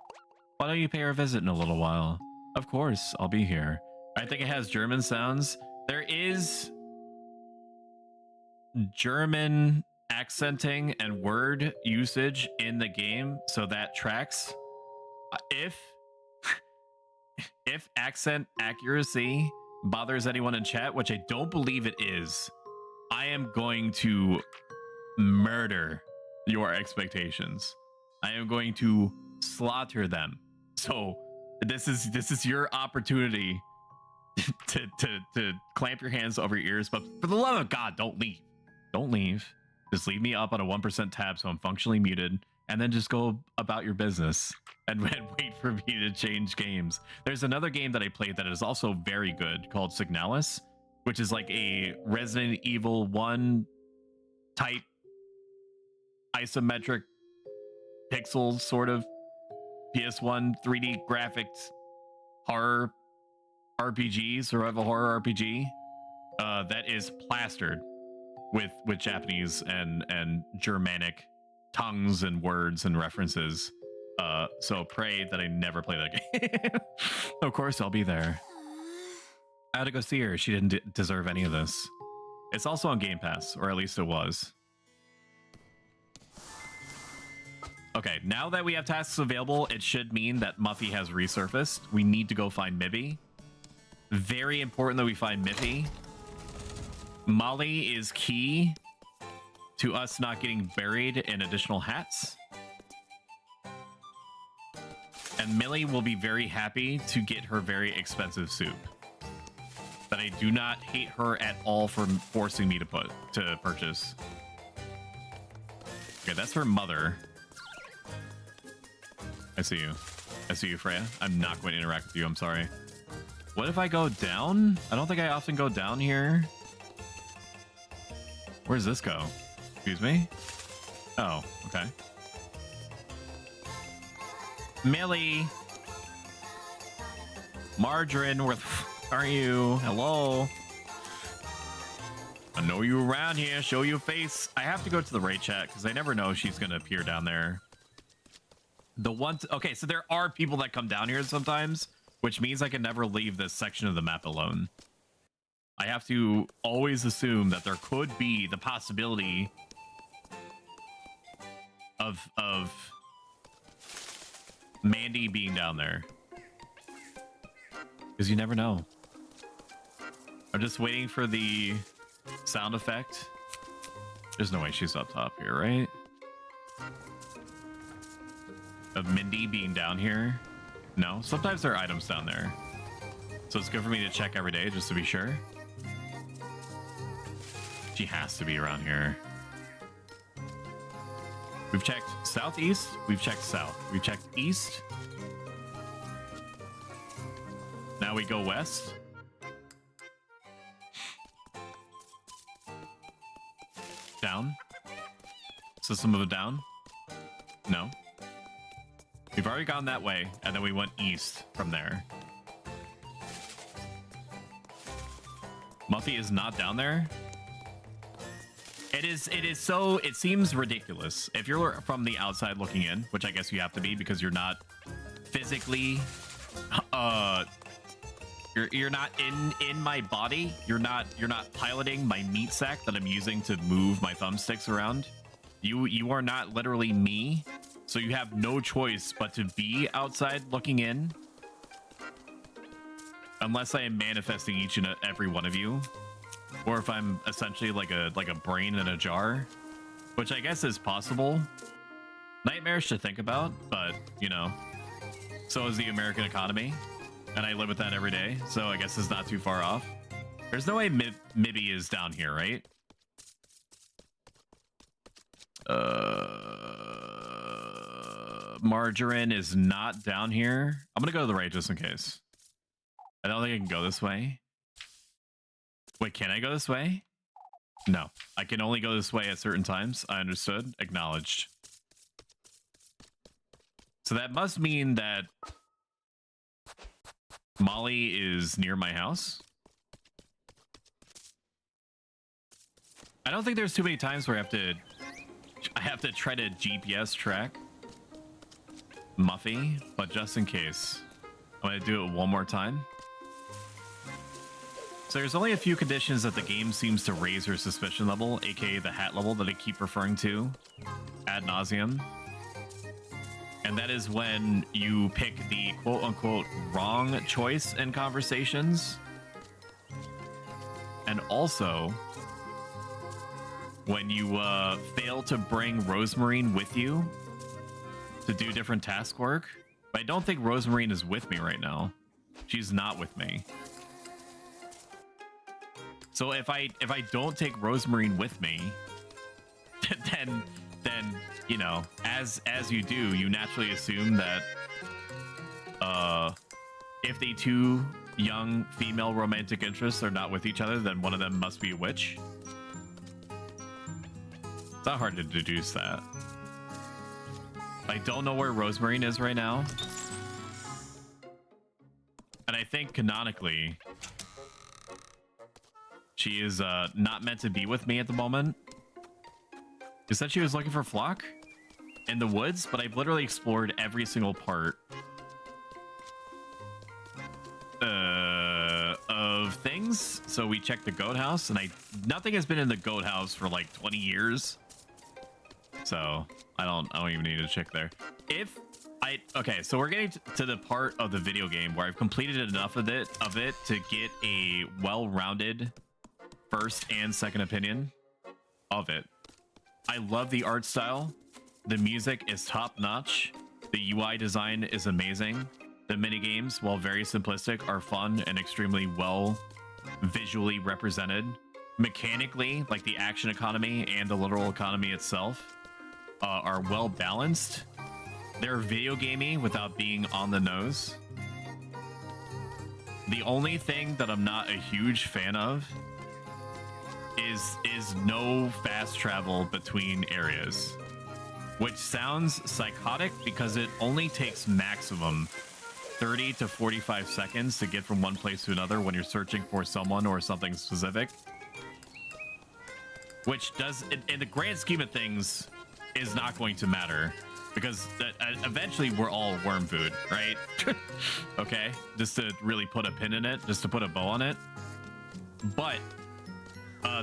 Why don't you pay her a visit in a little while? Of course, I'll be here. I think it has German sounds. There is German accenting and word usage in the game, so that tracks. If accent accuracy bothers anyone in chat, which I don't believe it is, I am going to murder your expectations. I am going to slaughter them. So this is your opportunity to clamp your hands over your ears, but for the love of God, don't leave. Don't leave. Just leave me up on a 1% tab so I'm functionally muted, and then just go about your business and wait for me to change games. There's another game that I played that is also very good called Signalis, which is like a Resident Evil 1 type isometric pixels sort of PS1 3D graphics horror RPG, survival horror RPG, that is plastered with Japanese and Germanic tongues and words and references. So pray that I never play that game. Of course, I'll be there. I had to go see her. She didn't deserve any of this. It's also on Game Pass, or at least it was. Okay, now that we have tasks available, it should mean that Muffy has resurfaced. We need to go find Mibby. Very important that we find Miffy. Molly is key to us not getting buried in additional hats. And Millie will be very happy to get her very expensive soup that that I do not hate her at all for forcing me to purchase. Okay, that's her mother. I see you. I see you, Freya. I'm not going to interact with you. I'm sorry. What if I go down? I don't think I often go down here. Where does this go? Excuse me? Oh, okay. Millie. Margarine, where the f are you? Hello? I know you around here. Show your face. I have to go to the raid chat because I never know she's going to appear down there. The one... Okay, so there are people that come down here sometimes, which means I can never leave this section of the map alone. I have to always assume that there could be the possibility of Mandy being down there. Because you never know. I'm just waiting for the sound effect. There's no way she's up top here, right? Of Mindy being down here? No, sometimes there are items down there. So it's good for me to check every day just to be sure. She has to be around here. We've checked southeast, we've checked south, we've checked east. Now we go west. Down. System of a down? No. We've already gone that way, and then we went east from there. Muffy is not down there. It is so, it seems ridiculous. If you're from the outside looking in, which I guess you have to be because you're not physically, you're not in my body. You're not piloting my meat sack that I'm using to move my thumbsticks around. You are not literally me. So you have no choice but to be outside looking in. Unless I am manifesting each and every one of you. Or if I'm essentially like a brain in a jar. Which I guess is possible. Nightmarish to think about, but you know. So is the American economy. And I live with that every day. So I guess it's not too far off. There's no way Mibby is down here, right? Margarine is not down here. I'm gonna go to the right just in case. I don't think I can go this way. Wait, can I go this way? No, I can only go this way at certain times. I understood. Acknowledged. So that must mean that Molly is near my house. I don't think there's too many times where I have to try to GPS track Muffy, but just in case, I'm gonna do it one more time. So there's only a few conditions that the game seems to raise her suspicion level, aka the hat level that I keep referring to ad nauseum. And that is when you pick the quote-unquote wrong choice in conversations. And also when you fail to bring Rosemarine with you to do different task work. But I don't think Rosemarine is with me right now. She's not with me. So if I don't take Rosemarine with me, then you know, as you do, you naturally assume that if the two young female romantic interests are not with each other, then one of them must be a witch. It's not hard to deduce that. I don't know where Rosemarine is right now. And I think canonically she is not meant to be with me at the moment. You said she was looking for Flock in the woods, but I've literally explored every single part of things. So we checked the goat house, and nothing has been in the goat house for like 20 years. So I don't even need to check there. Okay, so we're getting to the part of the video game where I've completed enough of it to get a well-rounded first and second opinion of it. I love the art style. The music is top-notch. The UI design is amazing. The minigames, while very simplistic, are fun and extremely well visually represented. Mechanically, like the action economy and the literal economy itself are well balanced. They're video gamey without being on the nose. The only thing that I'm not a huge fan of is no fast travel between areas, which sounds psychotic because it only takes maximum 30 to 45 seconds to get from one place to another when you're searching for someone or something specific, which does, in the grand scheme of things, is not going to matter because eventually we're all worm food, right? Okay, just to really put a pin in it, just to put a bow on it. But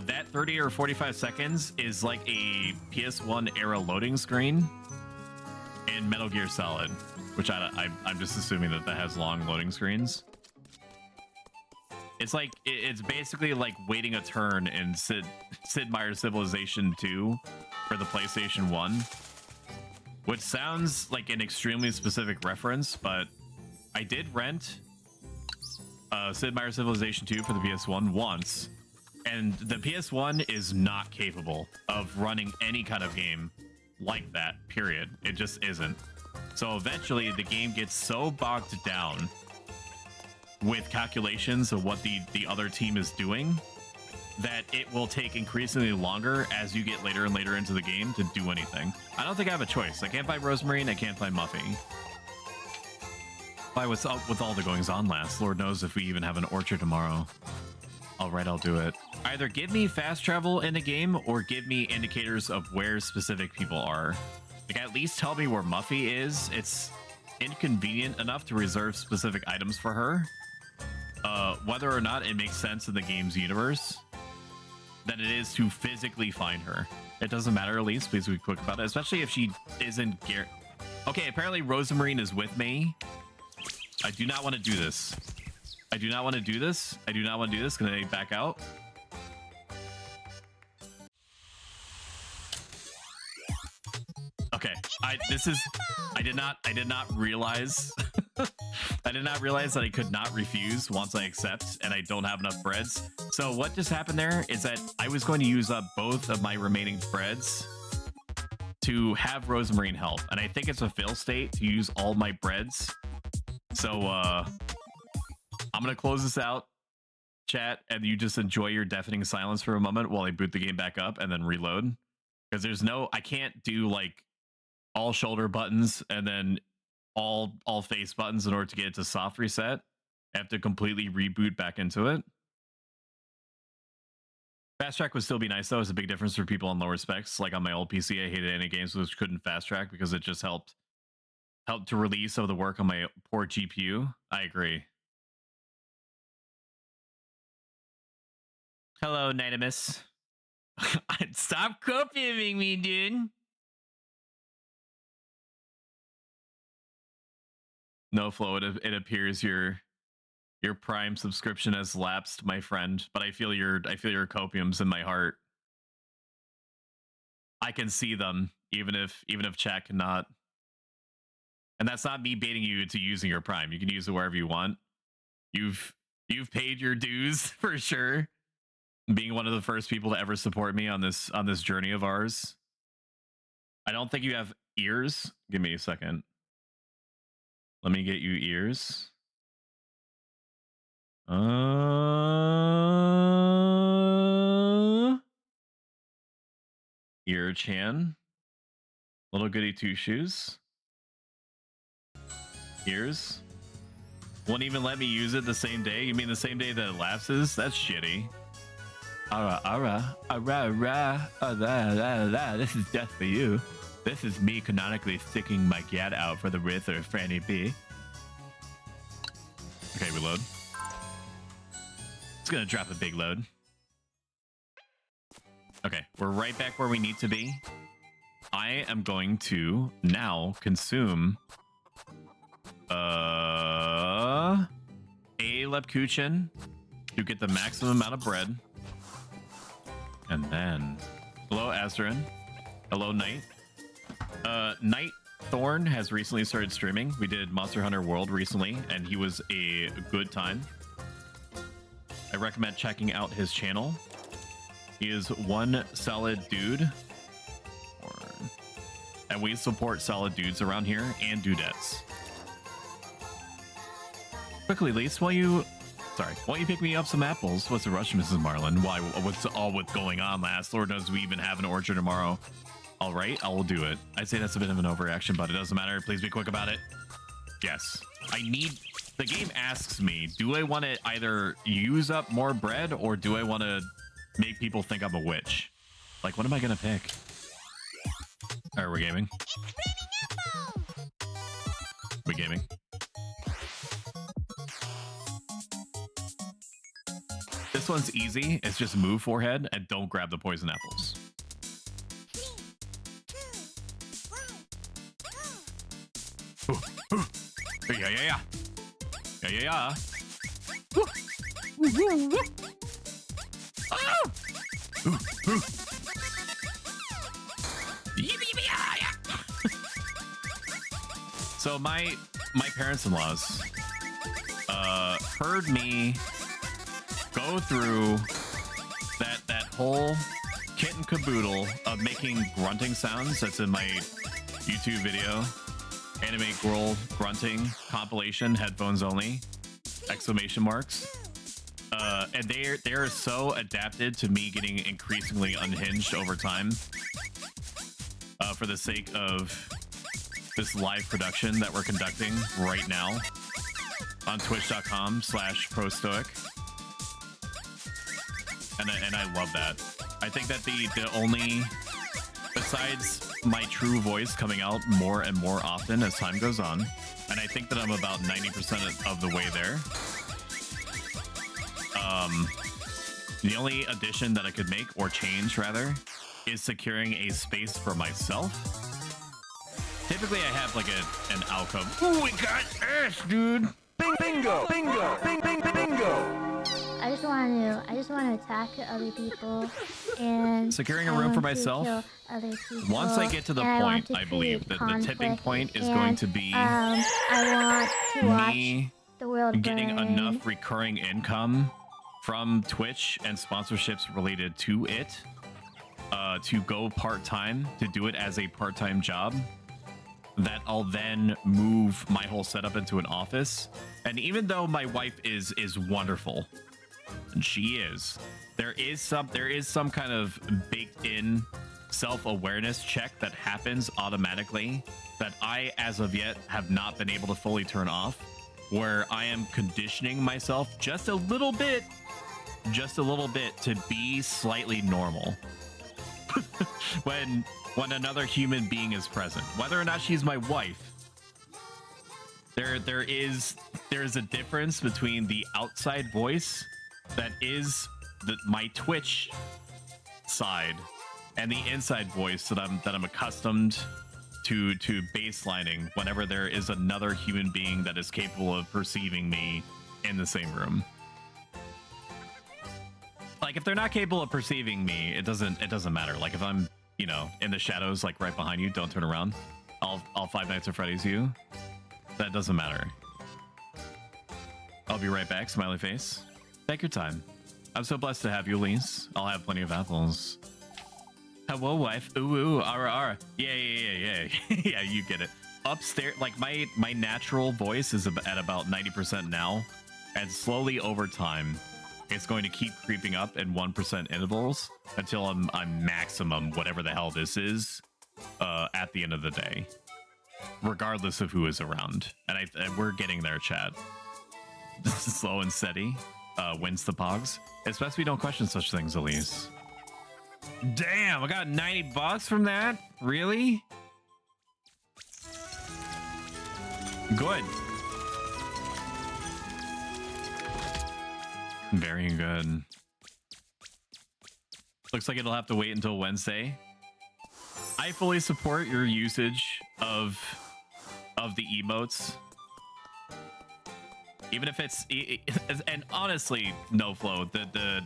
that 30 or 45 seconds is like a PS1 era loading screen in Metal Gear Solid, which I'm just assuming that has long loading screens. It's like it's basically like waiting a turn in Sid Meier's Civilization 2 for the PlayStation 1, which sounds like an extremely specific reference, but I did rent Sid Meier's Civilization 2 for the PS1 once, and the PS1 is not capable of running any kind of game like that, period. It just isn't. So eventually the game gets so bogged down with calculations of what the other team is doing that it will take increasingly longer as you get later and later into the game to do anything. I don't think I have a choice. I can't find Rosemarine, I can't find Muffy. Why, what's up with all the goings on last? Lord knows if we even have an orchard tomorrow. All right, I'll do it. Either give me fast travel in the game or give me indicators of where specific people are. Like, at least tell me where Muffy is. It's inconvenient enough to reserve specific items for her. Whether or not it makes sense in the game's universe, than it is to physically find her. It doesn't matter, at least. Please be quick about it, especially if she isn't Okay, apparently Rosemarine is with me. I do not want to do this. I do not want to do this. I do not want to do this. Can I back out? Okay, I did not realize I did not realize that I could not refuse once I accept, and I don't have enough breads. So what just happened there is that I was going to use up both of my remaining breads to have Rosemarine help, and I think it's a fail state to use all my breads. So I'm gonna close this out, chat, and you just enjoy your deafening silence for a moment while I boot the game back up and then reload, because I can't do like all shoulder buttons and then all face buttons in order to get it to soft reset. I have to completely reboot back into it. Fast track would still be nice though. It's a big difference for people on lower specs. Like on my old PC, I hated any games which couldn't fast track because it just helped to release some of the work on my poor GPU. I agree. Hello, Nidamus. Stop copying me, dude. No, Flo, it appears your Prime subscription has lapsed, my friend, but I feel your copiums in my heart. I can see them, even if chat cannot. And that's not me baiting you into using your Prime. You can use it wherever you want. You've paid your dues for sure. Being one of the first people to ever support me on this journey of ours. I don't think you have ears. Give me a second. Let me get you ears. Ear Chan. Little Goody Two Shoes. Ears. Won't even let me use it the same day? You mean the same day that it lapses? That's shitty. This is just for you. This is me canonically sticking my gat out for the Riz or Franny B. Okay, reload. It's gonna drop a big load. Okay, we're right back where we need to be. I am going to now consume a Lepkuchen to get the maximum amount of bread. And then, hello Asterin. Hello Knight. Knight Thorn has recently started streaming. We did Monster Hunter World recently, and he was a good time. I recommend checking out his channel. He is one solid dude. And we support solid dudes around here and dudettes. Quickly, Lise, while you pick me up some apples? What's the rush, Mrs. Marlin? Why? What's all with going on? Last Lord knows we even have an orchard tomorrow. All right, I will do it. I'd say that's a bit of an overreaction, but it doesn't matter. Please be quick about it. Yes, I need. The game asks me, do I want to either use up more bread or do I want to make people think I'm a witch? Like, what am I gonna pick? All right, we're gaming. We gaming. This one's easy. It's just move forehead and don't grab the poison apples. Yeah. So my parents-in-laws heard me go through that whole kit and caboodle of making grunting sounds that's in my YouTube video. Anime girl grunting compilation, headphones only, exclamation marks. And they're so adapted to me getting increasingly unhinged over time for the sake of this live production that we're conducting right now on twitch.com/ProStoic. And I love that. I think that the only, besides my true voice coming out more and more often as time goes on, and I think that I'm about 90% of the way there. The only addition that I could make, or change rather, is securing a space for myself. Typically I have like an alcove. Oh, we got ass, dude. Bingo! I just want to attack other people and securing a room for myself. Once I get to the point, I believe that the tipping point is going to be I want to watch me the world getting burn. enough recurring income from Twitch and sponsorships related to it to go part-time, to do it as a part-time job, that I'll then move my whole setup into an office. And even though my wife is wonderful, and she is, there is some kind of baked in self-awareness check that happens automatically that I, as of yet, have not been able to fully turn off, where I am conditioning myself just a little bit to be slightly normal when another human being is present, whether or not she's my wife. There is a difference between the outside voice that is my Twitch side and the inside voice that I'm accustomed to baselining whenever there is another human being that is capable of perceiving me in the same room. Like, if they're not capable of perceiving me, it doesn't matter. Like, if I'm, you know, in the shadows, like right behind you, don't turn around. I'll Five Nights at Freddy's you. That doesn't matter. I'll be right back, smiley face. Take your time. I'm so blessed to have you, Lise. I'll have plenty of apples. Hello, wife. Ooh, RR. Yeah. Yeah, you get it. Upstairs, like my natural voice is at about 90% now, and slowly over time, it's going to keep creeping up in 1% intervals until I'm maximum, whatever the hell this is, at the end of the day, regardless of who is around. And we're getting there, chat. Slow and steady wins the pogs. Especially don't question such things, Elise. Damn, I got $90 from that? Really? Good. Very good. Looks like it'll have to wait until Wednesday. I fully support your usage of the emotes. Even if it's, and honestly, no flow, the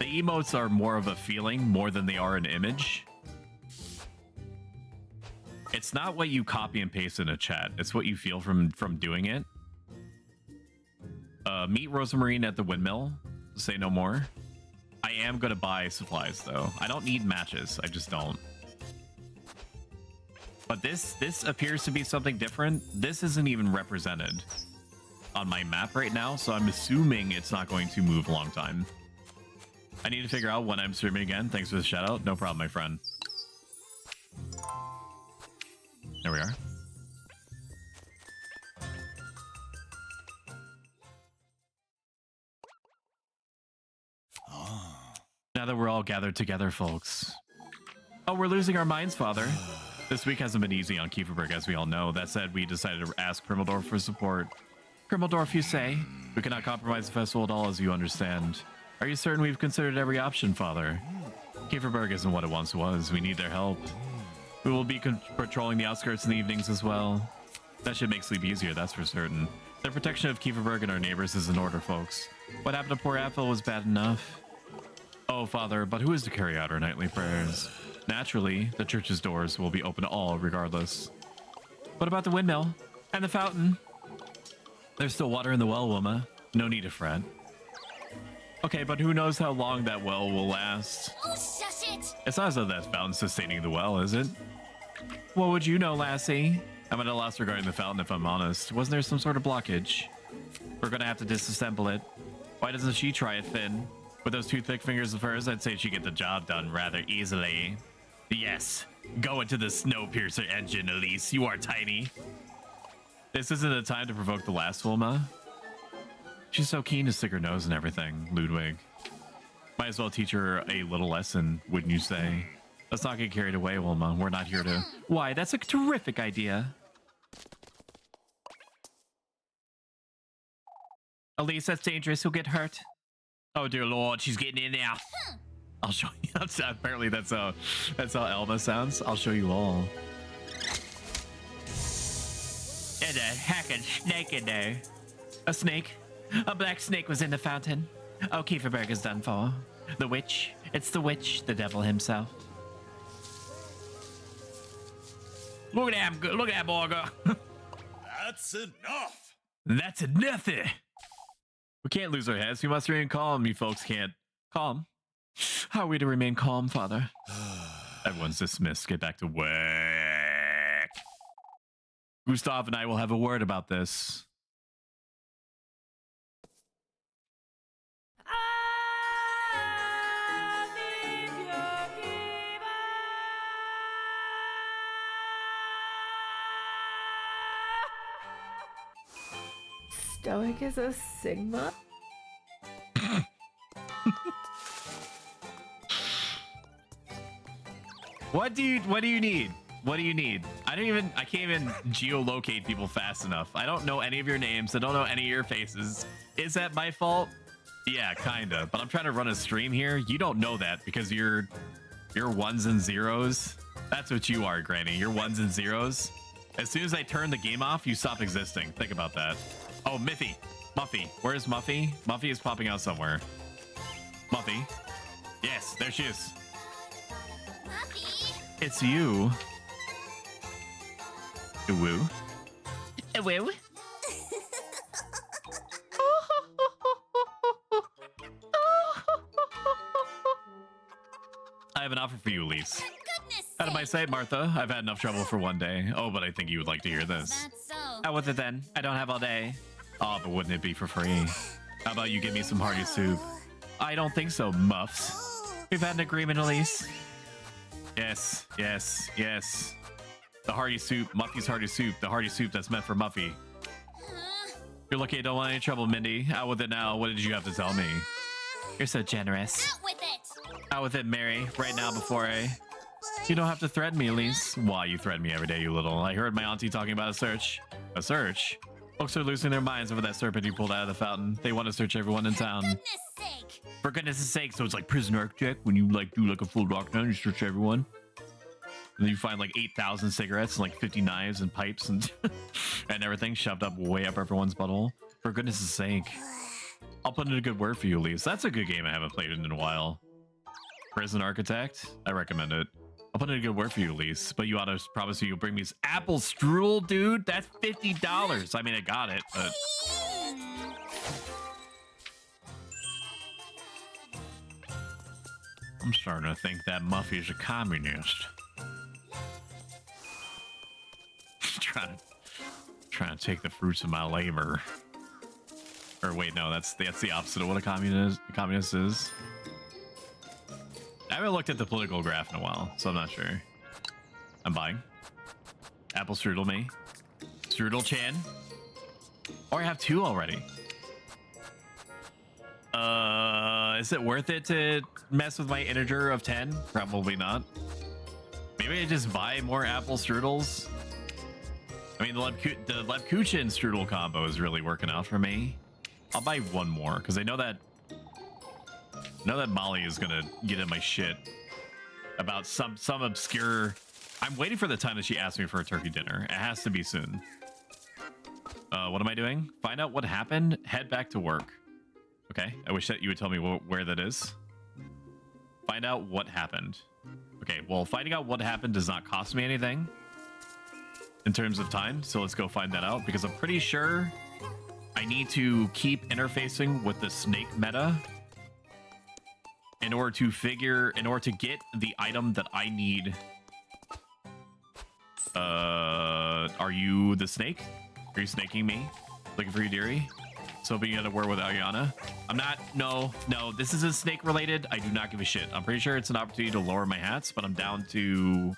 emotes are more of a feeling more than they are an image. It's not what you copy and paste in a chat, it's what you feel from doing it. Meet Rosamarine at the windmill. say no more. I am gonna buy supplies though. I don't need matches. I just don't. But this appears to be something different. This isn't even represented on my map right now, so I'm assuming it's not going to move a long time. I need to figure out when I'm streaming again. Thanks for the shout out. No problem, my friend. There we are. Now that we're all gathered together, folks. Oh, we're losing our minds, Father. This week hasn't been easy on Kieferberg, as we all know. That said, we decided to ask Krimeldorf for support. Krimeldorf, you say? We cannot compromise the festival at all, as you understand. Are you certain we've considered every option, Father? Kieferberg isn't what it once was. We need their help. We will be patrolling the outskirts in the evenings as well. That should make sleep easier, that's for certain. The protection of Kieferberg and our neighbors is in order, folks. What happened to poor Aphel was bad enough. Oh, Father, but who is to carry out our nightly prayers? Naturally, the church's doors will be open to all, regardless. What about the windmill? And the fountain? There's still water in the well, Wilma. No need to fret. Okay, but who knows how long that well will last? Oh, shush it! It's not as though that fountain's sustaining the well, is it? What would you know, lassie? I'm at a loss regarding the fountain, if I'm honest. Wasn't there some sort of blockage? We're gonna have to disassemble it. Why doesn't she try it, Finn? With those two thick fingers of hers, I'd say she'd get the job done rather easily. Yes, go into the Snowpiercer engine, Elise. You are tiny. This isn't the time to provoke the last Wilma. She's so keen to stick her nose in everything, Ludwig. Might as well teach her a little lesson, wouldn't you say? Let's not get carried away, Wilma. We're not here to... Why, that's a terrific idea. Elise, that's dangerous. You'll get hurt. Oh, dear Lord, she's getting in there. I'll show you. Apparently, that's how Elma sounds. I'll show you all. There's a heckin' snake in there. A snake? A black snake was in the fountain. Oh, Kieferberg is done for. The witch. It's the witch, the devil himself. Look at that, look at that boy go. That's enough. That's enough. We can't lose our heads. We must remain calm. You folks can't. Calm? How are we to remain calm, Father? Everyone's dismissed. Get back to work. Gustav and I will have a word about this. Stoic is a Sigma? What do you need? What do you need? I can't even geolocate people fast enough. I don't know any of your names. I don't know any of your faces. Is that my fault? Yeah, kinda. But I'm trying to run a stream here. You don't know that because you're ones and zeros. That's what you are, Granny. You're ones and zeros. As soon as I turn the game off, you stop existing. Think about that. Oh, Miffy. Muffy. Where's Muffy? Muffy is popping out somewhere. Muffy. Yes, there she is. Muffy. It's you. Woo. Woo. I have an offer for you, Elise. Out of my sight, Martha. I've had enough trouble for one day. Oh, but I think you would like to hear this. That's so. Out with it then. I don't have all day. Oh, but wouldn't it be for free? How about you give me some hearty soup? I don't think so, Muffs. We've had an agreement, Elise. Yes, yes, yes. The hearty soup, Muffy's hearty soup. The hearty soup that's meant for Muffy. You're lucky I don't want any trouble, Mindy. Out with it now. What did you have to tell me? You're so generous. Out with it. Out with it, Mary. Right now before I... You don't have to threaten me, Elise. Why, you threaten me every day, you little... I heard my auntie talking about a search. A search? Folks are losing their minds over that serpent you pulled out of the fountain. They want to search everyone in town. Goodness sake. For goodness' sake, so it's like prison architect when you like do like a full lockdown, you search everyone. And then you find like 8,000 cigarettes and like 50 knives and pipes and and everything shoved up way up everyone's butthole. For goodness' sake. I'll put in a good word for you, Elise. That's a good game I haven't played in a while. Prison Architect? I recommend it. I'll put in a good word for you, Elise. But you ought to promise you'll bring me this apple strudel, dude. That's $50. I mean, I got it, but... I'm starting to think that Muffy's a communist. trying to take the fruits of my labor. Or wait, no, that's the opposite of what a communist is. I haven't looked at the political graph in a while, so I'm not sure. I'm buying. Apple strudel me. Strudel Chan. Oh, I have 2 already. Is it worth it to mess with my integer of 10? Probably not. Maybe I just buy more apple strudels. I mean, the Lebkuchen strudel combo is really working out for me. I'll buy 1 more because I know that Molly is gonna get in my shit about some obscure. I'm waiting for the time that she asks me for a turkey dinner. It has to be soon. What am I doing? Find out what happened. Head back to work. Okay. I wish that you would tell me where that is. Find out what happened. Okay. Well, finding out what happened does not cost me anything in terms of time. So let's go find that out because I'm pretty sure I need to keep interfacing with the snake meta in order to get the item that I need. Are you the snake? Are you snaking me? Looking for you, dearie? So being at a war with Ariana? I'm not. No. This isn't snake related. I do not give a shit. I'm pretty sure it's an opportunity to lower my hats, but I'm down to.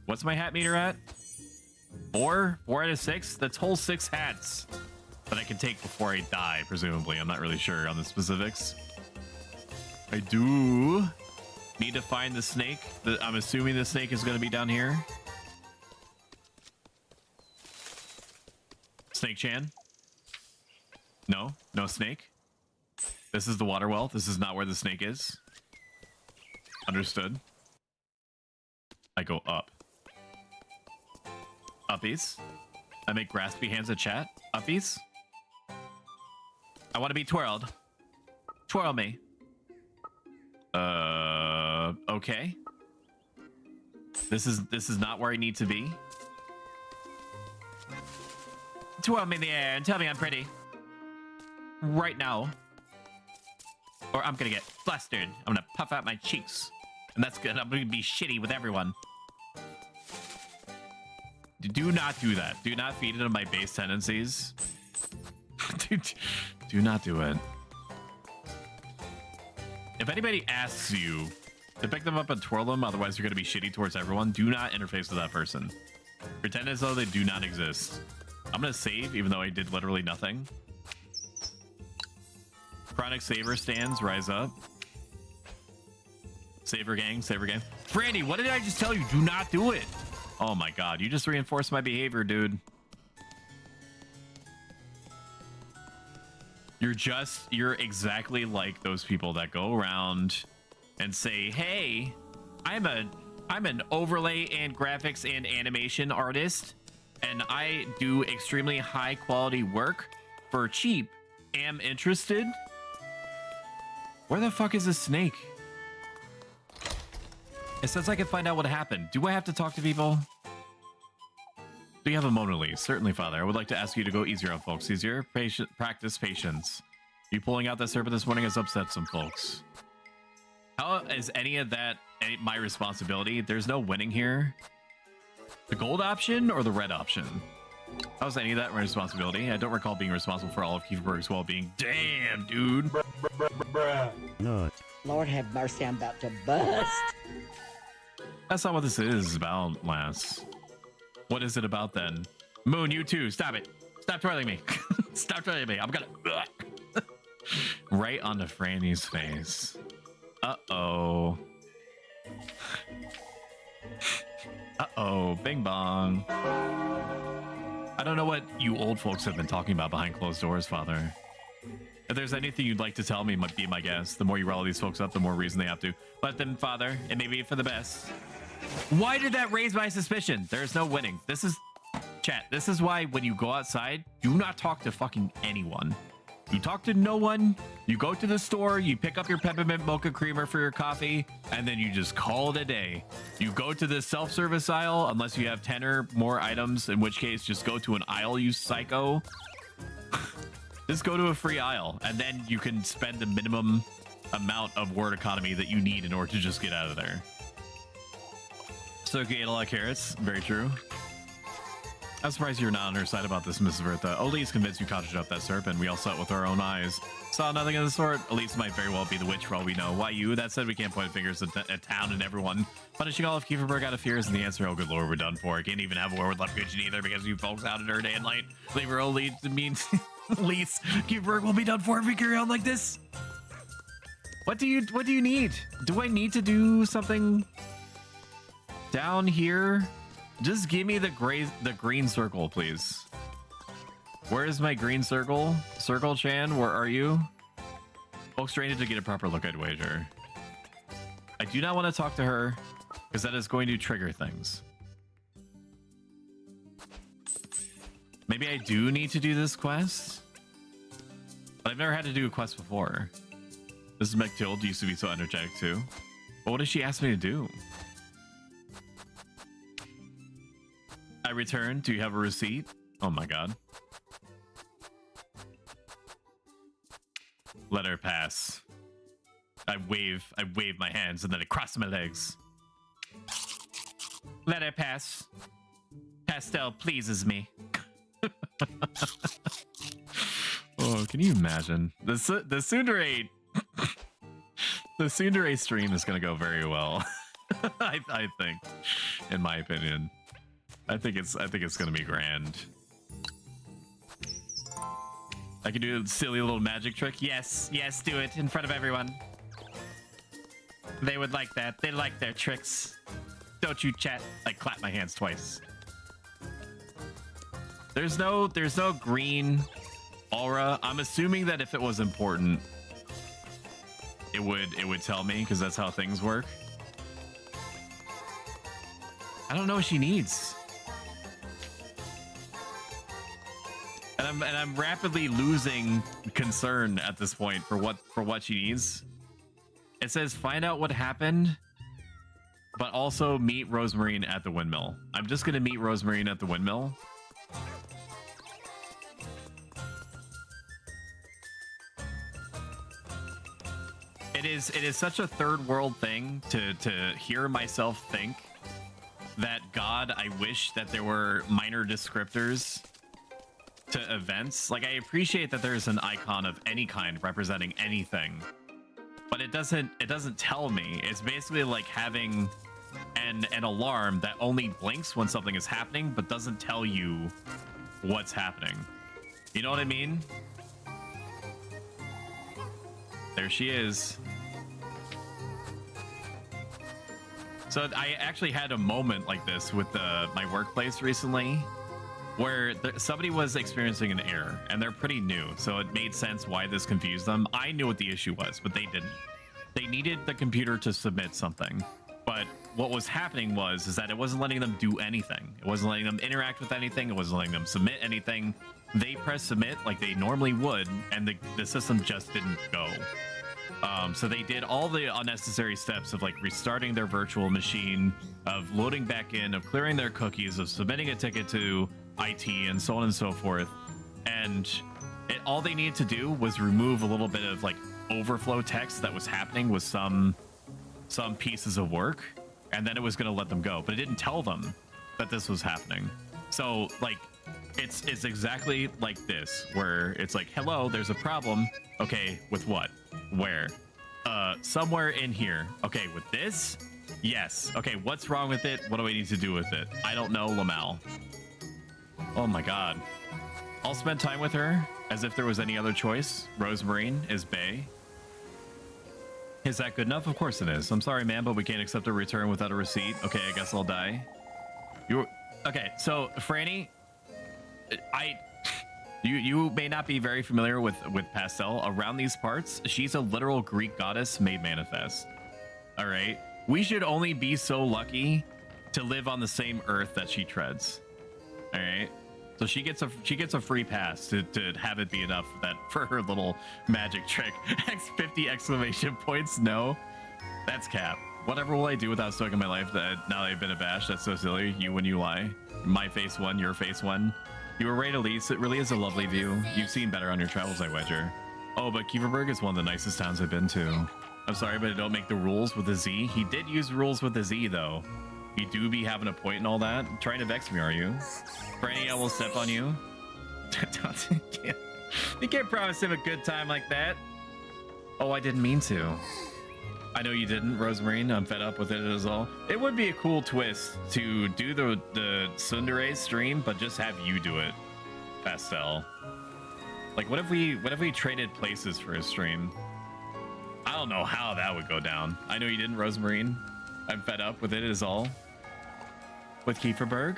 What's my hat meter at? 4 out of 6. That's whole 6 hats that I can take before I die. Presumably, I'm not really sure on the specifics. I do need to find the snake. I'm assuming the snake is going to be down here. Snake Chan? No snake. This is the water well. This is not where the snake is. Understood. I go up. Uppies. I make graspy hands at chat. Uppies. I want to be twirled. Twirl me. Okay. This is not where I need to be. Twirl me in the air and tell me I'm pretty. Right now. Or I'm gonna get flustered. I'm gonna puff out my cheeks. And that's good. I'm gonna be shitty with everyone. Do not do that. Do not feed into my base tendencies. Do not do it. If anybody asks you to pick them up and twirl them, otherwise you're going to be shitty towards everyone, do not interface with that person. Pretend as though they do not exist. I'm going to save, even though I did literally nothing. Chronic Saver stands, rise up. Saver gang, Saver gang. Franny, what did I just tell you? Do not do it. Oh my god, you just reinforced my behavior, dude. You're exactly like those people that go around and say, hey, I'm an overlay and graphics and animation artist, and I do extremely high quality work for cheap. Am interested? Where the fuck is this snake? It says I can find out what happened. Do I have to talk to people? Do you have a Mona Lisa? Certainly, Father. I would like to ask you to go easier on folks. Easier? Practice patience. You pulling out that serpent this morning has upset some folks. How is any of that my responsibility? There's no winning here. The gold option or the red option? How's any of that my responsibility? I don't recall being responsible for all of Kieferberg's well-being. Damn, dude. No. Lord have mercy, I'm about to bust. That's not what this is about, lass. What is it about then? Moon, you too. Stop it. Stop twirling me. Stop twirling me. I'm gonna... Right onto Franny's face. Uh-oh. Uh-oh. Bing bong. I don't know what you old folks have been talking about behind closed doors, Father. If there's anything you'd like to tell me, be my guest. The more you rile these folks up, the more reason they have to. Let them, Father. It may be for the best. Why did that raise my suspicion? There's no winning. This is... Chat, this is why when you go outside, do not talk to fucking anyone. You talk to no one, you go to the store, you pick up your peppermint mocha creamer for your coffee, and then you just call it a day. You go to the self-service aisle, unless you have 10 or more items, in which case just go to an aisle, you psycho. Just go to a free aisle, and then you can spend the minimum amount of word economy that you need in order to just get out of there. Soki ate a lot of carrots. Very true. I'm surprised you're not on her side about this, Mrs. Vertha. Elise convinced you conjured up that serpent. We all saw it with our own eyes. Saw nothing of the sort. Elise might very well be the witch for all we know. Why you? That said, we can't point fingers at town and everyone. Punishing all of Kieferberg out of fears, and the answer, oh good lord, we're done for. Can't even have a war with Love Kitchen either because you folks out in her day and night. Leave her old lead means Elise. Kieferberg will be done for if we carry on like this. What do you need? Do I need to do something down here? Just give me the green circle, please. Where is my green circle? Circle Chan, where are you? Folks trained to get a proper look, I'd wager. I do not want to talk to her because that is going to trigger things. Maybe I do need to do this quest, but I've never had to do a quest before. This is McTilde, used to be so energetic too. But what did she ask me to do? I returned. Do you have a receipt? Oh my god. Let her pass. I wave my hands and then I cross my legs. Let her pass. Pastel pleases me. Oh, can you imagine? The tsundere the tsundere stream is gonna go very well. I think, in my opinion. I think it's gonna be grand. I can do a silly little magic trick. Yes, do it in front of everyone. They would like that. They like their tricks. Don't you, chat? I clap my hands twice. There's no green aura. I'm assuming that if it was important, it would tell me because that's how things work. I don't know what she needs. And I'm rapidly losing concern at this point for what she needs. It says find out what happened, but also meet Rosemarine at the windmill. I'm just gonna meet Rosemarine at the windmill. It is such a third world thing to hear myself think that God, I wish that there were minor descriptors to events. Like, I appreciate that there's an icon of any kind representing anything, but it doesn't tell me. It's basically like having an alarm that only blinks when something is happening but doesn't tell you what's happening. You know what I mean? There she is. So I actually had a moment like this with my workplace recently, where somebody was experiencing an error, and they're pretty new, so it made sense why this confused them. I knew what the issue was, but they didn't. They needed the computer to submit something, but what was happening is that it wasn't letting them do anything. It wasn't letting them interact with anything. It wasn't letting them submit anything. They pressed submit like they normally would, and the system just didn't go. So they did all the unnecessary steps of like restarting their virtual machine, of loading back in, of clearing their cookies, of submitting a ticket to IT, and so on and so forth. And all they needed to do was remove a little bit of like overflow text that was happening with some pieces of work, and then it was going to let them go. But it didn't tell them that this was happening. So like it's exactly like this, where it's like, hello, there's a problem. Okay, with what? Where? Somewhere in here. Okay, with this? Yes. Okay, what's wrong with it? What do I need to do with it? I don't know, Lamal. Oh my god. I'll spend time with her as if there was any other choice. Rosemarine is bae. Is that good enough? Of course it is. I'm sorry, man, but we can't accept a return without a receipt. Okay, I guess I'll die. Okay, so Franny, you may not be very familiar with Pastel. Around these parts, she's a literal Greek goddess made manifest. All right, we should only be so lucky to live on the same earth that she treads. All right, so she gets a free pass to have it be enough that for her little magic trick. X50 exclamation points. No, that's cap. Whatever will I do without Stoic in my life? That now that I've been abashed, that's so silly. You when you lie. My face one, your face one. You were right, Elise. It really is a lovely view. You've seen better on your travels, I wager. Oh, but Kieferberg is one of the nicest towns I've been to. I'm sorry, but I don't make the rules with a Z. He did use rules with a Z, though. You do be having a point and all that. Trying to vex me, are you? Franny, I will step on you. You can't promise him a good time like that. Oh, I didn't mean to. I know you didn't, Rosemarine. I'm fed up with it as all. It would be a cool twist to do the Tsundere stream, but just have you do it, Pastel. Like, what if we traded places for a stream? I don't know how that would go down. I know you didn't, Rosemarine. I'm fed up with it is all. With Kieferberg,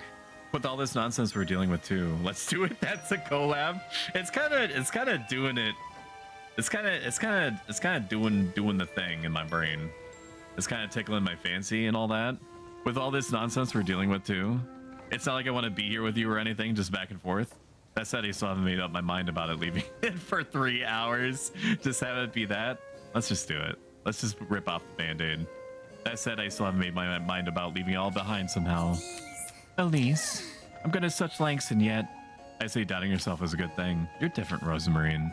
with all this nonsense we're dealing with too. Let's do it. That's a collab. It's kind of doing it. It's kind of doing the thing in my brain. It's kind of tickling my fancy and all that. With all this nonsense we're dealing with too. It's not like I want to be here with you or anything, just back and forth. That said, I still haven't made up my mind about it leaving it for 3 hours. Just have it be that. Let's just do it. Let's just rip off the band-aid. That said, I still haven't made my mind about leaving it all behind somehow. Elise, I'm going to such lengths, and yet I say doubting yourself is a good thing. You're different, Rosemarine.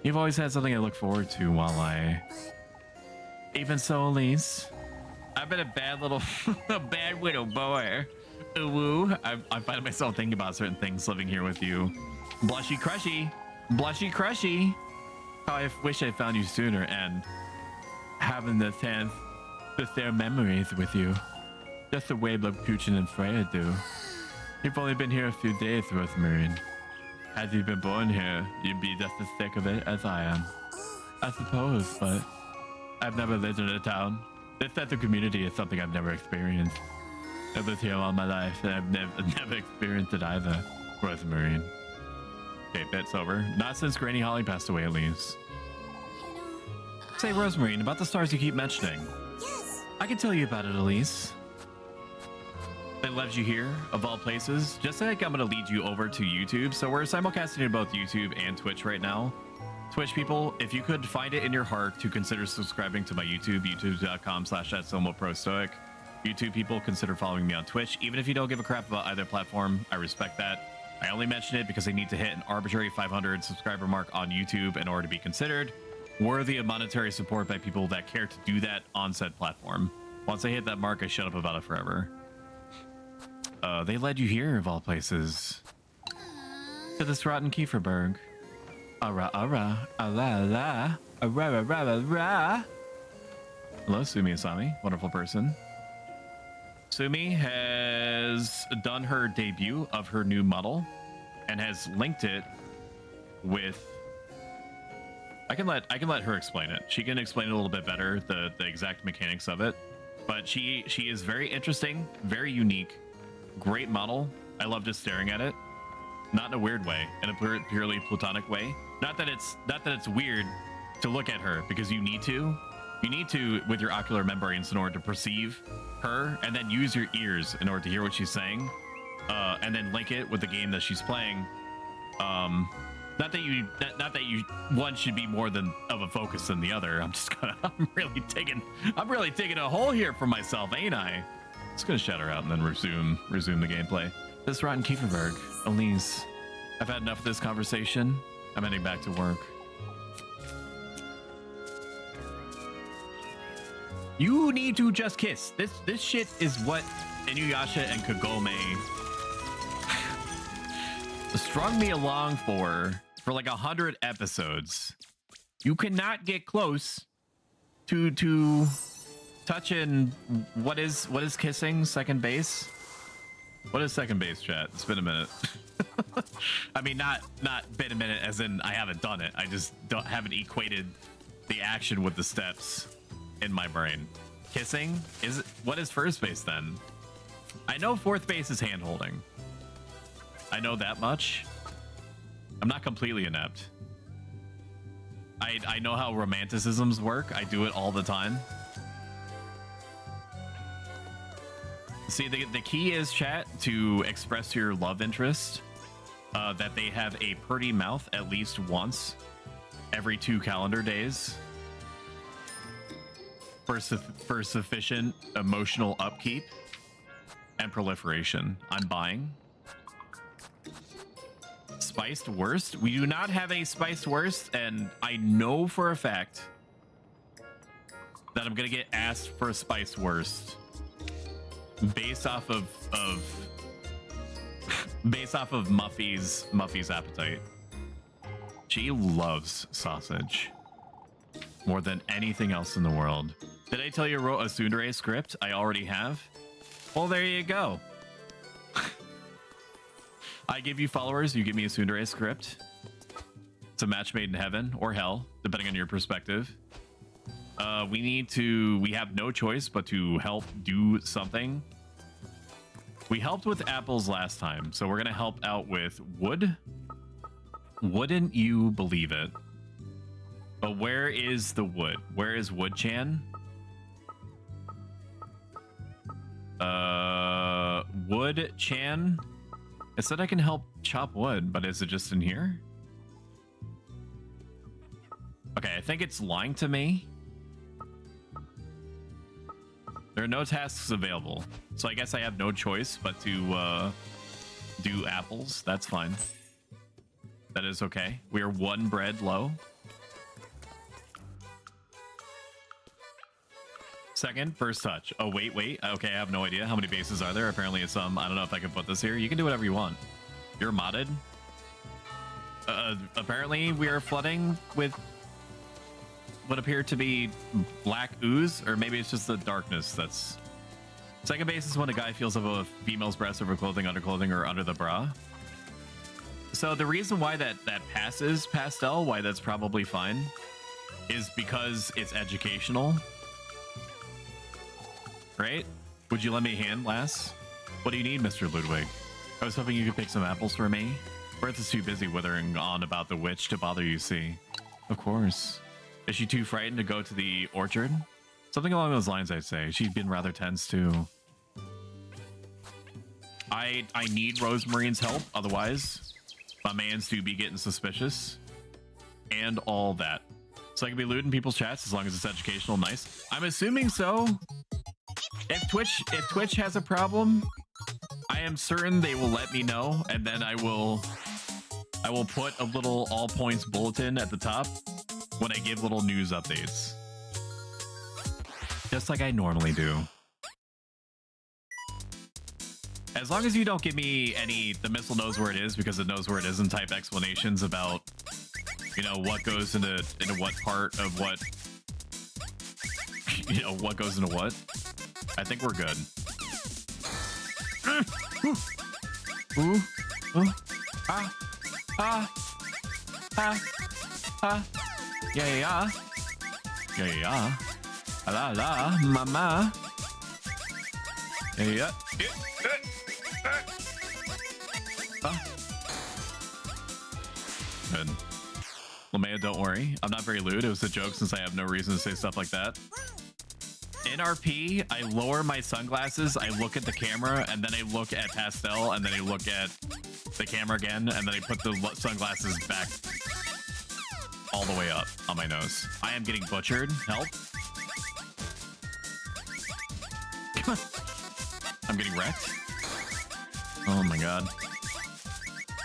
You've always had something I look forward to while I... Even so, Elise, I've been a bad little... a bad widow boy. Ooh, I find myself thinking about certain things living here with you. Blushy crushy. Blushy crushy. How I wish I found you sooner and having the their memories with you. Just the way Puchin and Freya do. You've only been here a few days, Rosemarine. Had you been born here, you'd be just as sick of it as I am. I suppose, but I've never lived in a town. This sense of community is something I've never experienced. I've lived here all my life, and I've never experienced it either, Rosemarine. Okay, bit's over. Not since Granny Holly passed away, at least. Say, Rosemarine, about the stars you keep mentioning. Yes. I can tell you about it, Elise. They left you here, of all places. Just like I'm going to lead you over to YouTube. So we're simulcasting in both YouTube and Twitch right now. Twitch people, if you could find it in your heart to consider subscribing to my YouTube, youtube.com/@ProStoic. YouTube people, consider following me on Twitch. Even if you don't give a crap about either platform, I respect that. I only mention it because I need to hit an arbitrary 500 subscriber mark on YouTube in order to be considered worthy of monetary support by people that care to do that on said platform. Once I hit that mark, I shut up about it forever. They led you here, of all places. To this rotten Kieferberg. Ara, ara, ala, la, ara, ra, ra. Hello, Sumi Asami. Wonderful person. Sumi has done her debut of her new model and has linked it with... I can let her explain it. She can explain it a little bit better, the exact mechanics of it. But she is very interesting, very unique, great model. I love just staring at it. Not in a weird way, in a purely platonic way. Not that it's weird to look at her, because you need to with your ocular membranes in order to perceive her, and then use your ears in order to hear what she's saying, and then link it with the game that she's playing. Not that you one should be more than of a focus than the other. I'm really taking a hole here for myself, ain't I? Just gonna shut her out and then resume the gameplay. This rotten Kieferberg, Elise, I've had enough of this conversation. I'm heading back to work. You need to just kiss. This shit is what Inuyasha and Kagome strung me along for like 100 episodes. You cannot get close to touching what is kissing second base. What is second base, chat? It's been a minute. I mean, not been a minute as in I haven't done it. I just haven't equated the action with the steps in my brain. Kissing what is first base then? I know fourth base is hand holding. I know that much. I'm not completely inept. I know how romanticisms work. I do it all the time. See, the key is, chat, to express to your love interest that they have a pretty mouth at least once every 2 calendar days for sufficient emotional upkeep and proliferation. I'm buying. spiced worst. We do not have a spiced worst, and I know for a fact that I'm gonna get asked for a spiced worst based off of Muffy's appetite. She loves sausage more than anything else in the world. Did I tell you I wrote a tsundere script? I already have. Well, there you go. I give you followers, you give me a tsundere script. It's a match made in heaven or hell, depending on your perspective. We have no choice but to help do something. We helped with apples last time, so we're gonna help out with wood. Wouldn't you believe it? But where is the wood? Where is Wood-chan? Wood-chan? It said I can help chop wood, but is it just in here? Okay, I think it's lying to me. There are no tasks available, so I guess I have no choice but to do apples. That's fine. That is okay. We are one bread low. Second, first touch. Oh, wait. Okay, I have no idea. How many bases are there? Apparently it's some. I don't know if I can put this here. You can do whatever you want. You're modded. Apparently we are flooding with what appear to be black ooze, or maybe it's just the darkness that's... Second base is when a guy feels of a female's breast over clothing, underclothing, or under the bra. So the reason why that passes pastel, why that's probably fine, is because it's educational. Right? Would you lend me a hand, lass? What do you need, Mr. Ludwig? I was hoping you could pick some apples for me. Bertha's too busy withering on about the witch to bother you, see. Of course. Is she too frightened to go to the orchard? Something along those lines, I'd say. She'd been rather tense, too. I need Rosemarine's help, otherwise my mans do be getting suspicious. And all that. So I can be looting people's chats as long as it's educational, nice. I'm assuming so. If Twitch has a problem, I am certain they will let me know, and then I will put a little all points bulletin at the top when I give little news updates. Just like I normally do. As long as you don't give me any, the missile knows where it is because it knows where it isn't type explanations about, you know, what goes into what part of what, you know, what goes into what. I think we're good. Yeah. La mama. Yeah. Good. Lamea, don't worry. I'm not very lewd. It was a joke since I have no reason to say stuff like that. In RP, I lower my sunglasses, I look at the camera, and then I look at pastel, and then I look at the camera again, and then I put the sunglasses back all the way up on my nose. I am getting butchered. Help. I'm getting wrecked. Oh my god.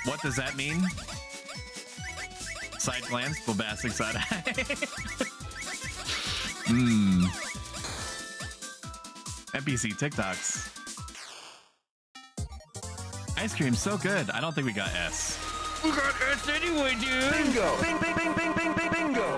What does that mean? Side glance, bombastic side eye. NPC TikToks. Ice cream, so good. I don't think we got S. We got S anyway, dude. Bingo. Bing, bing, bing, bing, bing, bing, bingo.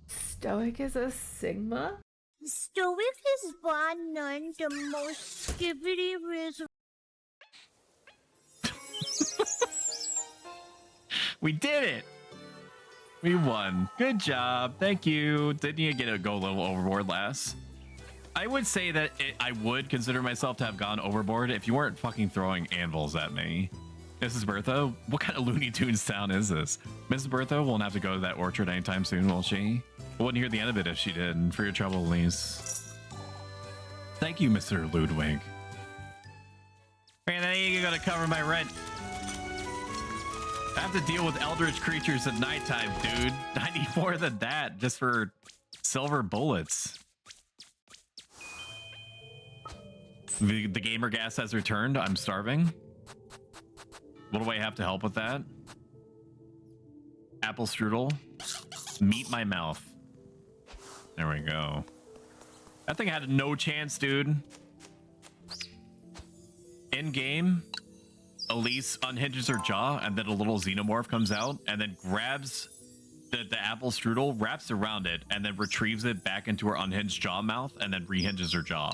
Stoic is a Sigma? Stoic is bar none the most skibbity riz. We did it! We won. Good job. Thank you. Didn't you go a little overboard, lass? I would say that I would consider myself to have gone overboard if you weren't fucking throwing anvils at me. Mrs. Bertha, what kind of Looney Tunes town is this? Mrs. Bertha won't have to go to that orchard anytime soon, will she? I wouldn't hear the end of it if she did, and for your trouble, Elise. Thank you, Mr. Ludwig. And then you're gonna cover my rent. I have to deal with eldritch creatures at nighttime, dude. I need more than that just for silver bullets. The gamer gas has returned. I'm starving. What do I have to help with that? Apple strudel. Meet my mouth. There we go. That thing had no chance, dude. In game, Elise unhinges her jaw, and then a little xenomorph comes out and then grabs the apple strudel, wraps around it, and then retrieves it back into her unhinged jaw mouth, and then rehinges her jaw.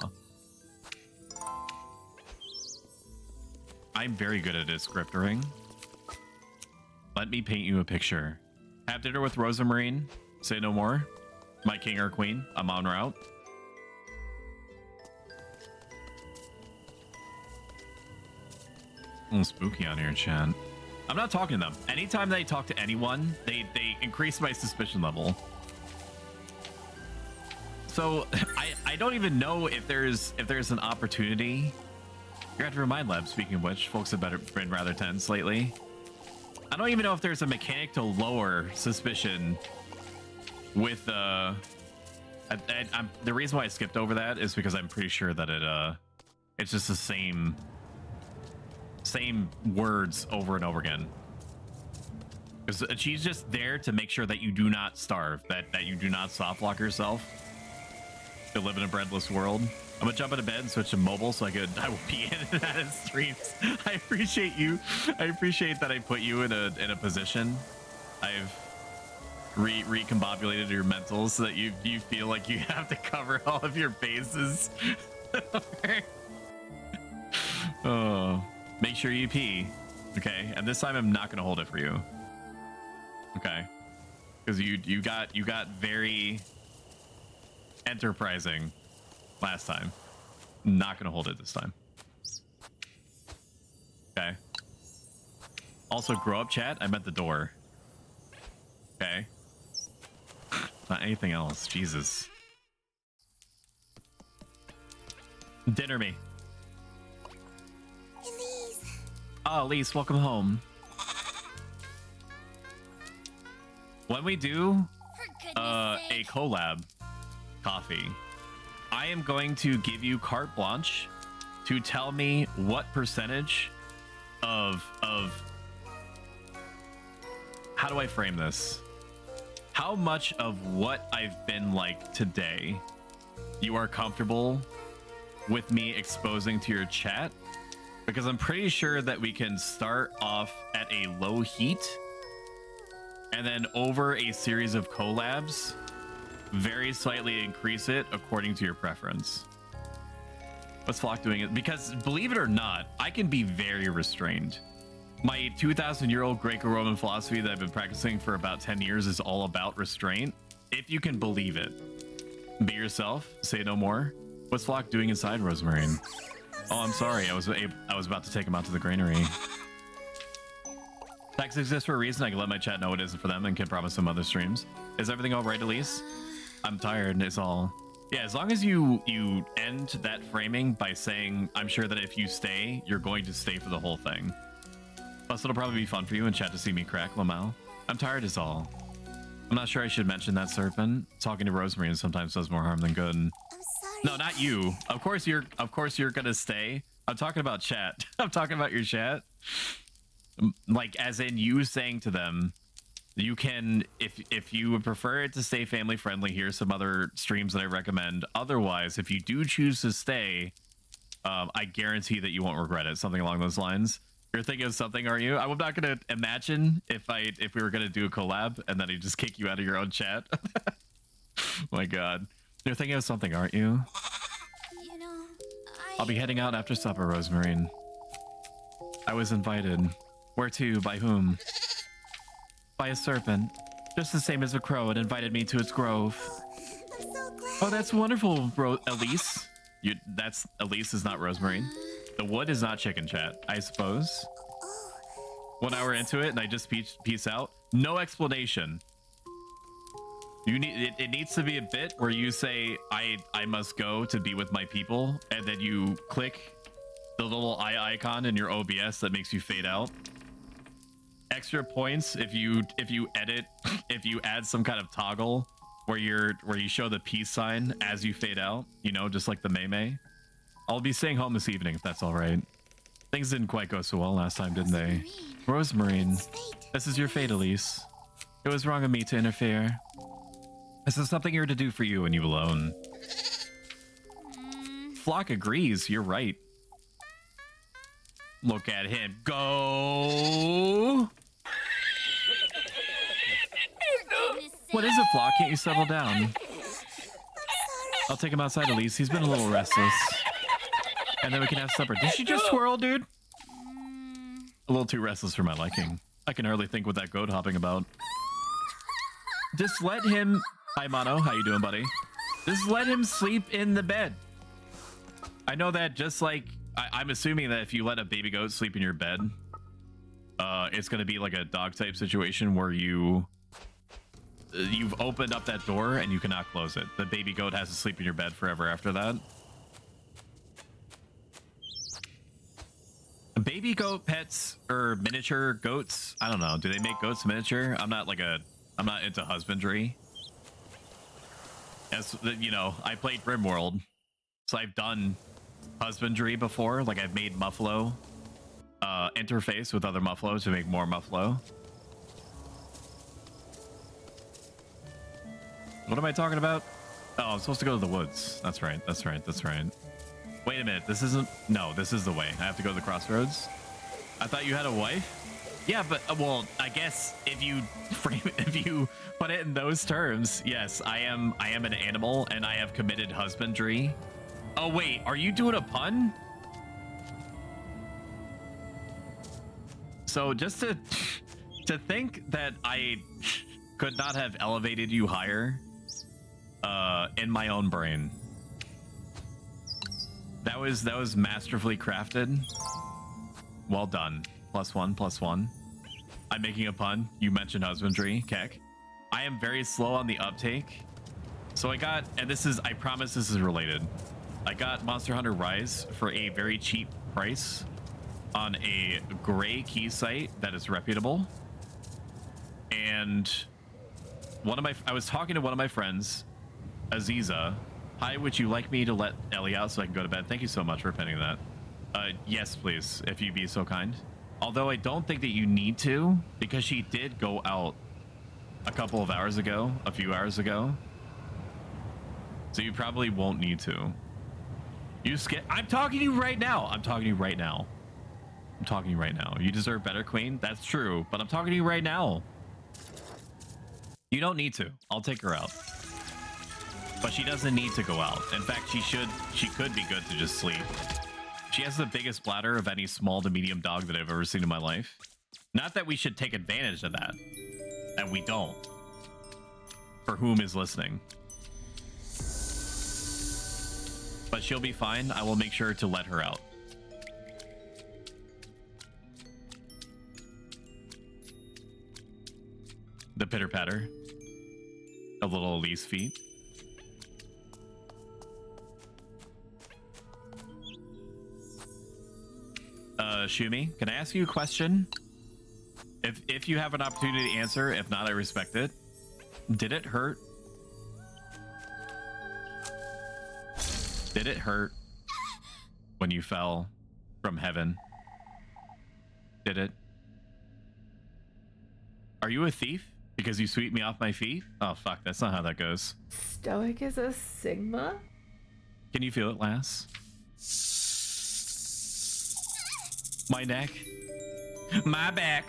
I'm very good at descriptoring. Let me paint you a picture. Have dinner with Rosa Marine. Say no more. My king or queen. I'm en route. A little spooky on here, chat. I'm not talking to them. Anytime they talk to anyone, they increase my suspicion level. So I don't even know if there's an opportunity. You're gonna have to remind Leb, speaking of which, folks have been rather tense lately. I don't even know if there's a mechanic to lower suspicion with the reason why I skipped over that is because I'm pretty sure that it's just the same words over and over again. Because she's just there to make sure that you do not starve, that you do not soft lock yourself to live in a breadless world. I'm gonna jump into bed and switch to mobile so I will be in and out of streams. I appreciate you. I appreciate that I put you in a position. I've recombobulated your mentals so that you feel like you have to cover all of your bases. Oh, make sure you pee. Okay, and this time I'm not gonna hold it for you. Okay, because you got very enterprising last time. Not gonna hold it this time. Okay. Also, grow up, chat. I'm at the door. Okay. Not anything else. Jesus. Dinner me. Elise. Oh, Elise, welcome home. When we do a collab coffee, I am going to give you carte blanche to tell me what percentage of how do I frame this? How much of what I've been like today you are comfortable with me exposing to your chat? Because I'm pretty sure that we can start off at a low heat and then over a series of collabs very slightly increase it according to your preference. What's Flock doing it? Because believe it or not, I can be very restrained. My 2,000-year-old Greco-Roman philosophy that I've been practicing for about 10 years is all about restraint, if you can believe it. Be yourself, say no more. What's Flock doing inside, Rosemarine? Oh, I'm sorry. I was about to take him out to the granary. Tax exists for a reason. I can let my chat know it isn't for them and can promise some other streams. Is everything all right, Elise? I'm tired, it's all. Yeah, as long as you end that framing by saying, I'm sure that if you stay, you're going to stay for the whole thing. Plus, it'll probably be fun for you and chat to see me crack, Lamau. I'm tired is all. I'm not sure I should mention that, Serpent. Talking to Rosemary sometimes does more harm than good. I'm sorry. No, not you. Of course you're gonna stay. I'm talking about chat. I'm talking about your chat. Like, as in you saying to them, you can, if you would prefer it to stay family friendly, here's some other streams that I recommend. Otherwise, if you do choose to stay, I guarantee that you won't regret it. Something along those lines. You're thinking of something, are you? I'm not gonna imagine if we were gonna do a collab and then I just kick you out of your own chat. My God, you're thinking of something, aren't you? You know, I'll be heading out after supper, Rosemarine. I was invited. Where to? By whom? By a serpent. Just the same as a crow. It invited me to its grove. I'm so glad. Oh, that's wonderful, Elise. That's Elise is not Rosemarine. The wood is not chicken, chat, I suppose. 1 hour into it and I just peace out. No explanation. You need it needs to be a bit where you say I must go to be with my people, and then you click the little eye icon in your OBS that makes you fade out. extra points if you add some kind of toggle where you show the peace sign as you fade out, you know, just like the May. I'll be staying home this evening if that's all right. Things didn't quite go so well last time, didn't they? Rosemarine, this is your fate, Elise. It was wrong of me to interfere. This is something here to do for you and you alone. Flock agrees, you're right. Look at him go. What is it, Flock? Can't you settle down? I'll take him outside, Elise. He's been a little restless. And then we can have supper. Did she just swirl, dude? A little too restless for my liking. I can hardly think what that goat hopping about. Just let him... Hi, Mono. How you doing, buddy? Just let him sleep in the bed. I know that just like... I'm assuming that if you let a baby goat sleep in your bed, it's going to be like a dog type situation where you've opened up that door and you cannot close it. The baby goat has to sleep in your bed forever after that. Baby goat pets or miniature goats, I don't know. Do they make goats miniature? I'm not into husbandry. As you know, I played RimWorld, so I've done husbandry before. Like I've made Muffalo interface with other Muffalo to make more Muffalo. What am I talking about? Oh, I'm supposed to go to the woods. That's right. Wait a minute. This isn't... No, this is the way. I have to go to the crossroads. I thought you had a wife. Yeah, but well, I guess if you put it in those terms, yes, I am an animal and I have committed husbandry. Oh wait, are you doing a pun? So just to think that I could not have elevated you higher in my own brain. That was masterfully crafted. Well done. +1/+1. I'm making a pun. You mentioned husbandry, Keck. I am very slow on the uptake. So I got, and this is, I promise this is related. I got Monster Hunter Rise for a very cheap price on a gray key site that is reputable. And I was talking to one of my friends, Aziza. Hi, would you like me to let Ellie out so I can go to bed? Thank you so much for pinning that. Yes, please, if you'd be so kind. Although I don't think that you need to, because she did go out a few hours ago. So you probably won't need to. I'm talking to you right now. You deserve better, Queen. That's true, but I'm talking to you right now. You don't need to. I'll take her out. But she doesn't need to go out. In fact, she could be good to just sleep. She has the biggest bladder of any small to medium dog that I've ever seen in my life. Not that we should take advantage of that. And we don't. For whom is listening. But she'll be fine. I will make sure to let her out. The pitter patter of little Elise feet. Shumi, can I ask you a question? If you have an opportunity to answer, if not, I respect it. Did it hurt? Did it hurt when you fell from heaven? Did it? Are you a thief? Because you sweep me off my feet? Oh, fuck. That's not how that goes. Stoic is a Sigma? Can you feel it, lass? My neck. My back.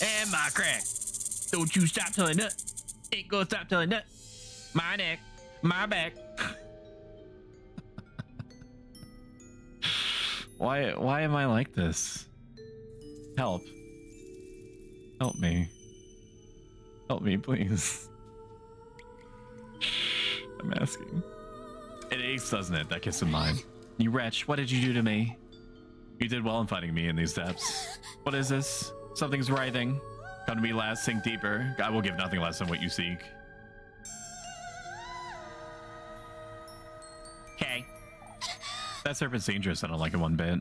And my crack. Don't you stop till I nut. Ain't gonna stop till I nut. My neck. My back. Why am I like this? Help. Help me. Help me, please. I'm asking. It aches, doesn't it? That kiss of mine. You wretch, what did you do to me? You did well in finding me in these depths. What is this? Something's writhing. Come to me, lass, sink deeper. I will give nothing less than what you seek. Okay. That serpent's dangerous. I don't like it one bit.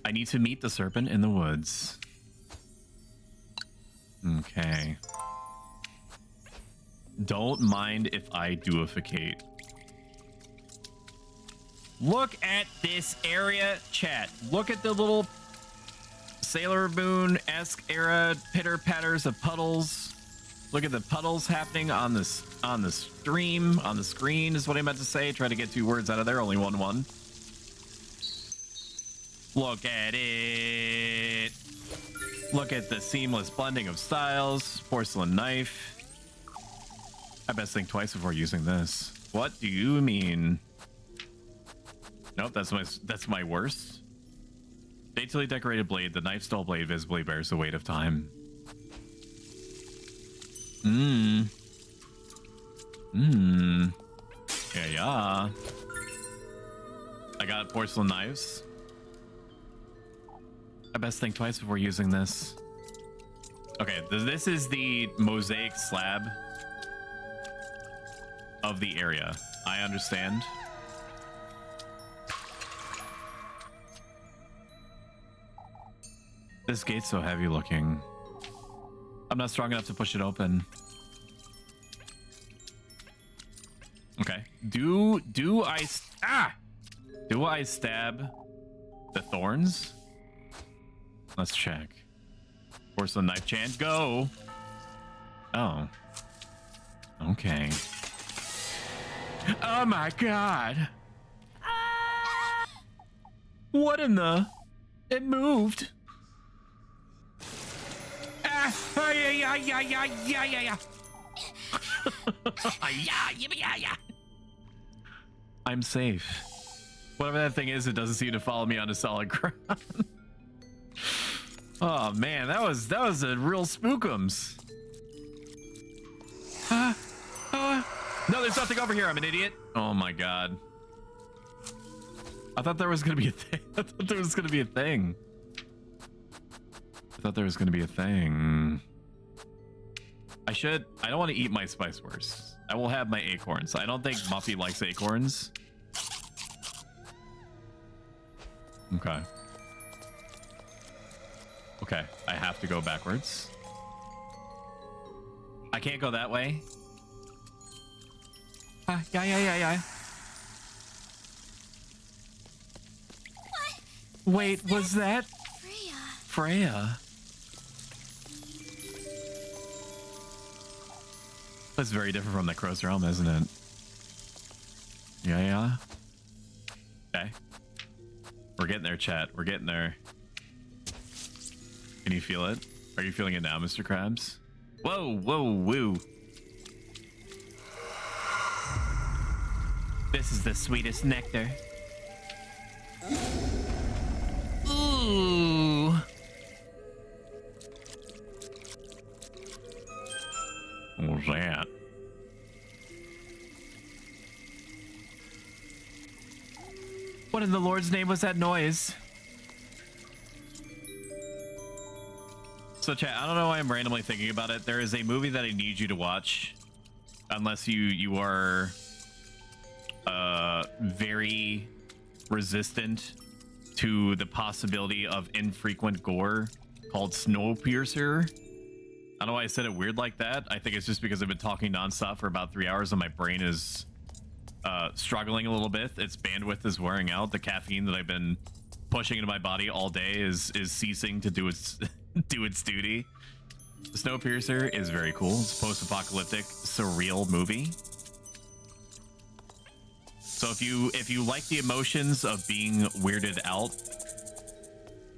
I need to meet the serpent in the woods. Okay. Don't mind if I deificate. Look at this area, chat. Look at the little Sailor Moon-esque era pitter-patters of puddles. Look at the puddles happening on the stream, on the screen is what I meant to say. Try to get 2 words out of there, only one. Look at it. Look at the seamless blending of styles. Porcelain knife. I best think twice before using this. What do you mean? Nope, that's my worst. Daintily decorated blade. The knife style blade visibly bears the weight of time. Yeah. I got porcelain knives. I best think twice before using this. Okay, this is the mosaic slab of the area. I understand. This gate's so heavy looking. I'm not strong enough to push it open. Okay. Do I stab the thorns? Let's check. Porcelain knife chant, go. Oh. Okay. Oh my god. What in the? It moved. Yeah. I'm safe. Whatever that thing is, it doesn't seem to follow me onto solid ground. Oh man, that was a real spookums. No, there's nothing over here. I'm an idiot. Oh my god. I thought there was gonna be a thing. I thought there was gonna be a thing. I don't want to eat my spice worse. I will have my acorns. I don't think Muffy likes acorns. Okay, I have to go backwards. I can't go that way. Yeah. Wait, was that Freya? That's very different from the Crow's Realm, isn't it? Yeah. Okay. We're getting there, chat. We're getting there. Can you feel it? Are you feeling it now, Mr. Krabs? Whoa, woo. This is the sweetest nectar. Ooh. What was that? What in the Lord's name was that noise? So chat, I don't know why I'm randomly thinking about it. There is a movie that I need you to watch. Unless you are very resistant to the possibility of infrequent gore, called Snowpiercer. I don't know why I said it weird like that. I think it's just because I've been talking nonstop for about 3 hours and my brain is struggling a little bit. Its bandwidth is wearing out. The caffeine that I've been pushing into my body all day is ceasing to do its do its duty. Snowpiercer is very cool. It's a post-apocalyptic, surreal movie. So if you like the emotions of being weirded out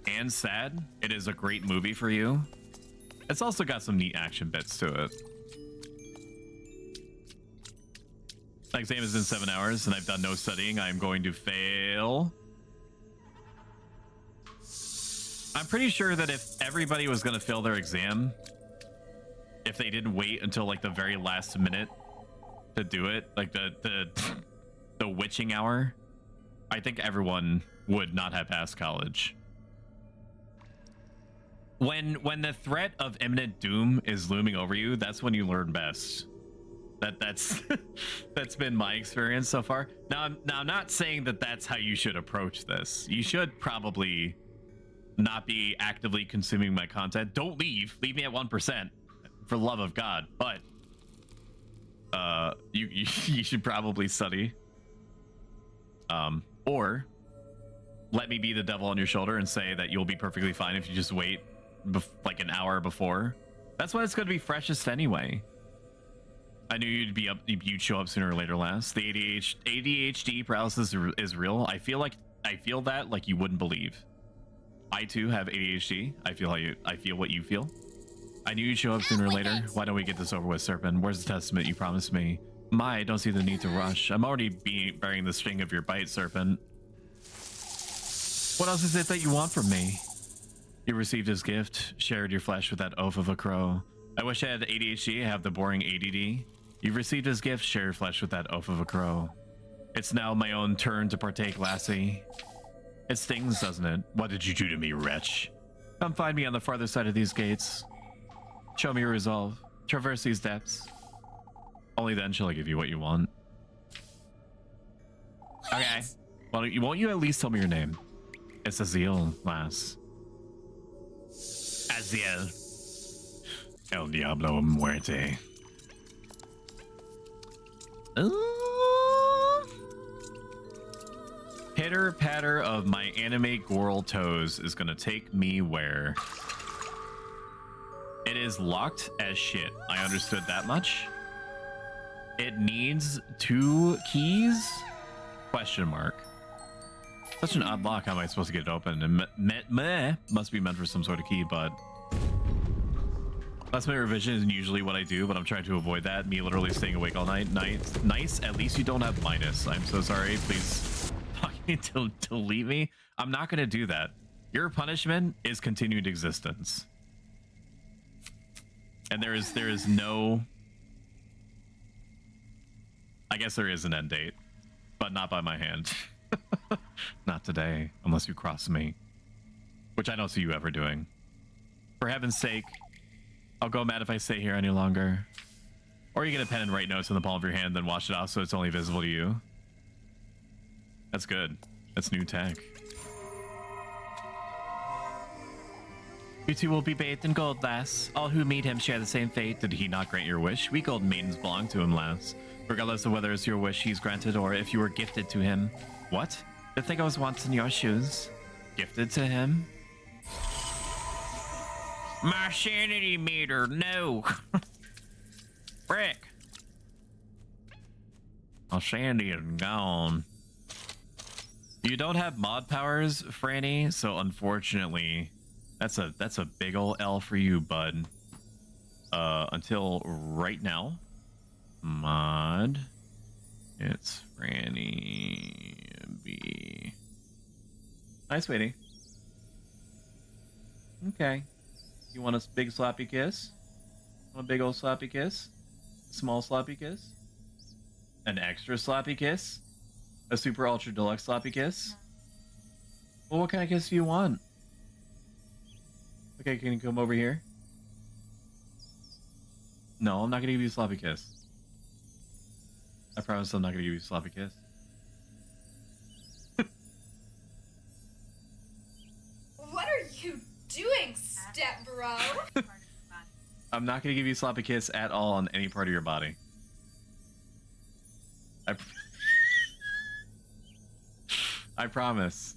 and sad, it is a great movie for you. It's also got some neat action bits to it. My exam is in 7 hours and I've done no studying. I'm going to fail. I'm pretty sure that if everybody was going to fail their exam, if they didn't wait until like the very last minute to do it, like the witching hour, I think everyone would not have passed college. When the threat of imminent doom is looming over you, that's when you learn best. That's that's been my experience so far. Now I'm not saying that that's how you should approach this. You should probably not be actively consuming my content, don't leave. Leave me at 1%, for the love of God. But you should probably study. Or let me be the devil on your shoulder and say that you'll be perfectly fine if you just wait like an hour before. That's when it's going to be freshest anyway. I knew you'd show up sooner or later, Last. The ADHD paralysis is real. I feel that like you wouldn't believe. I too have ADHD. I feel what you feel. I knew you'd show up sooner or later. Why don't we get this over with, Serpent? Where's the testament you promised me? I don't see the need to rush. I'm already bearing the sting of your bite, Serpent. What else is it that you want from me? You received his gift, shared your flesh with that oaf of a crow. I wish I had ADHD, I have the boring ADD. You've received his gift, share your flesh with that oaf of a crow. It's now my own turn to partake, lassie. It stings, doesn't it? What did you do to me, wretch? Come find me on the farther side of these gates. Show me your resolve. Traverse these depths. Only then shall I give you what you want. Okay. Well, won't you at least tell me your name? It's Aziel, lass. Aziel. El Diablo Muerte. Pitter patter of my anime girl toes is gonna take me where? It is locked as shit. I understood that much. It needs 2 keys? Question mark. Such an odd lock. How am I supposed to get it open? And must be meant for some sort of key, but last minute revision isn't usually what I do, but I'm trying to avoid that. Me literally staying awake all night. Nice. At least you don't have minus. I'm so sorry. Please delete me. I'm not going to do that. Your punishment is continued existence. And there is no... I guess there is an end date, but not by my hand. Not today, unless you cross me. Which I don't see you ever doing. For heaven's sake, I'll go mad if I stay here any longer. Or you get a pen and write notes in the palm of your hand, then wash it off so it's only visible to you. That's good. That's new tech. You two will be bathed in gold, lass. All who meet him share the same fate. Did he not grant your wish? We gold maidens belong to him, lass. Regardless of whether it's your wish he's granted or if you were gifted to him. What? I think I was once in your shoes. Gifted to him? My sanity meter, no. Frick. My sanity is gone. You don't have mod powers, Franny, so unfortunately, that's a big ol' L for you, bud. Until right now. Mod. It's Franny B. Hi, sweetie. Okay. You want a big sloppy kiss? Want a big old sloppy kiss? Small sloppy kiss? An extra sloppy kiss? A super ultra deluxe sloppy kiss? Well, what kind of kiss do you want? Okay, can you come over here? No, I'm not gonna give you a sloppy kiss. I promise I'm not gonna give you a sloppy kiss. What are you doing, step bro? I'm not gonna give you a sloppy kiss at all on any part of your body. I promise.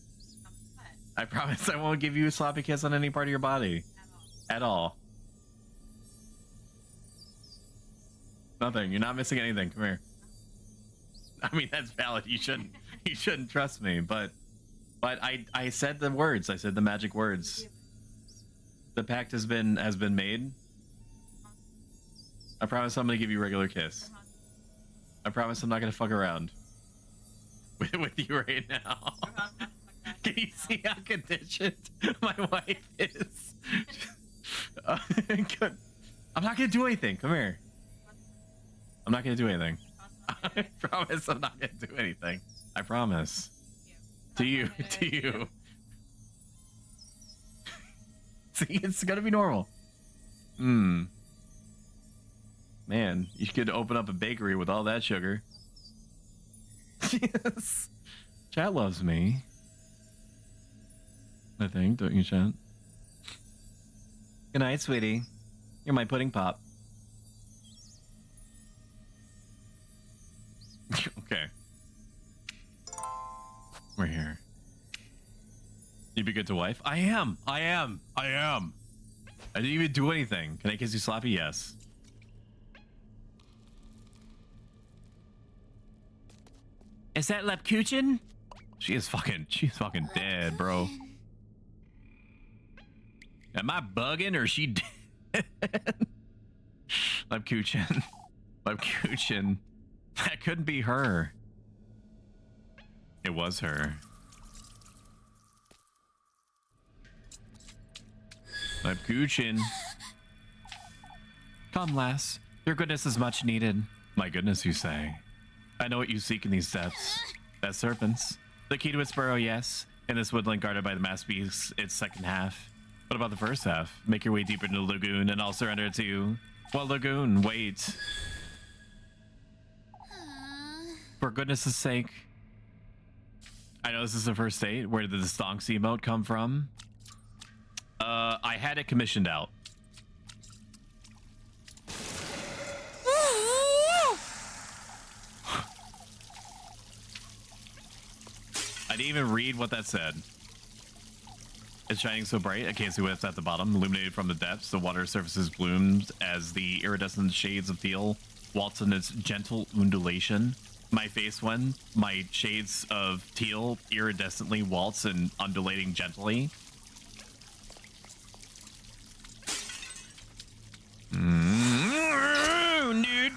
I promise I won't give you a sloppy kiss on any part of your body. At all. Nothing. You're not missing anything. Come here. I mean, that's valid. You shouldn't trust me, but I said the words. I said the magic words. The pact has been made. I promise I'm gonna give you a regular kiss. I promise I'm not gonna fuck around with you right now. Can you see how conditioned my wife is? I'm not gonna do anything. Come here. I'm not gonna do anything. I promise I'm not gonna do anything. I promise. To you. See, it's gonna be normal. Man, you could open up a bakery with all that sugar. Yes. Chat loves me. I think, don't you, chat? Good night, sweetie. You're my pudding pop. Okay. We're here. You be good to wife? I am. I didn't even do anything. Can I kiss you sloppy? Yes. Is that Lepkuchen? She's fucking dead, bro. Am I bugging or is she dead? Lepkuchen. Lepkuchen. That couldn't be her. It was her. Lepkuchen. Come, lass. Your goodness is much needed. My goodness, you say. I know what you seek in these depths. That serpents. The key to its burrow, yes. In this woodland guarded by the masked beast, its second half. What about the first half? Make your way deeper into the lagoon and I'll surrender to you. What lagoon? Wait. For goodness' sake. I know this is the first date. Where did the stonks emote come from? I had it commissioned out. I didn't even read what that said. It's shining so bright, I can't see what's at the bottom. Illuminated from the depths, the water surfaces bloomed as the iridescent shades of teal waltz in its gentle undulation. My face when my shades of teal iridescently waltz and undulating gently. Dude.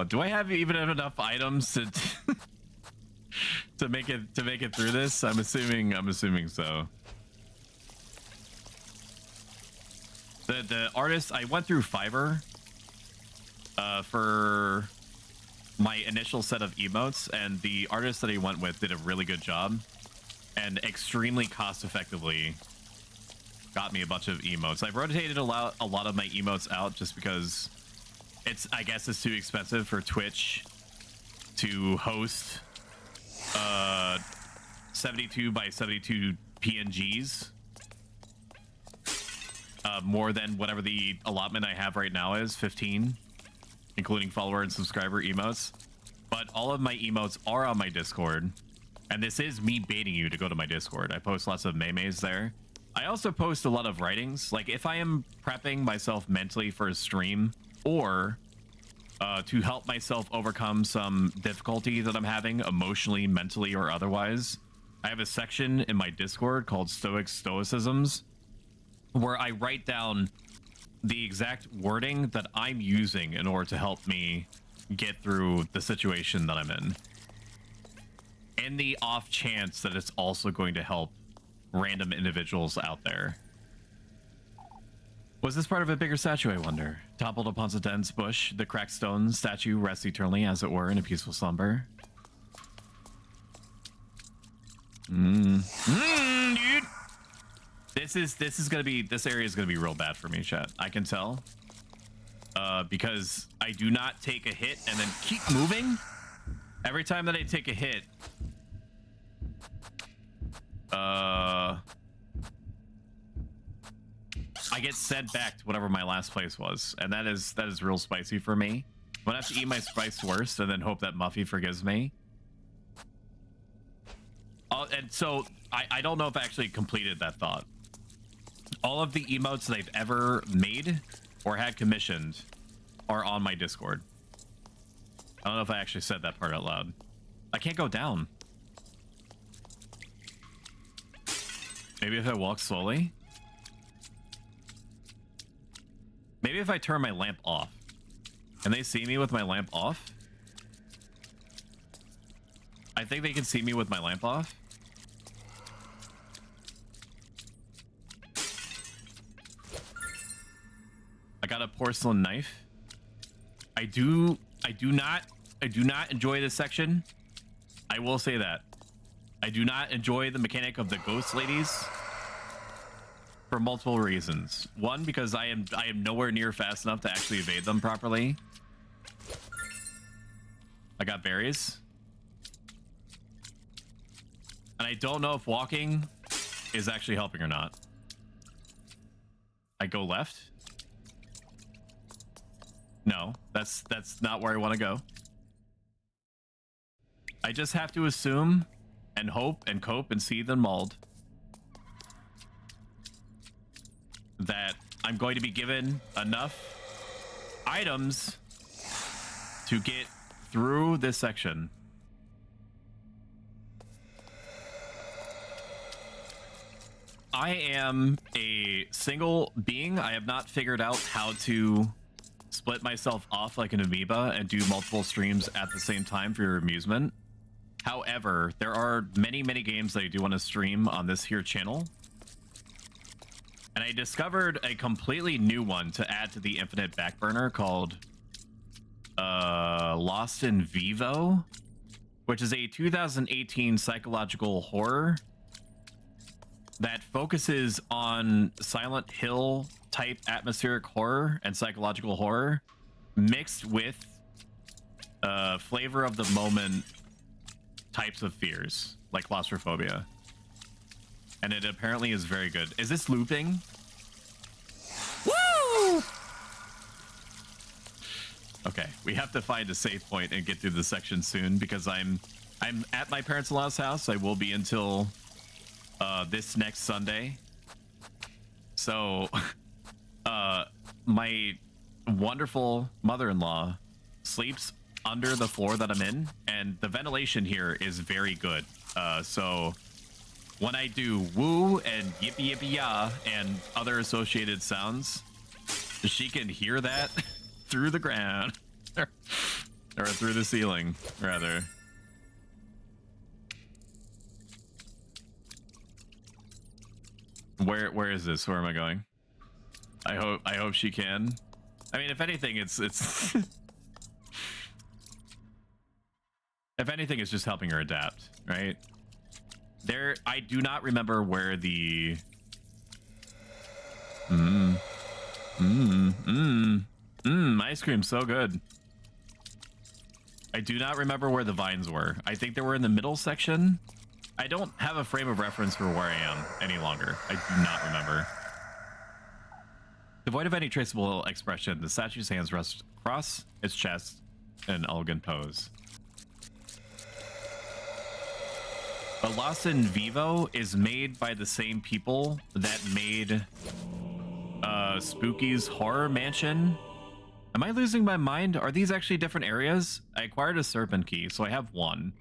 Do I have even enough items to to make it through this? I'm assuming so. The artist, I went through Fiverr for my initial set of emotes, and the artist that I went with did a really good job and extremely cost effectively got me a bunch of emotes. I've rotated a lot of my emotes out just because I guess it's too expensive for Twitch to host 72 by 72 PNGs. More than whatever the allotment I have right now is, 15, including follower and subscriber emotes. But all of my emotes are on my Discord, and this is me baiting you to go to my Discord. I post lots of memes there. I also post a lot of writings. Like if I am prepping myself mentally for a stream, or to help myself overcome some difficulty that I'm having emotionally, mentally, or otherwise, I have a section in my Discord called Stoicisms, where I write down the exact wording that I'm using in order to help me get through the situation that I'm in the off chance that it's also going to help random individuals out there. Was this part of a bigger statue, I wonder? Toppled upon a dense bush, the cracked stone statue rests eternally, as it were, in a peaceful slumber. Dude. This area is gonna be real bad for me, chat. I can tell. Because I do not take a hit and then keep moving. Every time that I take a hit, I get sent back to whatever my last place was, and that is real spicy for me. I'm gonna have to eat my spice worst and then hope that Muffy forgives me. And so I don't know if I actually completed that thought. All of the emotes that I've ever made or had commissioned are on my Discord. I don't know if I actually said that part out loud. I can't go down. Maybe if I walk slowly? Maybe if I turn my lamp off. Can they see me with my lamp off? I think they can see me with my lamp off. I got a porcelain knife. I do not enjoy this section. I will say that. I do not enjoy the mechanic of the ghost ladies for multiple reasons. One, because I am nowhere near fast enough to actually evade them properly. I got berries. And I don't know if walking is actually helping or not. I go left? No, that's not where I want to go. I just have to assume and hope and cope and seethe and mulled that I'm going to be given enough items to get through this section. I am a single being. I have not figured out how to split myself off like an amoeba and do multiple streams at the same time for your amusement. However, there are many games that I do want to stream on this here channel. And I discovered a completely new one to add to the Infinite Backburner called Lost in Vivo, which is a 2018 psychological horror that focuses on Silent Hill type atmospheric horror and psychological horror mixed with flavor of the moment types of fears like claustrophobia. And it apparently is very good. Is this looping? Woo! Okay, we have to find a save point and get through the section soon because I'm at my parents-in-law's house. I will be until this next Sunday. So my wonderful mother-in-law sleeps under the floor that I'm in, and the ventilation here is very good. So when I do woo and yippee yippee ya and other associated sounds, she can hear that through the ground or through the ceiling, rather. Where is this? Where am I going? I hope she can. I mean, if anything, it's if anything, it's just helping her adapt, right? I do not remember where the ice cream's so good. I do not remember where the vines were. I think they were in the middle section. I don't have a frame of reference for where I am any longer. I do not remember. Devoid of any traceable expression, the statue's hands rest across its chest in an elegant pose. But Lost in Vivo is made by the same people that made Spooky's Horror Mansion. Am I losing my mind? Are these actually different areas? I acquired a serpent key, so I have one.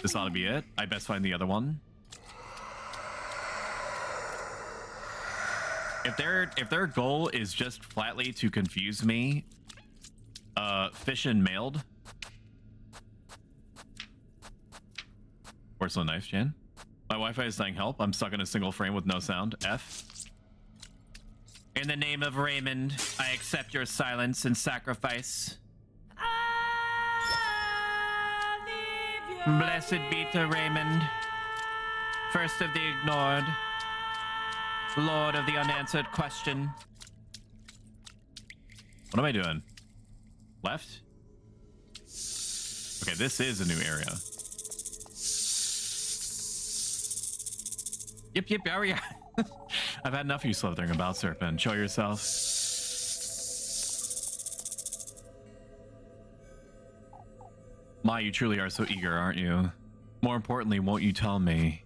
This ought to be it. I best find the other one. If their goal is just flatly to confuse me, fish and mailed. Where's the knife, Jan? My Wi-Fi is saying help. I'm stuck in a single frame with no sound. F. In the name of Raymond, I accept your silence and sacrifice. Blessed be to Raymond, first of the ignored, lord of the unanswered question. What am I doing? Left? Okay, this is a new area. Yep, there we are. I've had enough of you slithering about, Serpent. Show yourself. My, you truly are so eager, aren't you? More importantly, won't you tell me?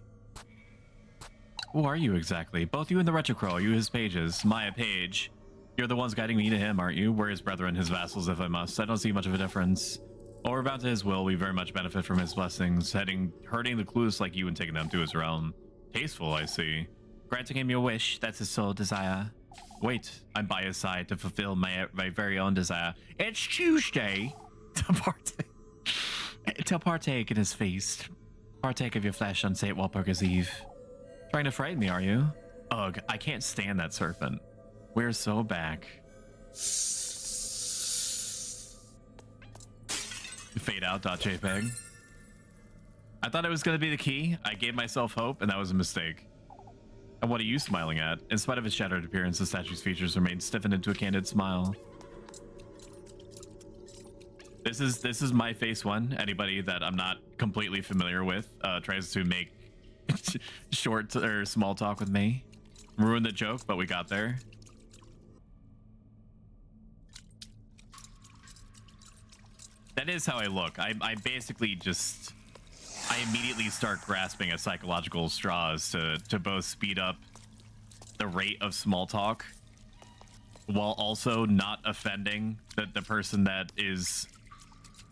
Who are you exactly? Both you and the Retrocrow, are you his pages? Maya Page. You're the ones guiding me to him, aren't you? We're his brethren, his vassals, if I must. I don't see much of a difference. While we're bound to his will, we very much benefit from his blessings, hurting the clueless like you and taking them to his realm. Tasteful, I see. Granting him your wish, that's his sole desire. Wait, I'm by his side to fulfill my very own desire. It's Tuesday to partake in his feast. Partake of your flesh on St. Walpurgis Eve. Trying to frighten me, are you? Ugh, I can't stand that serpent. We're so back. Fade out.jpg. I thought it was going to be the key. I gave myself hope, and that was a mistake. And what are you smiling at? In spite of its shattered appearance, the statue's features remain stiffened into a candid smile. This is my face one. Anybody that I'm not completely familiar with tries to make short or small talk with me. Ruin the joke, but we got there. That is how I look. I basically just... I immediately start grasping at psychological straws to both speed up the rate of small talk while also not offending the person that is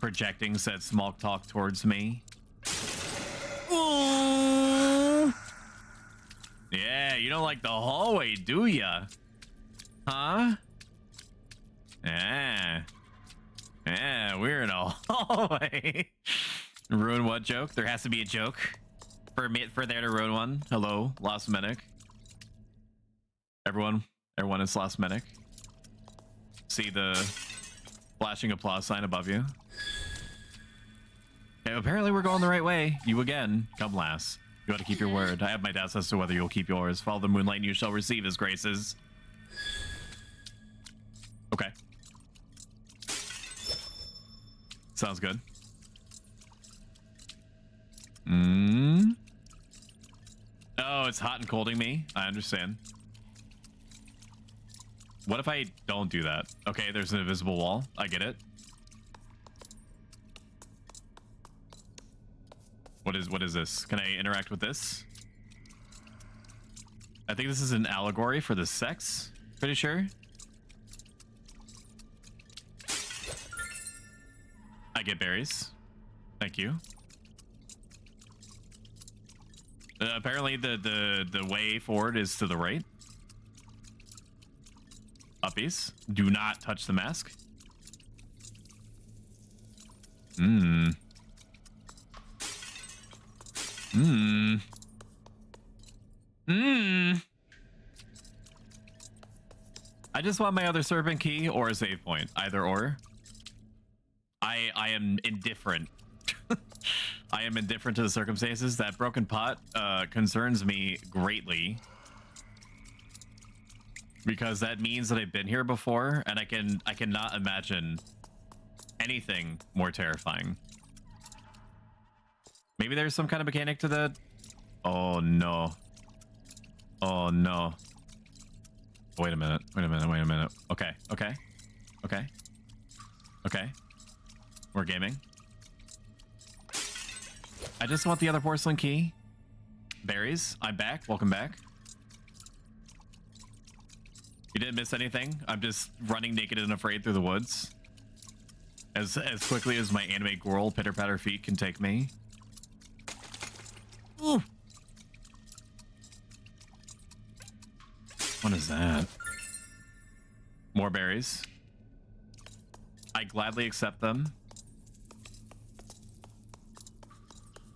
projecting said small talk towards me. Ooh. Yeah, you don't like the hallway, do ya? Huh? Yeah. Yeah, we're in a hallway. Ruin what joke? There has to be a joke for there to ruin one. Hello, Lost Medic. Everyone is Lost Medic. See the flashing applause sign above you. Okay, apparently we're going the right way. You again, come last. You got to keep your word. I have my doubts as to whether you'll keep yours. Follow the moonlight and you shall receive his graces. Okay. Sounds good. Oh, it's hot and colding me. I understand. What if I don't do that? Okay, there's an invisible wall. I get it. What is this? Can I interact with this? I think this is an allegory for the sex. Pretty sure. I get berries. Thank you. Apparently the way forward is to the right. Uppies. Do not touch the mask. I just want my other serpent key or a save point. Either or. I am indifferent. I am indifferent to the circumstances. That broken pot concerns me greatly. Because that means that I've been here before, and I cannot imagine anything more terrifying. Maybe there's some kind of mechanic to that. Oh no. Oh no. Wait a minute. Wait a minute. Wait a minute. Okay. Okay. Okay. Okay. We're gaming. I just want the other porcelain key. Berries. I'm back. Welcome back. You didn't miss anything. I'm just running naked and afraid through the woods. As quickly as my anime girl pitter-patter feet can take me. Ooh. What is that? More berries. I gladly accept them.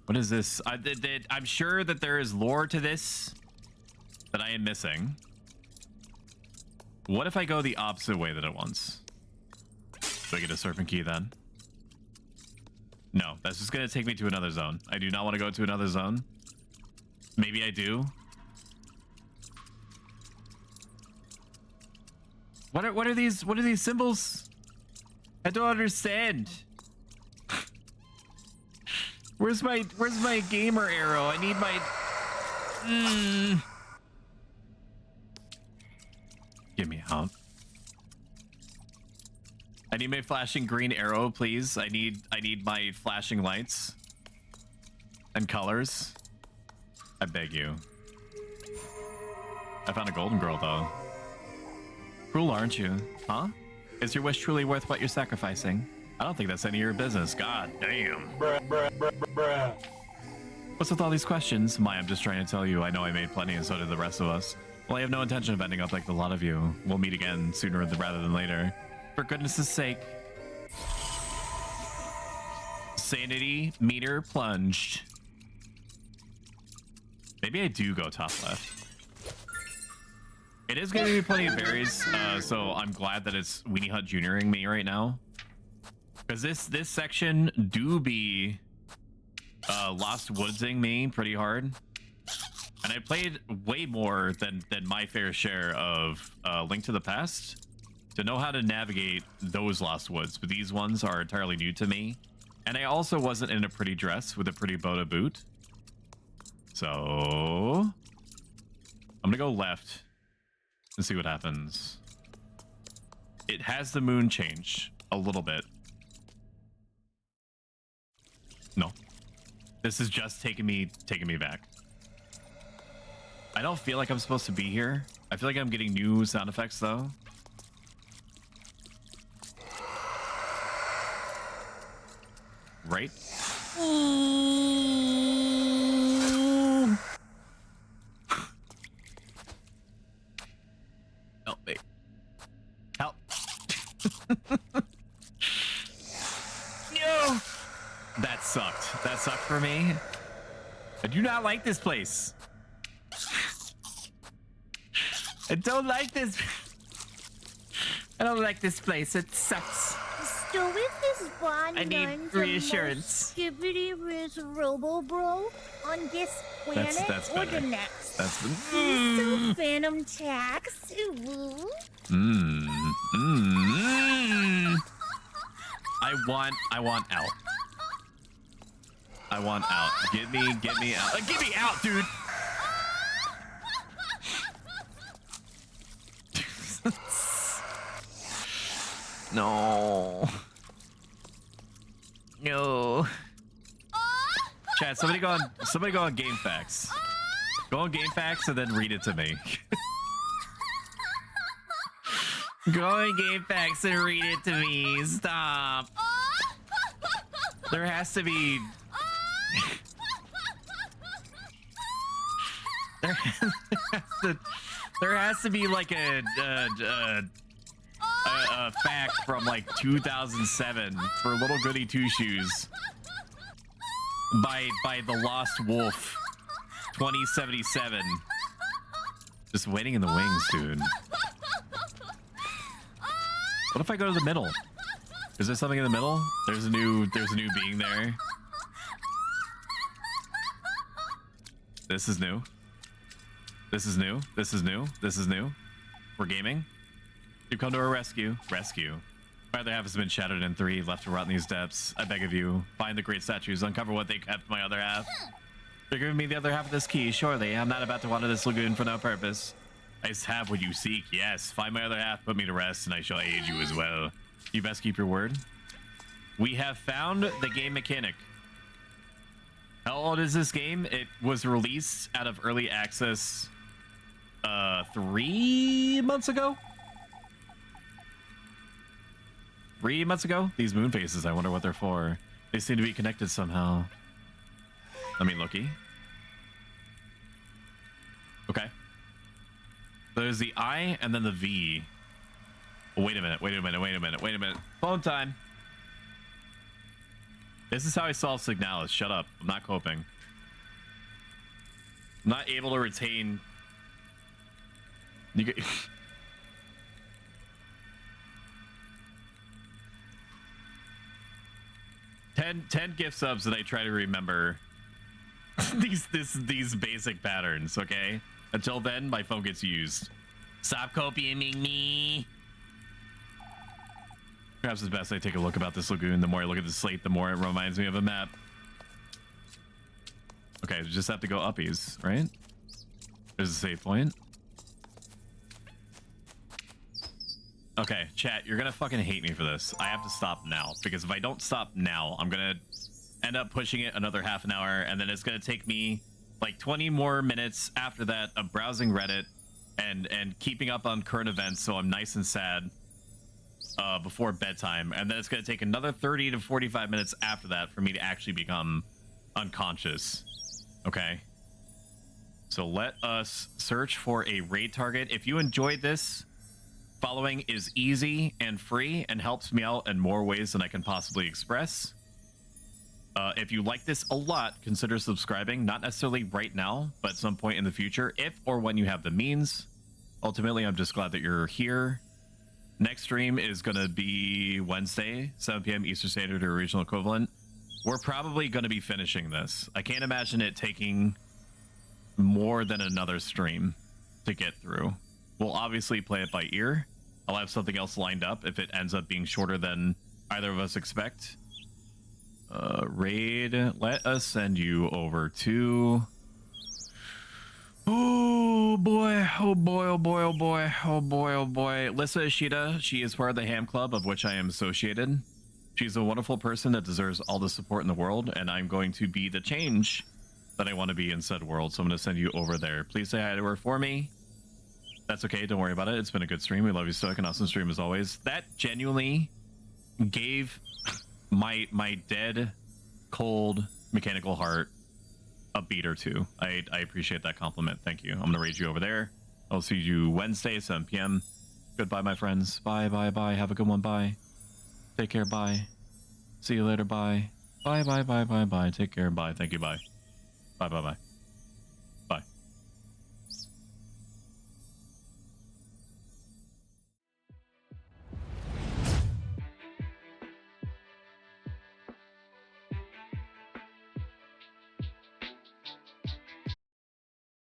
What is this? I'm sure that there is lore to this that I am missing. What if I go the opposite way that it wants? Do I get a serpent key then? No, that's just gonna take me to another zone. I do not want to go to another zone. Maybe I do. What are these symbols? I don't understand. Where's my gamer arrow? I need my Get me out. I need my flashing green arrow, please. I need my flashing lights and colors. I beg you. I found a golden girl though. Cruel, aren't you? Huh? Is your wish truly worth what you're sacrificing? I don't think that's any of your business. God damn. Bruh. What's with all these questions? Maya, I'm just trying to tell you, I know I made plenty and so did the rest of us. Well, I have no intention of ending up like the lot of you. We'll meet again sooner rather than later. For goodness' sake. Sanity meter plunged. Maybe I do go top left. It is going to be plenty of berries, so I'm glad that it's Weenie Hut Junioring me right now. Because this section do be Lost Woodsing me pretty hard. And I played way more than my fair share of Link to the Past. to know how to navigate those lost woods, but these ones are entirely new to me. And I also wasn't in a pretty dress with a pretty bow to boot. So I'm gonna go left and see what happens. It has the moon change a little bit. No. This is just taking me back. I don't feel like I'm supposed to be here. I feel like I'm getting new sound effects though. Right? Help me. Help. No! That sucked. That sucked for me. I do not like this place. I don't like this. I don't like this place. It sucks. So with his bond, I need reassurance. Skibbity Riz Robo Bro on this planet That's or better. the next. That's the. He's so Phantom Tax. Ooh. I want out. I want out. Get me out. Get me out, dude. No. No. Chat, somebody go on Game Facts. Go on Game Facts and then read it to me. Go on Game Facts and read it to me. Stop. There has to be. There has to be like a fact from like 2007 for Little Goody Two Shoes by the Lost Wolf 2077. Just waiting in the wings, dude. What if I go to the middle? Is there something in the middle? There's a new being there. This is new. This is new. This is new. This is new. We're gaming. You come to our rescue. Rescue. My other half has been shattered in 3, left to rot in these depths. I beg of you, find the great statues, uncover what they kept my other half. You're giving me the other half of this key, surely. I'm not about to wander this lagoon for no purpose. I just have what you seek, yes. Find my other half, put me to rest, and I shall aid you as well. You best keep your word. We have found the game mechanic. How old is this game? It was released out of early access 3 months ago? 3 months ago? These moon faces, I wonder what they're for. They seem to be connected somehow. Let me looky. Okay. There's the I and then the V. Oh, wait a minute, wait a minute, wait a minute, wait a minute. Phone time. This is how I solve Signalis. Shut up. I'm not coping. I'm not able to retain... You get... 10 gift subs that I try to remember these basic patterns, okay? Until then, my phone gets used. Stop copying me. Perhaps it's best I take a look about this lagoon. The more I look at the slate, the more it reminds me of a map. Okay, we just have to go uppies, right? There's a save point. Okay, chat, you're gonna fucking hate me for this. I have to stop now, because if I don't stop now, I'm gonna end up pushing it another half an hour, and then it's gonna take me like 20 more minutes after that of browsing Reddit and keeping up on current events, so I'm nice and sad before bedtime, and then it's gonna take another 30 to 45 minutes after that for me to actually become unconscious. Okay, so let us search for a raid target. If you enjoyed this, following is easy and free and helps me out in more ways than I can possibly express. If you like this a lot, consider subscribing, not necessarily right now, but at some point in the future, if or when you have the means. Ultimately, I'm just glad that you're here. Next stream is going to be Wednesday, 7 p.m. Eastern Standard or regional equivalent. We're probably going to be finishing this. I can't imagine it taking more than another stream to get through. We'll obviously play it by ear, I'll have something else lined up if it ends up being shorter than either of us expect. Raid, let us send you over to... Oh boy, oh boy, oh boy, oh boy, oh boy, oh boy. Lissa Ishida, she is part of the Ham Club, of which I am associated. She's a wonderful person that deserves all the support in the world, and I'm going to be the change that I want to be in said world, so I'm going to send you over there. Please say hi to her for me. That's okay, don't worry about it. It's been a good stream. We love you, Stoic, an awesome stream as always. That genuinely gave my dead, cold, mechanical heart a beat or two. I appreciate that compliment. Thank you. I'm going to raid you over there. I'll see you Wednesday, 7 p.m. Goodbye, my friends. Bye, bye, bye. Have a good one. Bye. Take care. Bye. See you later. Bye. Bye, bye, bye, bye, bye. Take care. Bye. Thank you. Bye. Bye, bye, bye.